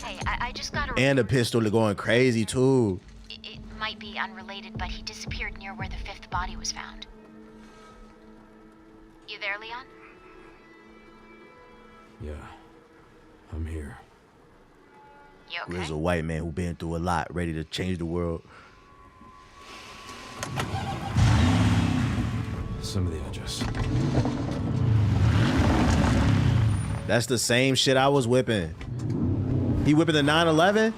S15: Hey, I just got a.
S1: And a pistol going crazy too.
S15: It might be unrelated, but he disappeared near where the 5th body was found. You there, Leon?
S11: Yeah, I'm here.
S15: You okay?
S1: Grizzle white man who been through a lot, ready to change the world.
S11: Some of the edges.
S1: That's the same shit I was whipping. He whipping the 911?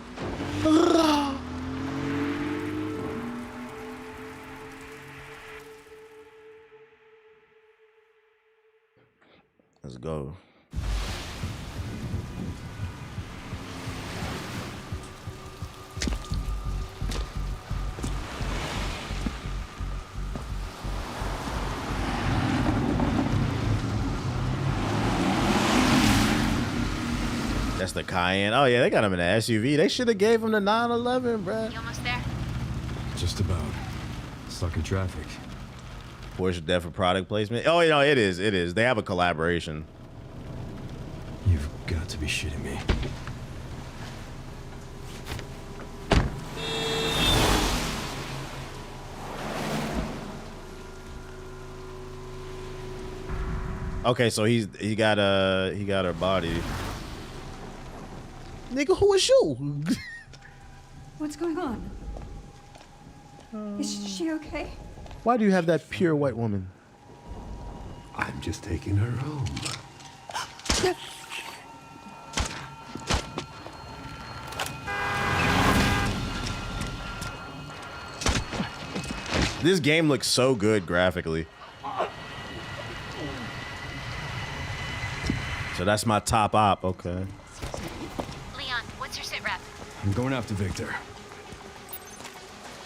S1: Let's go. That's the Cayenne. Oh yeah, they got him in the SUV. They should have gave him the 911, bruh.
S15: You almost there?
S11: Just about. Stuck in traffic.
S1: Porsche death for product placement. Oh, you know, it is. It is. They have a collaboration.
S11: You've got to be shitting me.
S1: Okay, so he got her body. Nigga, who is you?
S9: What's going on? Is she okay?
S1: Why do you have that pure white woman?
S13: I'm just taking her home.
S1: This game looks so good graphically. So that's my top op, okay.
S15: Leon, what's your sit rep?
S11: I'm going after Victor.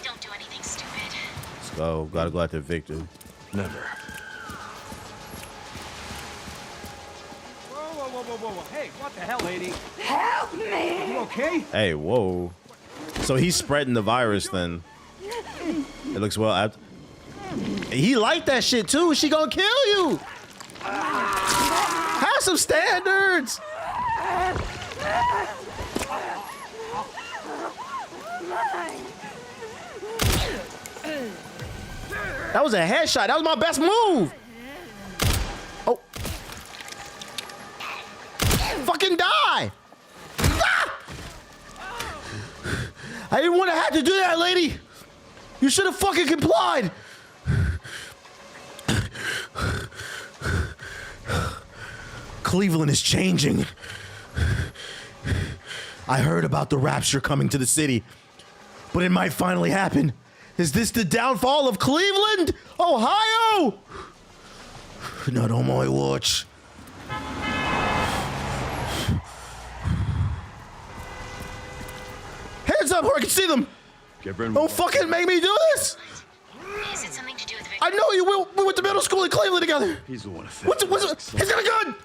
S15: Don't do anything stupid.
S1: Let's go. Gotta go after Victor.
S11: Never.
S10: Whoa. Hey, what the hell, lady?
S9: Help me!
S10: You okay?
S1: Hey, whoa. So he's spreading the virus then. It looks well. He liked that shit too. She gonna kill you. Have some standards. That was a headshot. That was my best move. Oh. Fucking die. Ah! I didn't want to have to do that, lady. You should have fucking complied. Cleveland is changing. I heard about the rapture coming to the city, but it might finally happen. Is this the downfall of Cleveland, Ohio? Not on my watch. Hands up where I can see them. Don't fucking make me do this.
S15: Is it something to do with Victor?
S1: I know you. We went to middle school in Cleveland together.
S11: He's the one to
S1: What's he's got a gun.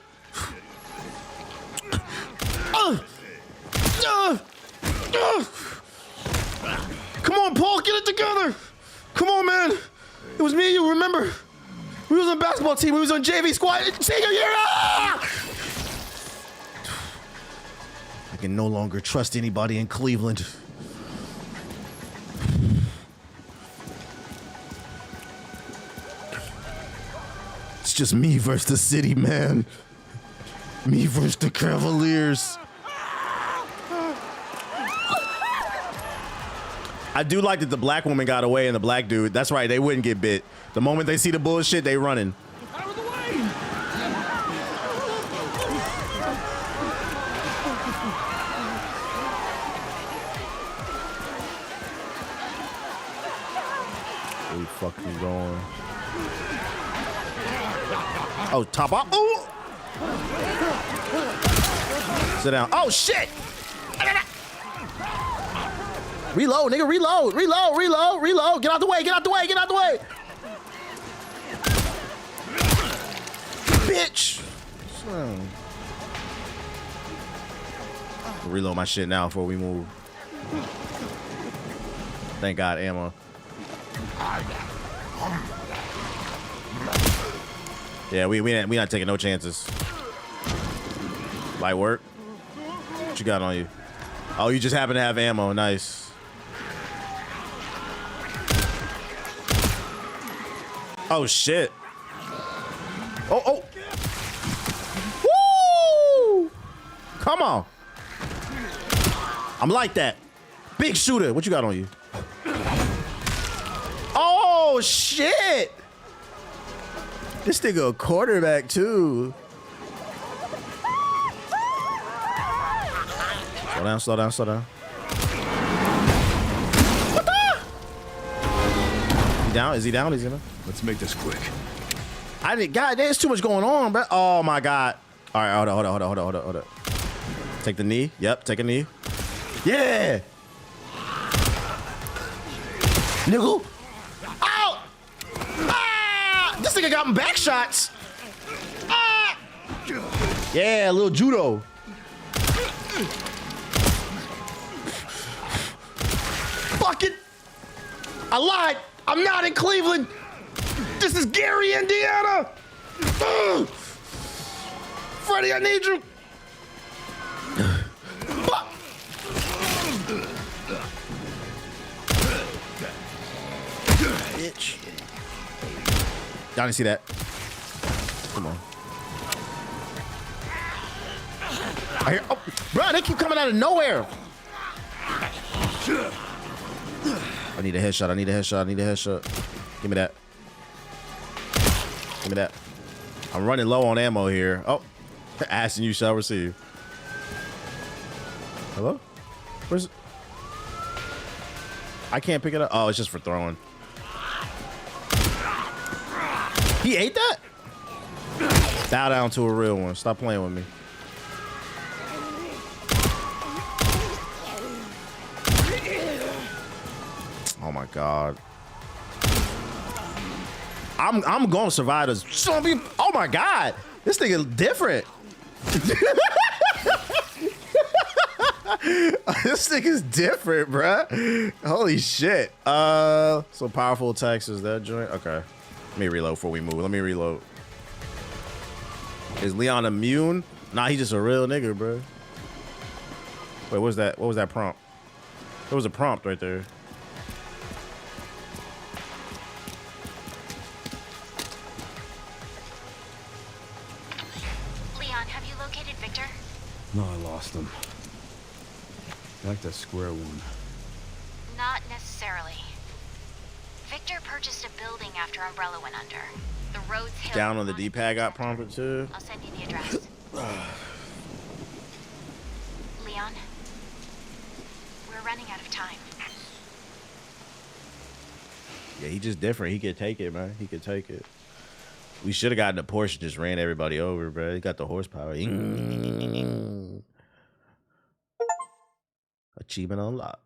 S1: Come on, Paul, get it together. Come on, man. It was me and you, remember? We was on basketball team. We was on JV squad. Senior year. Ah! I can no longer trust anybody in Cleveland. It's just me versus the city, man. Me versus the Cavaliers. I do like that the black woman got away and the black dude. That's right, they wouldn't get bit. The moment they see the bullshit, they running.
S10: Out of the way!
S1: Where you fucking going? Oh, top off. Ooh! Sit down. Oh, shit! Reload, nigga, reload, reload, reload, reload. Get out the way, get out the way, get out the way. Bitch. Reload my shit now before we move. Thank God, ammo. Yeah, we not taking no chances. Light work. What you got on you? Oh, you just happen to have ammo. Nice. Oh shit. Oh. Woo! Come on. I'm like that. Big shooter. What you got on you? Oh shit. This nigga a quarterback too. Slow down, slow down, slow down. What the? He down? Is he down? Is he gonna?
S5: Let's make this quick.
S1: I didn't. God, there's too much going on, bro. Oh my God. All right, hold on. Take the knee. Yep, take a knee. Yeah. Nigga. Ow. Ah! This nigga got him back shots. Ah! Yeah, a little judo. Fuck it. I lied. I'm not in Cleveland. This is Gary, Indiana. Freddie, I need you. Bitch. Y'all didn't see that. Come on. I hear, oh, bro, they keep coming out of nowhere. I need a headshot. I need a headshot. I need a headshot. Give me that. Give me that. I'm running low on ammo here. Oh, asking you shall receive. Hello? Where's it? I can't pick it up. Oh, it's just for throwing. He ate that? Bow down to a real one. Stop playing with me. Oh my God. I'm gonna survive this zombie. Oh my God. This thing is different. This thing is different, bruh. Holy shit. So powerful attacks is that joint? Okay. Let me reload before we move. Let me reload. Is Leon immune? Nah, he's just a real nigga, bro. Wait, what was that? What was that prompt? There was a prompt right there.
S15: Leon, have you located Victor?
S11: No, I lost him. Back to square one.
S15: Not necessarily. Victor purchased a building after Umbrella went under. The road's hill.
S1: Down on the D-pad got prompted too.
S15: I'll send you the address. Leon, we're running out of time.
S1: Yeah, he just different. He could take it, man. He could take it. We should have gotten a Porsche, just ran everybody over, bro. He got the horsepower. Achievement unlocked.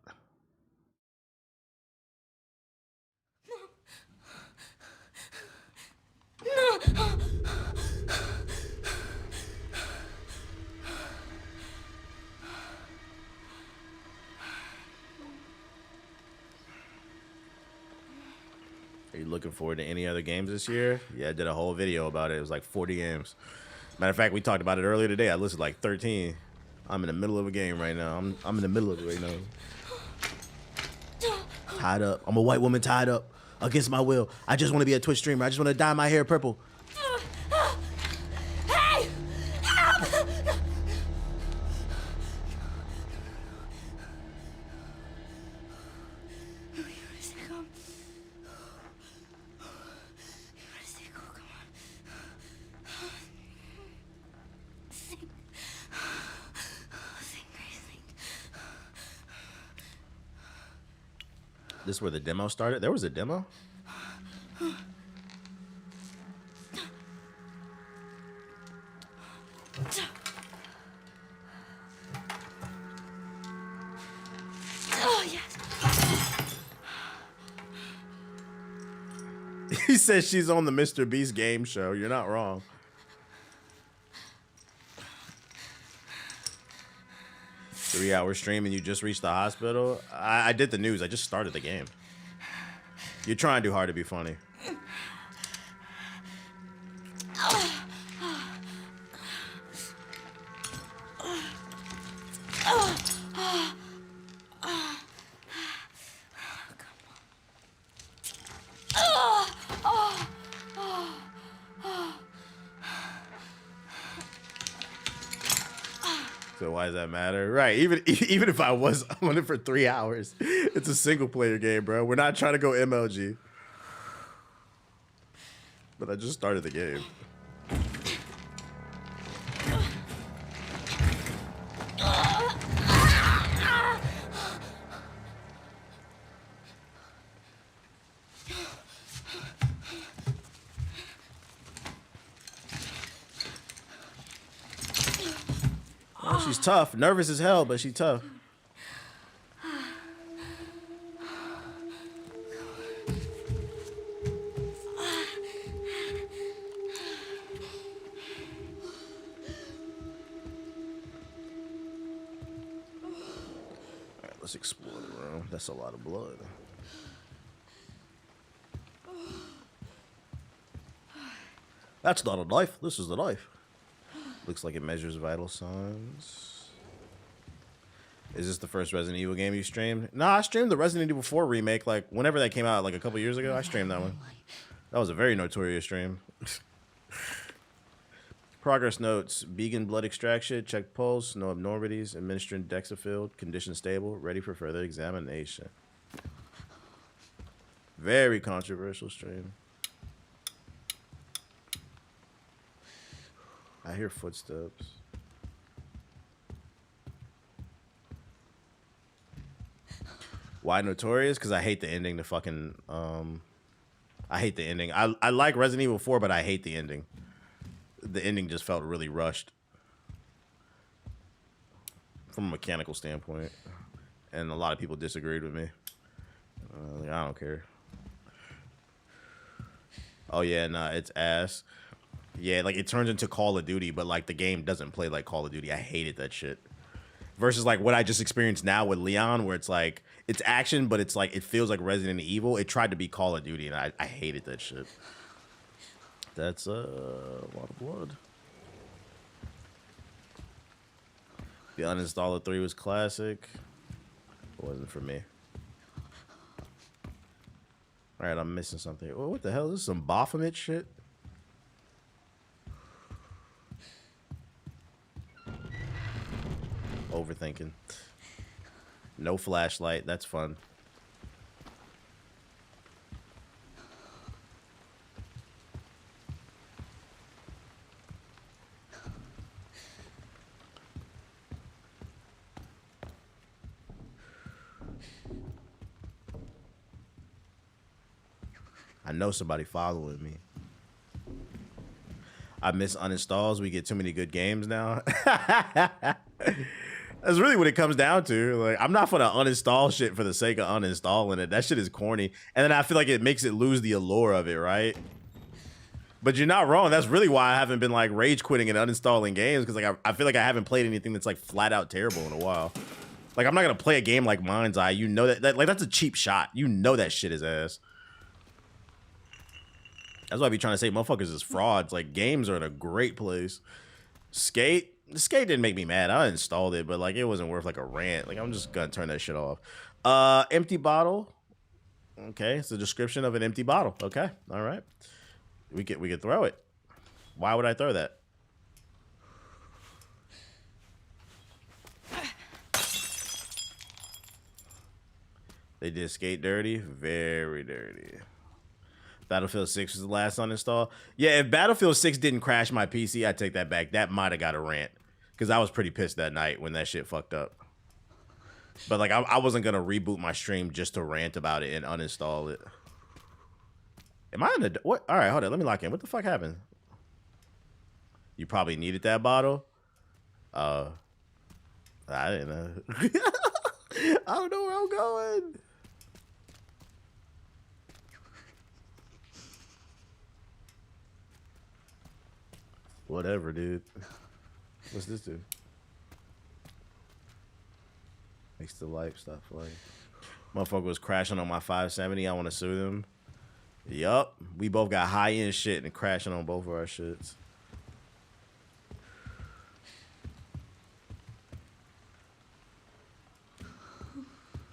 S1: looking forward to any other games this year? Yeah, I did a whole video about it. It was like 40 games. Matter of fact, we talked about it earlier today. I listed like 13. I'm in the middle of a game right now. I'm in the middle of it right now. Tied up. I'm a white woman tied up against my will. I just want to be a Twitch streamer. I just want to dye my hair purple.
S9: Hey! Help!
S1: This is where the demo started? There was a demo?
S9: Oh, yes.
S1: He says she's on the Mr. Beast game show. You're not wrong. Three-hour stream and you just reached the hospital? I did the news. I just started the game. You're trying too hard to be funny. So why does that matter? Right, even if I was on it for 3 hours, it's a single player game, bro. We're not trying to go MLG. But I just started the game. Oh, she's tough. Nervous as hell, but she's tough. Alright, let's explore the room. That's a lot of blood. That's not a knife. This is the knife. Looks like it measures vital signs. Is this the first Resident Evil game you streamed? Nah, I streamed the Resident Evil 4 remake, like, whenever that came out, like, a couple years ago. I streamed that one. That was a very notorious stream. Progress notes. Vegan blood extraction. Check pulse. No abnormalities. Administering Dexafil. Condition stable. Ready for further examination. Very controversial stream. I hear footsteps. Why notorious? Because I hate the ending to fucking I hate the ending. I like Resident Evil 4, but I hate the ending. The ending just felt really rushed from a mechanical standpoint, and a lot of people disagreed with me. I don't care. Oh yeah, nah, it's ass. Yeah, like, it turns into Call of Duty, but, like, the game doesn't play like Call of Duty. I hated that shit. Versus, like, what I just experienced now with Leon, where it's, like, it's action, but it's, like, it feels like Resident Evil. It tried to be Call of Duty, and I hated that shit. That's a lot of blood. The Uninstaller 3 was classic. It wasn't for me. All right, I'm missing something. Oh, what the hell? Is this some Baphomet shit? Overthinking. No flashlight. That's fun. I know somebody following me. I miss uninstalls. We get too many good games now. That's really what it comes down to. Like, I'm not gonna uninstall shit for the sake of uninstalling it. That shit is corny. And then I feel like it makes it lose the allure of it, right? But you're not wrong. That's really why I haven't been, like, rage quitting and uninstalling games, because, like, I feel like I haven't played anything that's, like, flat out terrible in a while. Like, I'm not gonna play a game like Mind's Eye. You know that like, that's a cheap shot. You know that shit is ass. That's why I be trying to say motherfuckers is frauds. Like, games are in a great place. Skate didn't make me mad. I installed it, but like it wasn't worth like a rant. Like, I'm just gonna turn that shit off. Empty bottle. Okay, it's a description of an empty bottle. Okay, all right. We could throw it. Why would I throw that? They did Skate dirty, very dirty. Battlefield 6 was the last uninstall. Yeah, if Battlefield 6 didn't crash my PC, I'd take that back. That might have got a rant. Because I was pretty pissed that night when that shit fucked up. But like, I wasn't going to reboot my stream just to rant about it and uninstall it. Am I in the... What? All right, hold on. Let me lock in. What the fuck happened? You probably needed that bottle? I didn't know. I don't know where I'm going. Whatever, dude. What's this do? Makes the light stop playing. Motherfucker was crashing on my 570. I want to sue them. Yup. We both got high-end shit and crashing on both of our shits.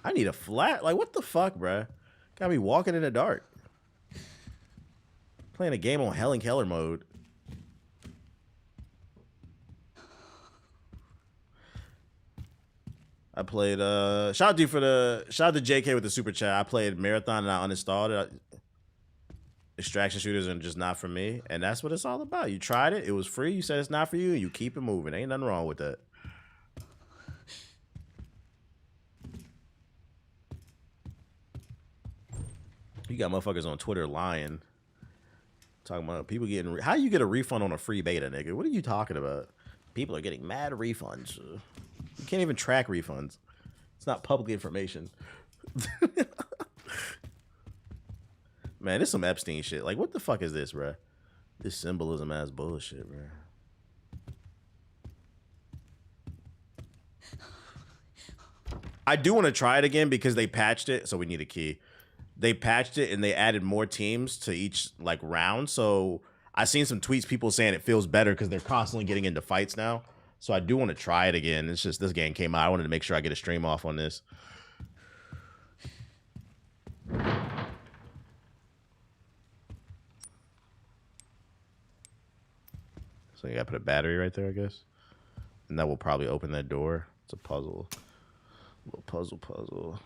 S1: I need a flat. Like, what the fuck, bruh? Got me walking in the dark. Playing a game on Helen Keller mode. I played shout out to JK with the super chat. I played Marathon and I uninstalled it. Extraction shooters are just not for me, and that's what it's all about. You tried it, it was free, you said it's not for you, and you keep it moving. Ain't nothing wrong with that. You got motherfuckers on Twitter lying. Talking about people getting how you get a refund on a free beta, nigga? What are you talking about? People are getting mad refunds. You can't even track refunds. It's not public information. Man, this is some Epstein shit. Like, what the fuck is this, bruh? This symbolism ass bullshit, bruh. I do want to try it again because they patched it, so we need a key. They patched it and they added more teams to each like round. So I seen some tweets, people saying it feels better because they're constantly getting into fights now. So I do want to try it again. It's just this game came out. I wanted to make sure I get a stream off on this. So you gotta put a battery right there, I guess. And that will probably open that door. It's a puzzle. A little puzzle.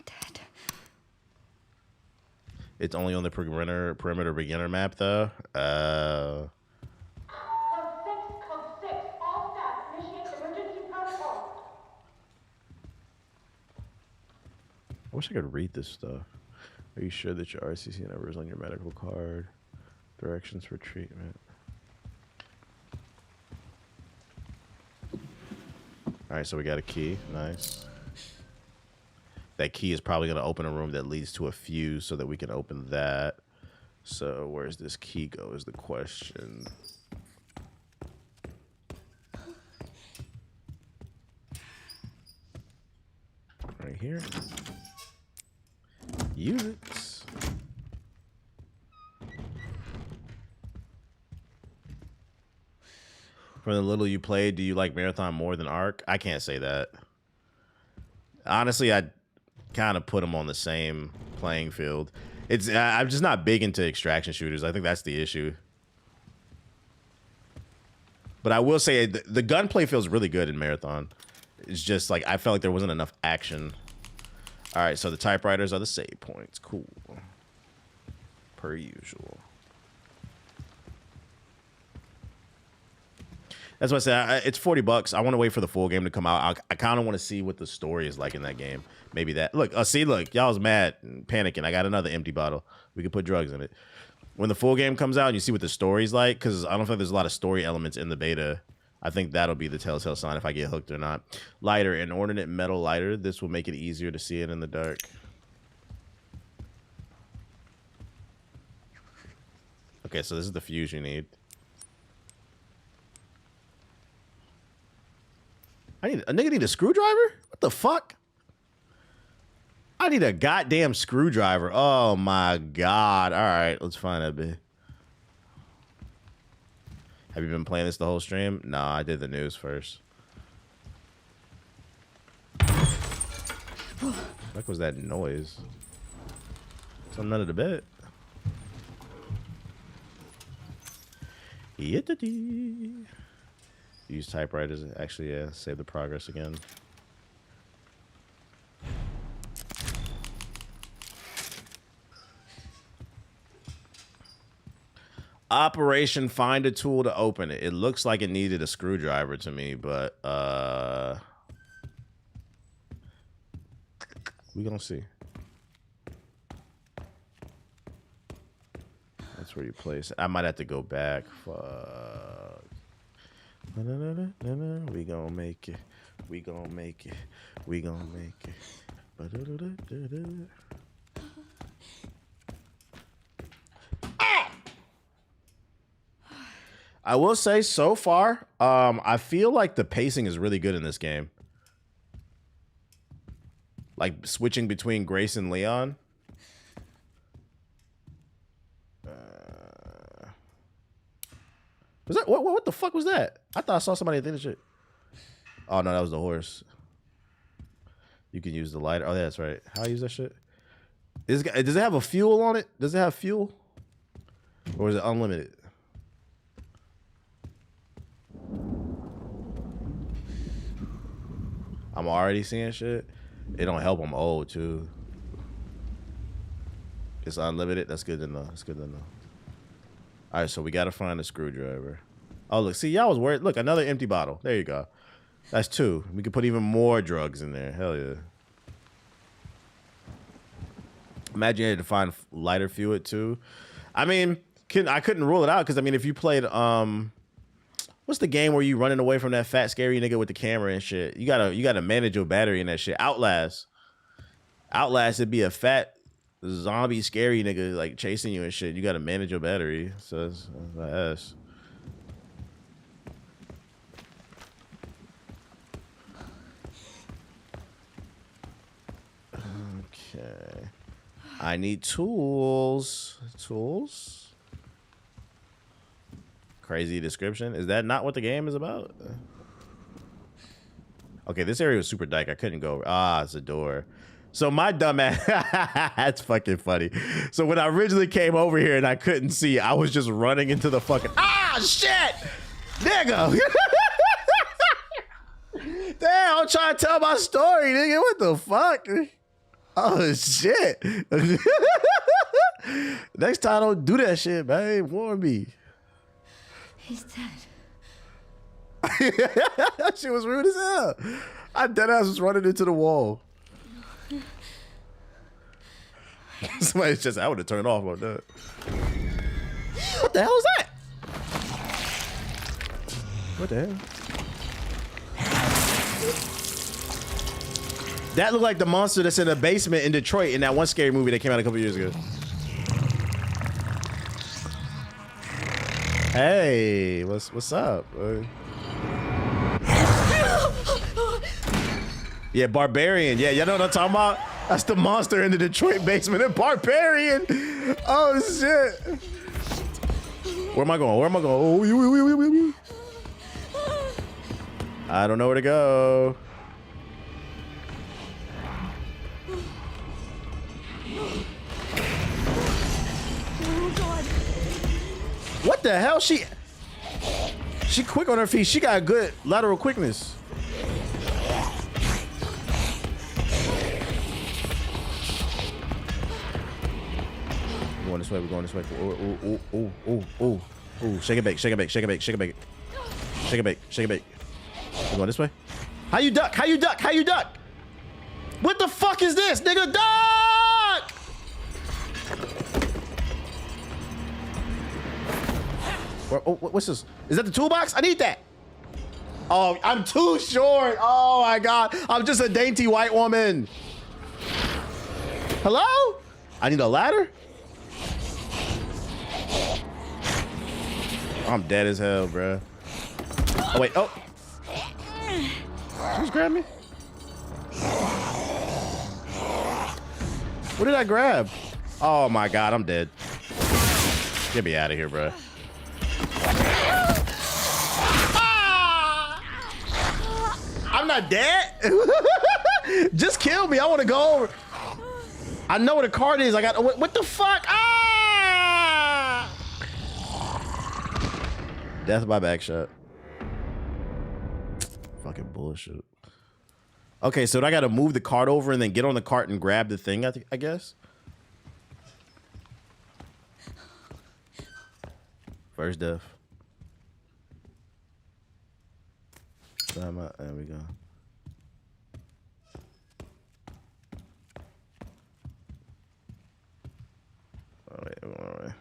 S9: Dad.
S1: It's only on the perimeter beginner map though. I wish I could read this stuff. Are you sure that your RCC number is on your medical card? Directions for treatment. All right, so we got a key. Nice. That key is probably going to open a room that leads to a fuse so that we can open that. So where's this key go is the question. Right here. Use it. From the little you played, do you like Marathon more than Ark? I can't say that. Honestly, I kind of put them on the same playing field. I'm just not big into extraction shooters. I think that's the issue. But I will say the gunplay feels really good in Marathon. It's just like I felt like there wasn't enough action. All right, so the typewriters are the save points. Cool. Per usual. That's what I said. It's $40. I want to wait for the full game to come out. I kind of want to see what the story is like in that game. Maybe that. Look, look, y'all was mad and panicking. I got another empty bottle. We could put drugs in it. When the full game comes out and you see what the story's like, because I don't think there's a lot of story elements in the beta. I think that'll be the telltale sign if I get hooked or not. Lighter, an ornate metal lighter. This will make it easier to see it in the dark. Okay, so this is the fuse you need. A nigga need a screwdriver? What the fuck? I I need a goddamn screwdriver. Oh my god. All right, let's find that bit. Have you been playing this the whole stream? No, I did the news first. What was that noise? Something under the bed. Use typewriters. Actually, yeah, save the progress again. Operation find a tool to open it. It looks like it needed a screwdriver to me, but we gonna see. That's where you place it. I might have to go back. Fuck. We gonna make it. We gonna make it. We gonna make it. I will say so far, I feel like the pacing is really good in this game. Like switching between Grace and Leon. Was that what the fuck was that? I thought I saw somebody think of shit. Oh no, that was the horse. You can use the lighter. Oh, yeah, that's right. How I use that shit? Does it have a fuel on it? Does it have fuel? Or is it unlimited? I'm already seeing shit. It don't help. I'm old too. It's unlimited. That's good to know. That's good to know. All right, so we gotta find a screwdriver. Oh look, see, y'all was worried. Look, another empty bottle. There you go. That's 2. We could put even more drugs in there. Hell yeah. Imagine you had to find lighter fuel too. I mean, I couldn't rule it out because I mean, if you played what's the game where you running away from that fat scary nigga with the camera and shit? You gotta manage your battery in that shit. Outlast. It'd be a fat zombie scary nigga like chasing you and shit. You gotta manage your battery. So that's my ass. Okay. I need tools. Tools? Crazy description. Is that not what the game is about? Okay, this area was super dyke. I couldn't go. Ah, it's a door. So my dumb ass, that's fucking funny. So when I originally came over here and I couldn't see, I was just running into the fucking, shit! Nigga! Damn, I'm trying to tell my story, nigga. What the fuck? Oh, shit. Next time, don't do that shit, man. Warn me.
S9: He's dead.
S1: That shit was rude as hell. I deadass was running into the wall. Somebody's just, I would have turned off on that. What the hell is that? What the hell? That looked like the monster that's in the basement in Detroit in that one scary movie that came out a couple years ago. Hey, what's up? Yeah, Barbarian. Yeah, y'all know what I'm talking about? That's the monster in the Detroit basement. And Barbarian. Oh shit. Where am I going? Where am I going? Oh, I don't know where to go. What the hell? She quick on her feet. She got good lateral quickness. We're going this way. We're going this way. Oh. Shake it, bake. Shake it, bake. Shake it, bake. Shake it, bake. Shake it, bake. Shake it, bake. We're going this way. How you duck? How you duck? How you duck? What the fuck is this, nigga? Duck! What's this? Is that the toolbox? I need that. Oh, I'm too short. Oh my God. I'm just a dainty white woman. Hello? I need a ladder? I'm dead as hell, bro. Oh, wait. Oh. Just grab me. What did I grab? Oh my god, I'm dead. Get me out of here, bro. I'm not dead. Just kill me. I want to go over. I know where the card is. I got. What the fuck? Ah! Death by back shot. Fucking bullshit. Okay, so I got to move the cart over and then get on the cart and grab the thing. I guess. First death. There we go. All right.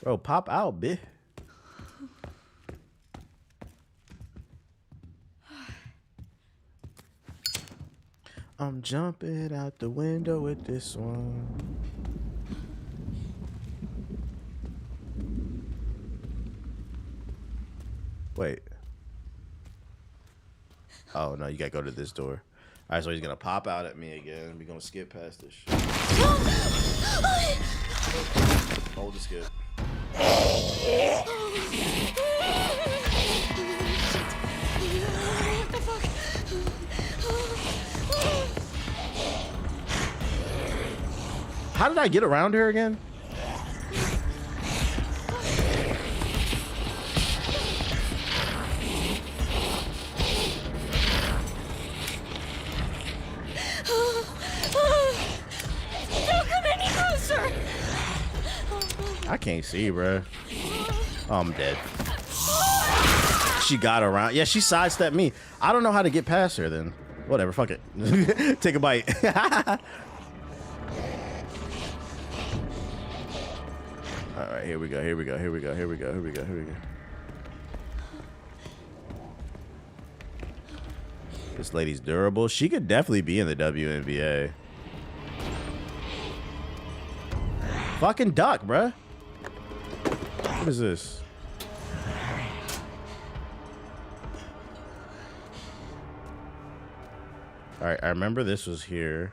S1: Bro, pop out, bitch. I'm jumping out the window with this one. Wait. Oh, no, you gotta go to this door. All right, so he's gonna pop out at me again. We're gonna skip past this shit. Hold the skip.
S9: What the fuck?
S1: How did I get around here again?
S9: Don't come any closer.
S1: I can't see, bro. Oh, I'm dead. She got around. Yeah, she sidestepped me. I don't know how to get past her then. Whatever, fuck it. Take a bite. All right, here we go. This lady's durable. She could definitely be in the WNBA. Fucking duck, bruh. What is this? All right, I remember this was here.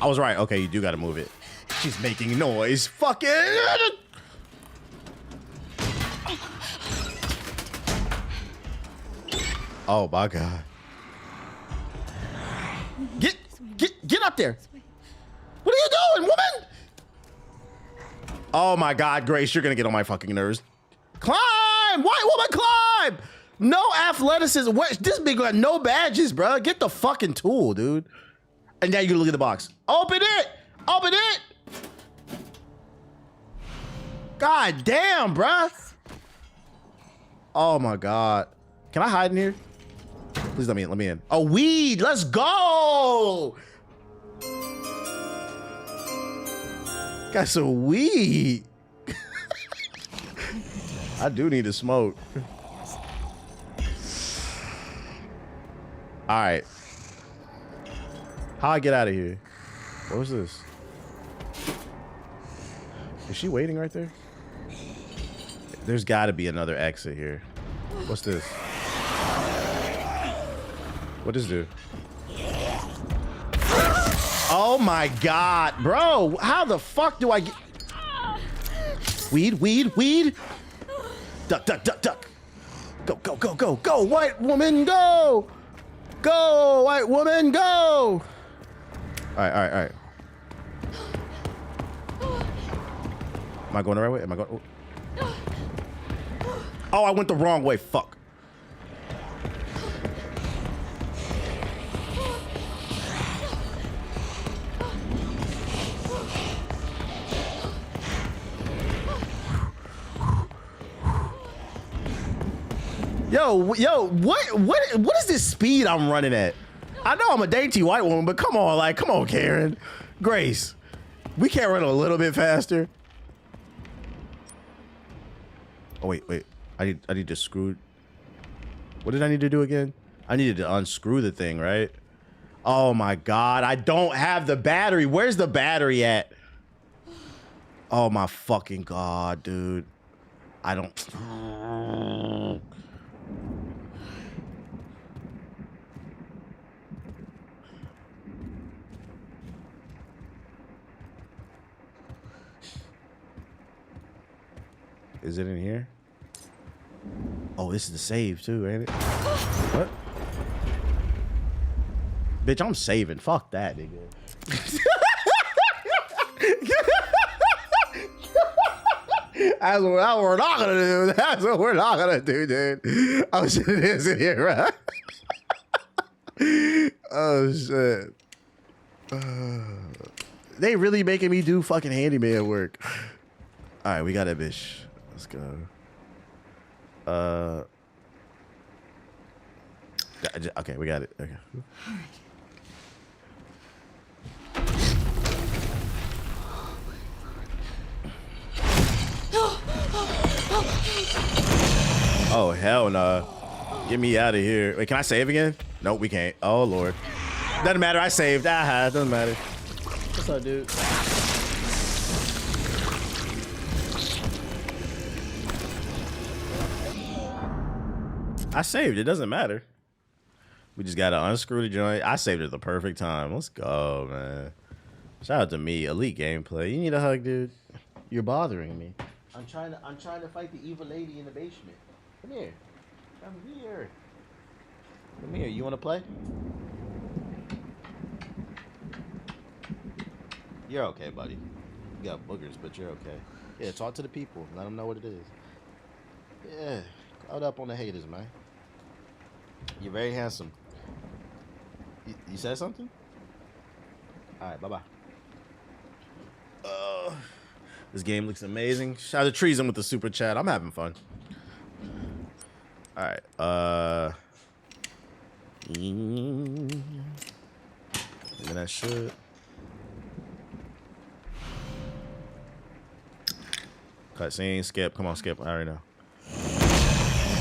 S1: I was right. Okay, you do gotta move it. She's making noise. Fucking. Oh my god. Get up there. What are you doing, woman? Oh my god, Grace, you're gonna get on my fucking nerves. Climb! White woman, climb! No athleticism. This big got no badges, bro. Get the fucking tool, dude. And now you can look at the box. Open it! Open it! God damn, bruh. Oh my god. Can I hide in here? Please let me in. Oh, weed! Let's go! Got some weed. I do need to smoke. All right. How I get out of here? What was this? Is she waiting right there? There's got to be another exit here. What's this? What does this do? Oh my god, bro! How the fuck do I get? Weed! Duck! Go! White woman, go! Go, white woman, go! All right. Am I going the right way? Am I going? Oh, I went the wrong way. Fuck. Yo, what is this speed I'm running at? I know I'm a dainty white woman, but come on, Karen. Grace, we can't run a little bit faster. Oh, wait. I need to screw. What did I need to do again? I needed to unscrew the thing, right? Oh my God, I don't have the battery. Where's the battery at? Oh my fucking God, dude. I don't. Is it in here? Oh, this is the save too, ain't it? What? Bitch, I'm saving. Fuck that, nigga. That's what we're not gonna do. That's what we're not gonna do, dude. Oh shit, it is in here, right? Oh shit. They really making me do fucking handyman work. All right, we got that bitch. Let's go. Okay, we got it. Okay. Oh hell no! Get me out of here. Wait, can I save again? Nope, we can't. Oh lord. Doesn't matter. I saved. It doesn't matter. What's up, dude? I saved. It doesn't matter. We just gotta unscrew the joint. I saved it at the perfect time. Let's go, man. Shout out to me, elite gameplay. You need a hug, dude. You're bothering me. I'm trying to fight the evil lady in the basement. Come here. Come here. Come here. You want to play? You're okay, buddy. You got boogers, but you're okay. Yeah, talk to the people. Let them know what it is. Yeah. Cloud up on the haters, man. You're very handsome. You said something? All right, bye-bye. This game looks amazing. Shout out to Treason with the super chat. I'm having fun. All right. Look at that shit. Cutscene, skip. Come on, skip. I already know.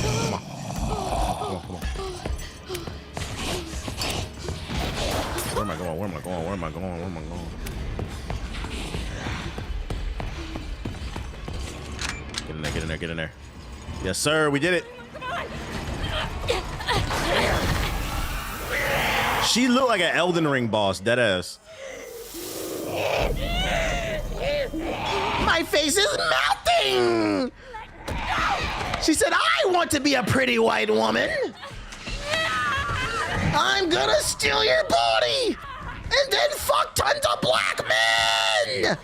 S1: Come on. Come on, come on. Where am I going? Where am I going? Where am I going? Where am I going? Get in there, get in there, get in there. Yes, sir, we did it. She looked like an Elden Ring boss, deadass. My face is melting! She said, I want to be a pretty white woman. I'm gonna steal your body and then fuck tons of black men.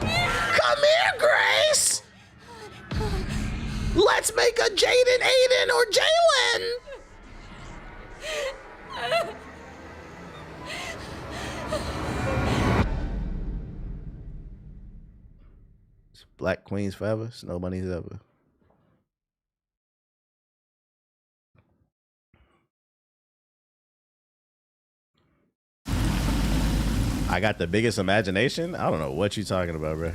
S1: Come here, Grace. Let's make a Jaden, Aiden, or Jalen. Black queens forever, snow bunnies ever. I got the biggest imagination? I don't know what you talking about, bro.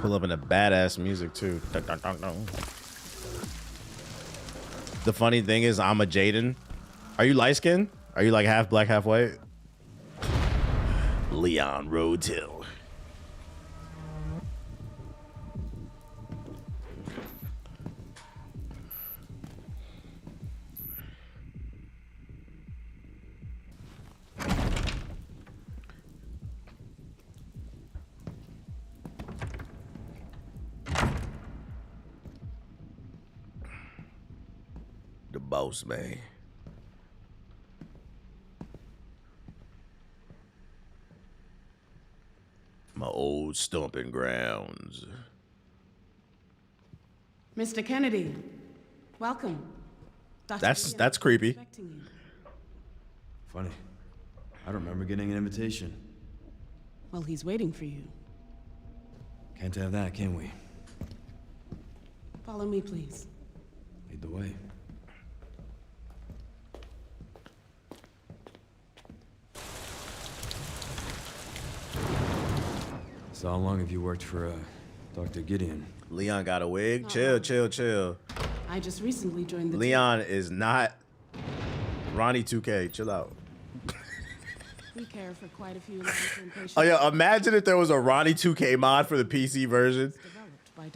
S1: Pull up in the badass music too. Dun, dun, dun, dun. The funny thing is I'm a Jaden. Are you light skinned? Are you like half black, half white? Leon Rhodes Hill. The boss man. My old stomping grounds.
S12: Mr. Kennedy, welcome.
S1: That's creepy.
S16: Funny. I don't remember getting an invitation.
S12: Well, he's waiting for you.
S16: Can't have that, can we?
S12: Follow me, please.
S16: Lead the way. So how long have you worked for Dr. Gideon.
S1: Leon got a wig. Chill, chill, chill.
S12: I just recently joined the
S1: Leon is not Ronnie 2K. Chill out.
S12: We care for quite a few long-term patients.
S1: Oh yeah, imagine if there was a Ronnie 2K mod for the PC version,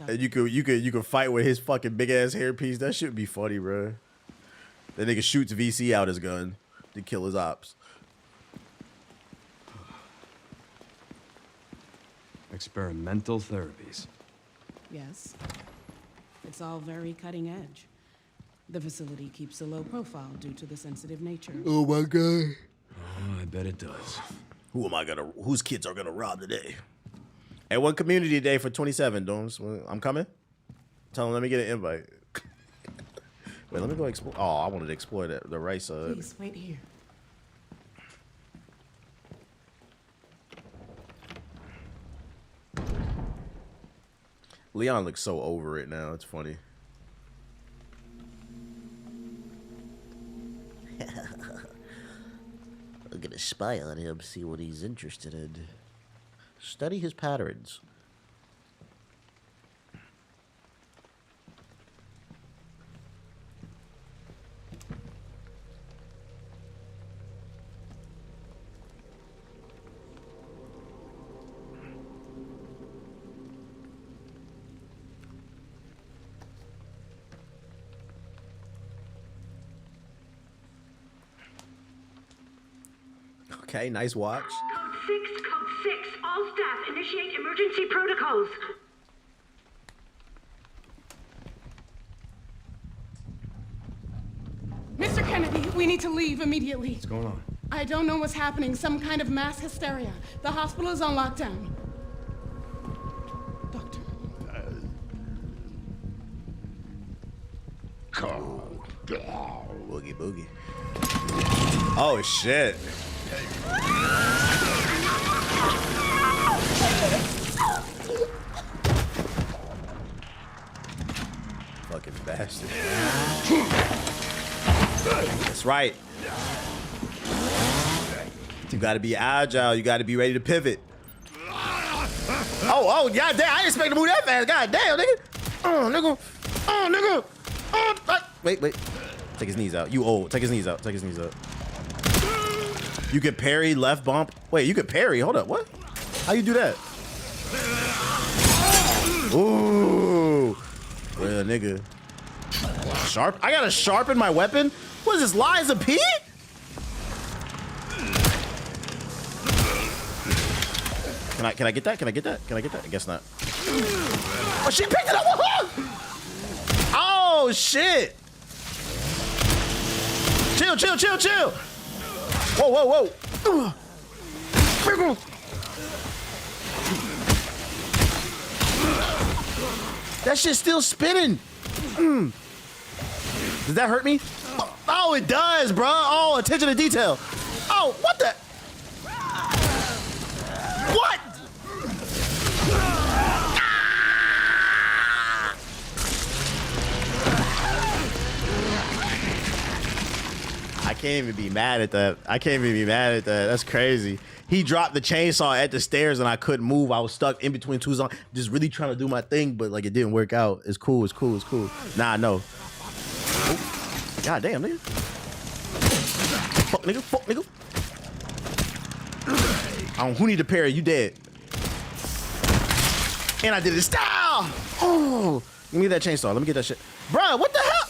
S1: and you could fight with his fucking big ass hairpiece. That shit would be funny, bro. That nigga shoots VC out his gun to kill his ops.
S16: Experimental therapies.
S12: Yes. It's all very cutting edge. The facility keeps a low profile due to the sensitive nature.
S1: Oh my god.
S16: Oh, I bet it does.
S1: Whose kids are gonna rob today? Hey, one community day for 27, Domes. I'm coming. Tell them let me get an invite. Wait, let me go explore. Oh, I wanted to explore the right side.
S12: Please, wait here.
S1: Leon looks so over it now. It's funny. I'm gonna spy on him, see what he's interested in. Study his patterns. Okay, nice watch.
S17: Code 6, all staff initiate emergency protocols.
S12: Mr. Kennedy, we need to leave immediately.
S16: What's going on?
S12: I don't know what's happening. Some kind of mass hysteria. The hospital is on lockdown. Doctor.
S1: Boogie boogie. Oh shit. Fucking bastard. That's right. You gotta be agile. You gotta be ready to pivot. Oh, god damn. I didn't expect to move that fast. God damn, nigga. Oh, nigga. Oh, nigga. Oh, wait. Take his knees out. You old. Take his knees out. Take his knees out. You can parry left bump. Wait, you can parry. Hold up. What? How you do that? Ooh. Real nigga. Sharp. I gotta sharpen my weapon? What is this, Liza P? Can I get that? Can I get that? Can I get that? I guess not. Oh, she picked it up. Oh, shit. Chill. Whoa. That shit's still spinning. Does that hurt me? Oh, it does, bro. Oh, attention to detail. Oh, what the? What? I can't even be mad at that. That's crazy. He dropped the chainsaw at the stairs and I couldn't move. I was stuck in between two zones, just really trying to do my thing, but like it didn't work out. It's cool. Nah, no. Oh. God damn, nigga. Fuck, nigga. Who need to parry? You dead. And I did it style. Oh, give me that chainsaw. Let me get that shit. Bruh, what the hell?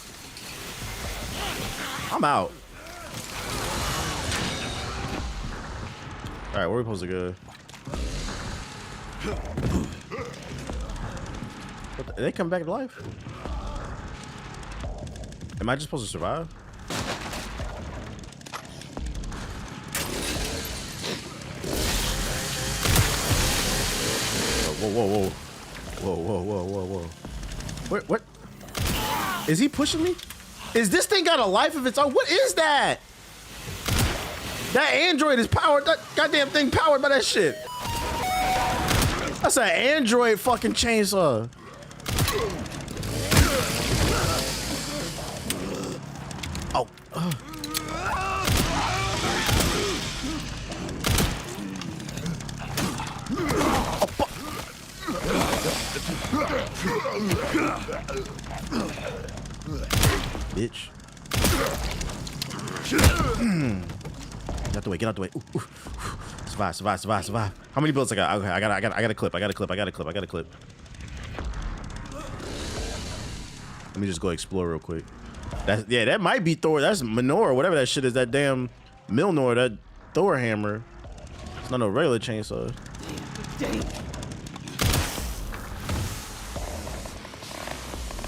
S1: I'm out. All right, where are we supposed to go? What the, they come back to life? Am I just supposed to survive? Whoa. What? Is he pushing me? Is this thing got a life of its own? What is that? That Android is powered. That goddamn thing powered by that shit. That's an Android fucking chainsaw. Oh. Bitch. Get out the way, get out the way. Ooh, ooh, ooh. Survive, survive, survive, survive. How many bullets I got? Okay, I got a clip, I got a clip. Let me just go explore real quick. Yeah, that might be Thor. That's Menorah, whatever that shit is, that damn Milnor, that Thor hammer. It's not no regular chainsaw.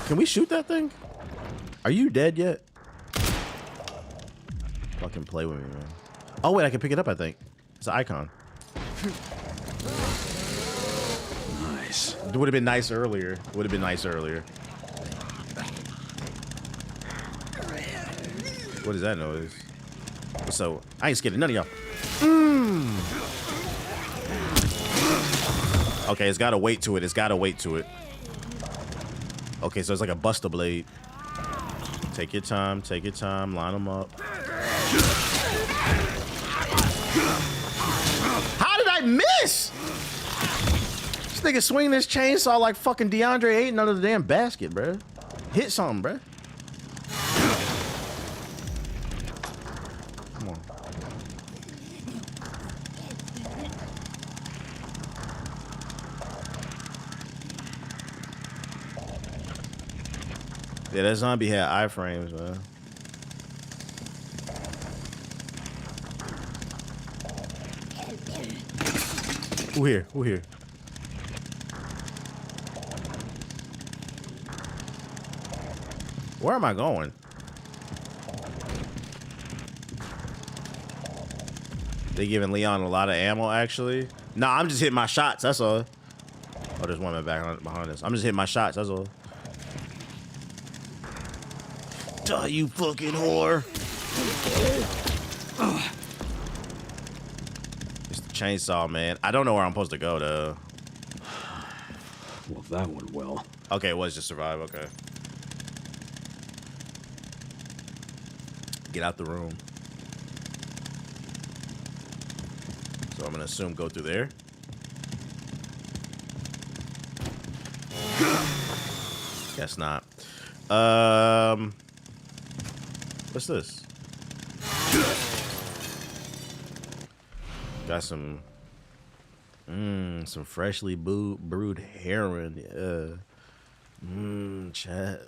S1: Can we shoot that thing? Are you dead yet? Fucking play with me, man. Oh wait, I can pick it up, I think. It's an icon.
S16: Nice.
S1: It would have been nice earlier. What is that noise? So I ain't scared of none of y'all. Okay, it's gotta wait to it. Okay, so it's like a Buster Blade. Take your time, line them up. How did I miss? This nigga swinging this chainsaw like fucking DeAndre Ayton under the damn basket, bruh. Hit something, bruh. Come on. Yeah, that zombie had iframes, man. Who here? Where am I going? They giving Leon a lot of ammo, actually. Nah, I'm just hitting my shots, that's all. Oh, there's one back behind us. I'm just hitting my shots, that's all. Die, you fucking whore. It's the chainsaw, man. I don't know where I'm supposed to go, though.
S16: Well, that went well.
S1: Okay, it was just survive, okay. Get out the room. So I'm gonna assume go through there. Guess not. What's this? Got some freshly brewed heroin. Chat.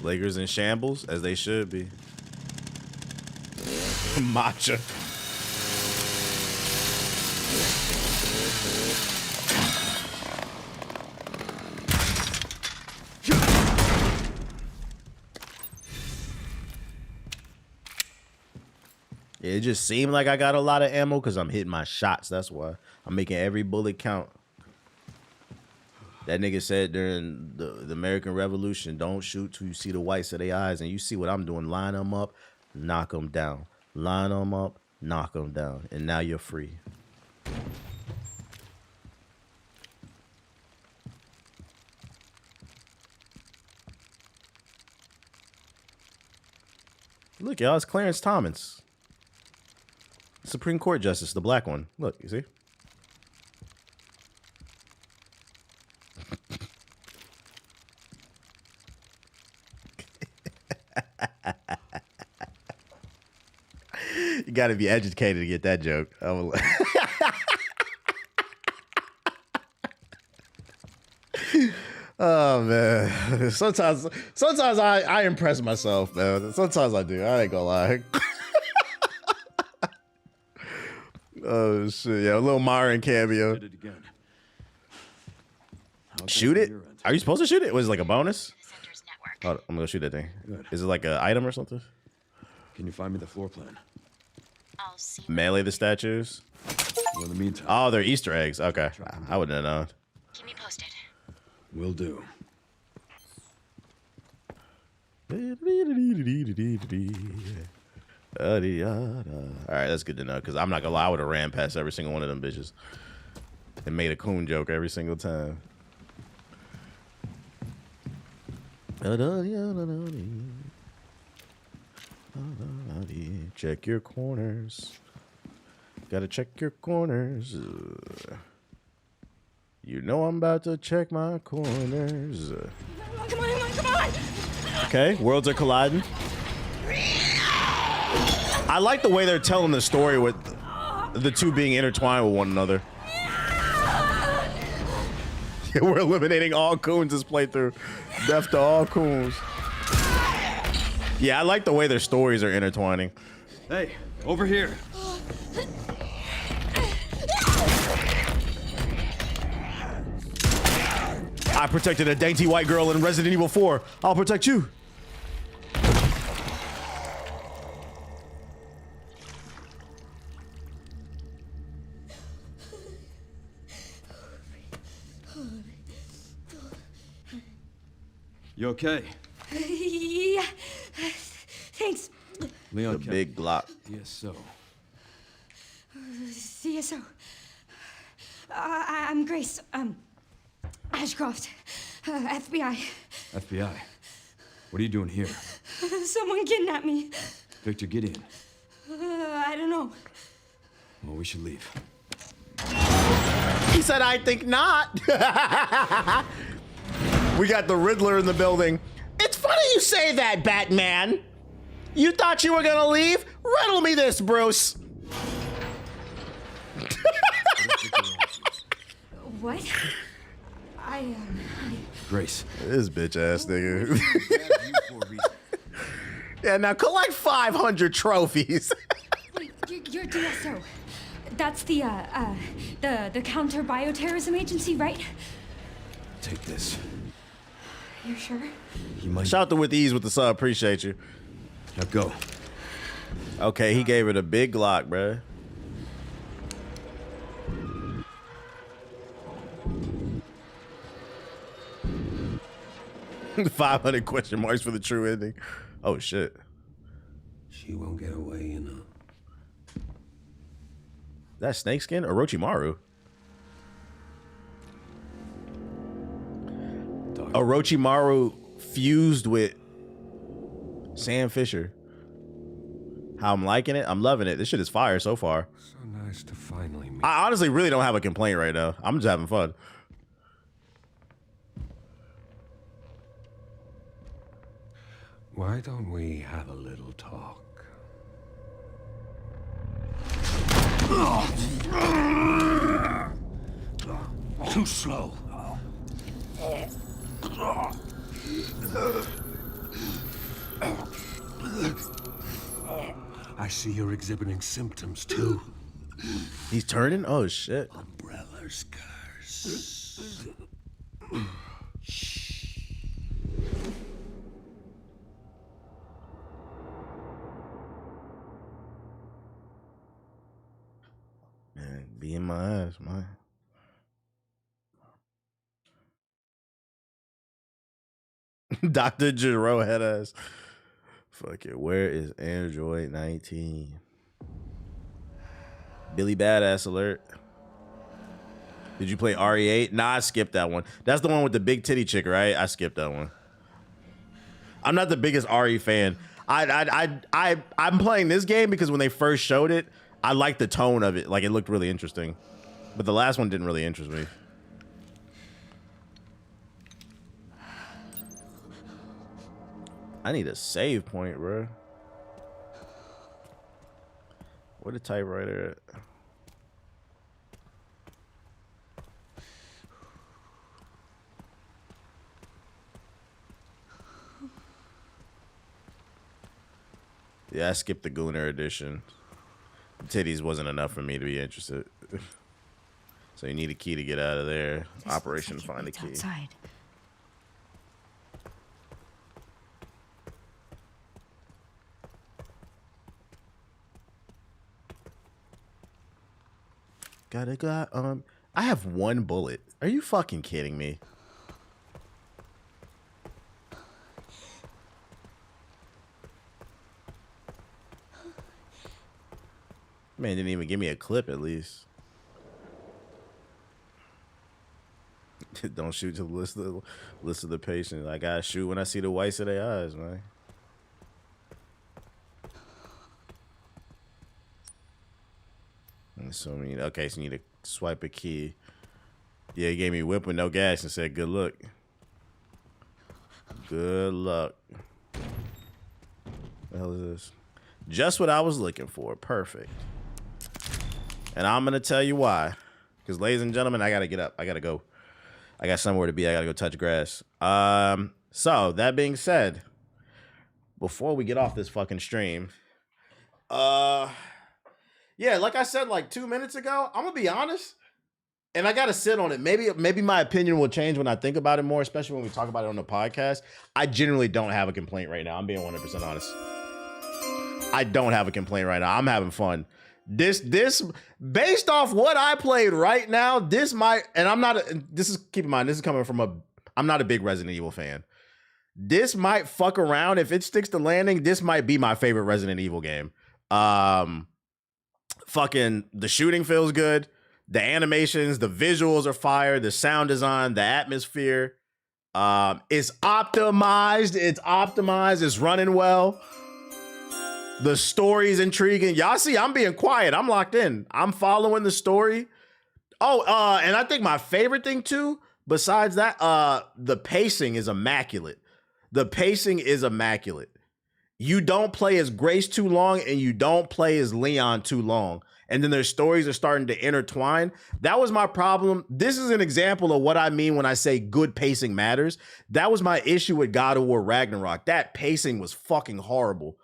S1: Lakers in shambles, as they should be. Matcha. It just seemed like I got a lot of ammo because I'm hitting my shots. That's why I'm making every bullet count. That nigga said during the American Revolution, don't shoot till you see the whites of their eyes. And you see what I'm doing. Line them up, knock them down. Line them up, knock them down. And now you're free. Look, y'all, it's Clarence Thomas. Supreme Court Justice, the black one. Look, you see? You gotta be educated to get that joke. Oh man. Sometimes I impress myself, man. Sometimes I do. I ain't gonna lie. Oh shit, yeah, a little Myron cameo. Shoot it? Are you supposed to shoot it? Was it like a bonus? Oh, I'm gonna go shoot that thing. Good. Is it like an item or something?
S16: Can you find me the floor plan?
S15: I'll see.
S1: Melee the statues?
S16: Well, in the meantime.
S1: Oh, they're Easter eggs. Okay. I wouldn't have known.
S15: Keep me posted.
S16: Will do.
S1: All right, that's good to know, because I'm not gonna lie, I would have ran past every single one of them bitches and made a coon joke every single time. Check your corners. Gotta check your corners. You know I'm about to check my corners.
S9: Come on.
S1: Okay, worlds are colliding. I like the way they're telling the story with the two being intertwined with one another. Yeah, we're eliminating all coons this playthrough. Death to all coons. Yeah, I like the way their stories are intertwining.
S11: Hey, over here.
S1: I protected a dainty white girl in Resident Evil 4. I'll protect you.
S11: You okay?
S9: Yeah. Thanks.
S11: Leon,
S1: The big Glock.
S11: Yes, so.
S9: CSO. I'm Grace. Ashcroft. FBI.
S11: FBI. What are you doing here?
S9: Someone kidnapped me.
S11: Victor, get in.
S9: I don't know.
S11: Well, we should leave.
S1: He said, I think not. We got the Riddler in the building. It's funny you say that, Batman. You thought you were gonna leave? Riddle me this, Bruce.
S9: What?
S11: Grace.
S1: This bitch ass nigga. Yeah, now collect 500 trophies.
S9: Wait, you're DSO. That's the counter bioterrorism agency, right?
S11: Take this.
S9: You're sure?
S11: He might.
S1: Shout out with ease with the sub. Appreciate you.
S11: Now go.
S1: Okay, he gave it a big Glock, bruh. $500 question marks for the true ending. Oh shit.
S13: She won't get away, you know.
S1: That snakeskin? Orochimaru. Orochimaru fused with Sam Fisher. How I'm liking it? I'm loving it. This shit is fire so far.
S13: So nice to finally meet.
S1: I honestly really don't have a complaint right now. I'm just having fun.
S13: Why don't we have a little talk?
S3: Too slow.
S13: I see you're exhibiting symptoms too.
S1: He's turning? Oh shit.
S13: Umbrella's curse.
S1: Man, be in my ass, man. Dr. Giro head ass. Fuck it. Where is Android 19? Billy Badass alert. Did you play RE8? Nah, I skipped that one. That's the one with the big titty chick, right? I skipped that one. I'm not the biggest RE fan. I'm playing this game because when they first showed it, I liked the tone of it. Like, it looked really interesting. But the last one didn't really interest me. I need a save point, bro. Where the typewriter at? Yeah, I skipped the Gooner edition. Titties wasn't enough for me to be interested. So you need a key to get out of there.
S9: This
S1: Operation
S9: looks like
S1: Find a
S9: it's
S1: Key.
S9: outside.
S1: I have one bullet. Are you fucking kidding me? Man didn't even give me a clip at least. Don't shoot to the list of the patient. I gotta shoot when I see the whites of their eyes, man. So okay, so you need to swipe a key. Yeah, he gave me a whip with no gas and said, good luck. Good luck. What the hell is this? Just what I was looking for. Perfect. And I'm going to tell you why. Because, ladies and gentlemen, I got to get up. I got to go. I got somewhere to be. I got to go touch grass. So, that being said, before we get off this fucking stream, yeah, like I said like 2 minutes ago, I'm going to be honest. And I got to sit on it. Maybe my opinion will change when I think about it more, especially when we talk about it on the podcast. I generally don't have a complaint right now. I'm being 100% honest. I don't have a complaint right now. I'm having fun. This based off what I played right now, this might, and I'm not, keep in mind, this is coming from I'm not a big Resident Evil fan. This might fuck around. If it sticks to landing, this might be my favorite Resident Evil game. Fucking, the shooting feels good. The animations, the visuals are fire. The sound design, the atmosphere, it's optimized. It's running well. The story's intriguing. Y'all see, I'm being quiet. I'm locked in. I'm following the story. Oh, and I think my favorite thing too, besides that, the pacing is immaculate. The pacing is immaculate. You don't play as Grace too long, and you don't play as Leon too long. And then their stories are starting to intertwine. That was my problem. This is an example of what I mean when I say good pacing matters. That was my issue with God of War Ragnarok. That pacing was fucking horrible.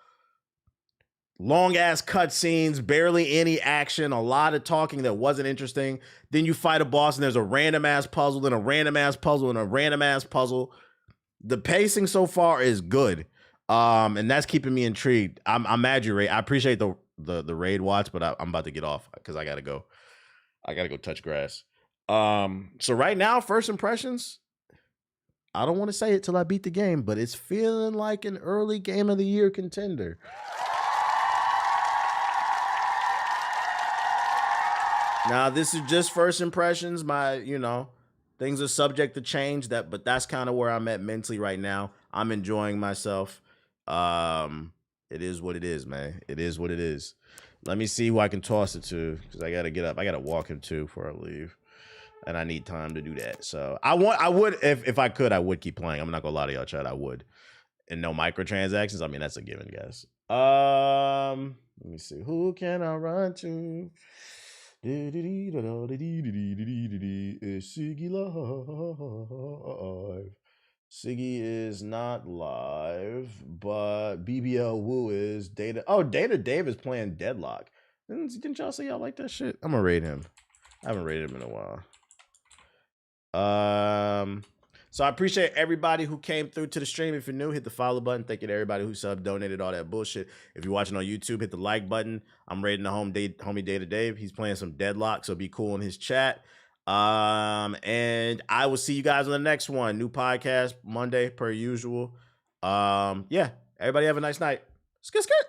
S1: Long ass cutscenes, barely any action, a lot of talking that wasn't interesting. Then you fight a boss and there's a random ass puzzle, then a random ass puzzle, and a random ass puzzle. The pacing so far is good. And that's keeping me intrigued. I'm mad you raid. I appreciate the raid watch, but I'm about to get off because I gotta go touch grass. So right now, first impressions, I don't want to say it till I beat the game, but it's feeling like an early game of the year contender. Now, this is just first impressions. Things are subject to change, but that's kind of where I'm at mentally right now. I'm enjoying myself. It is what it is, man. It is what it is. Let me see who I can toss it to, because I gotta get up. I gotta walk him too before I leave, and I need time to do that. So I would, if I could, I would keep playing. I'm not gonna lie to y'all, Chad. I would, and no microtransactions. I mean, that's a given, guys. Let me see. Who can I run to? Is Siggy live? Siggy is not live, but BBL Woo is. Data. Oh, Data Dave is playing Deadlock. Didn't y'all say y'all like that shit? I'm gonna raid him. I haven't raided him in a while. So I appreciate everybody who came through to the stream. If you're new, hit the follow button. Thank you to everybody who subbed, donated, all that bullshit. If you're watching on YouTube, hit the like button. I'm raiding the homie Data Dave. He's playing some Deadlock, so be cool in his chat. And I will see you guys on the next one. New podcast Monday per usual. Yeah, everybody have a nice night. Skit skit.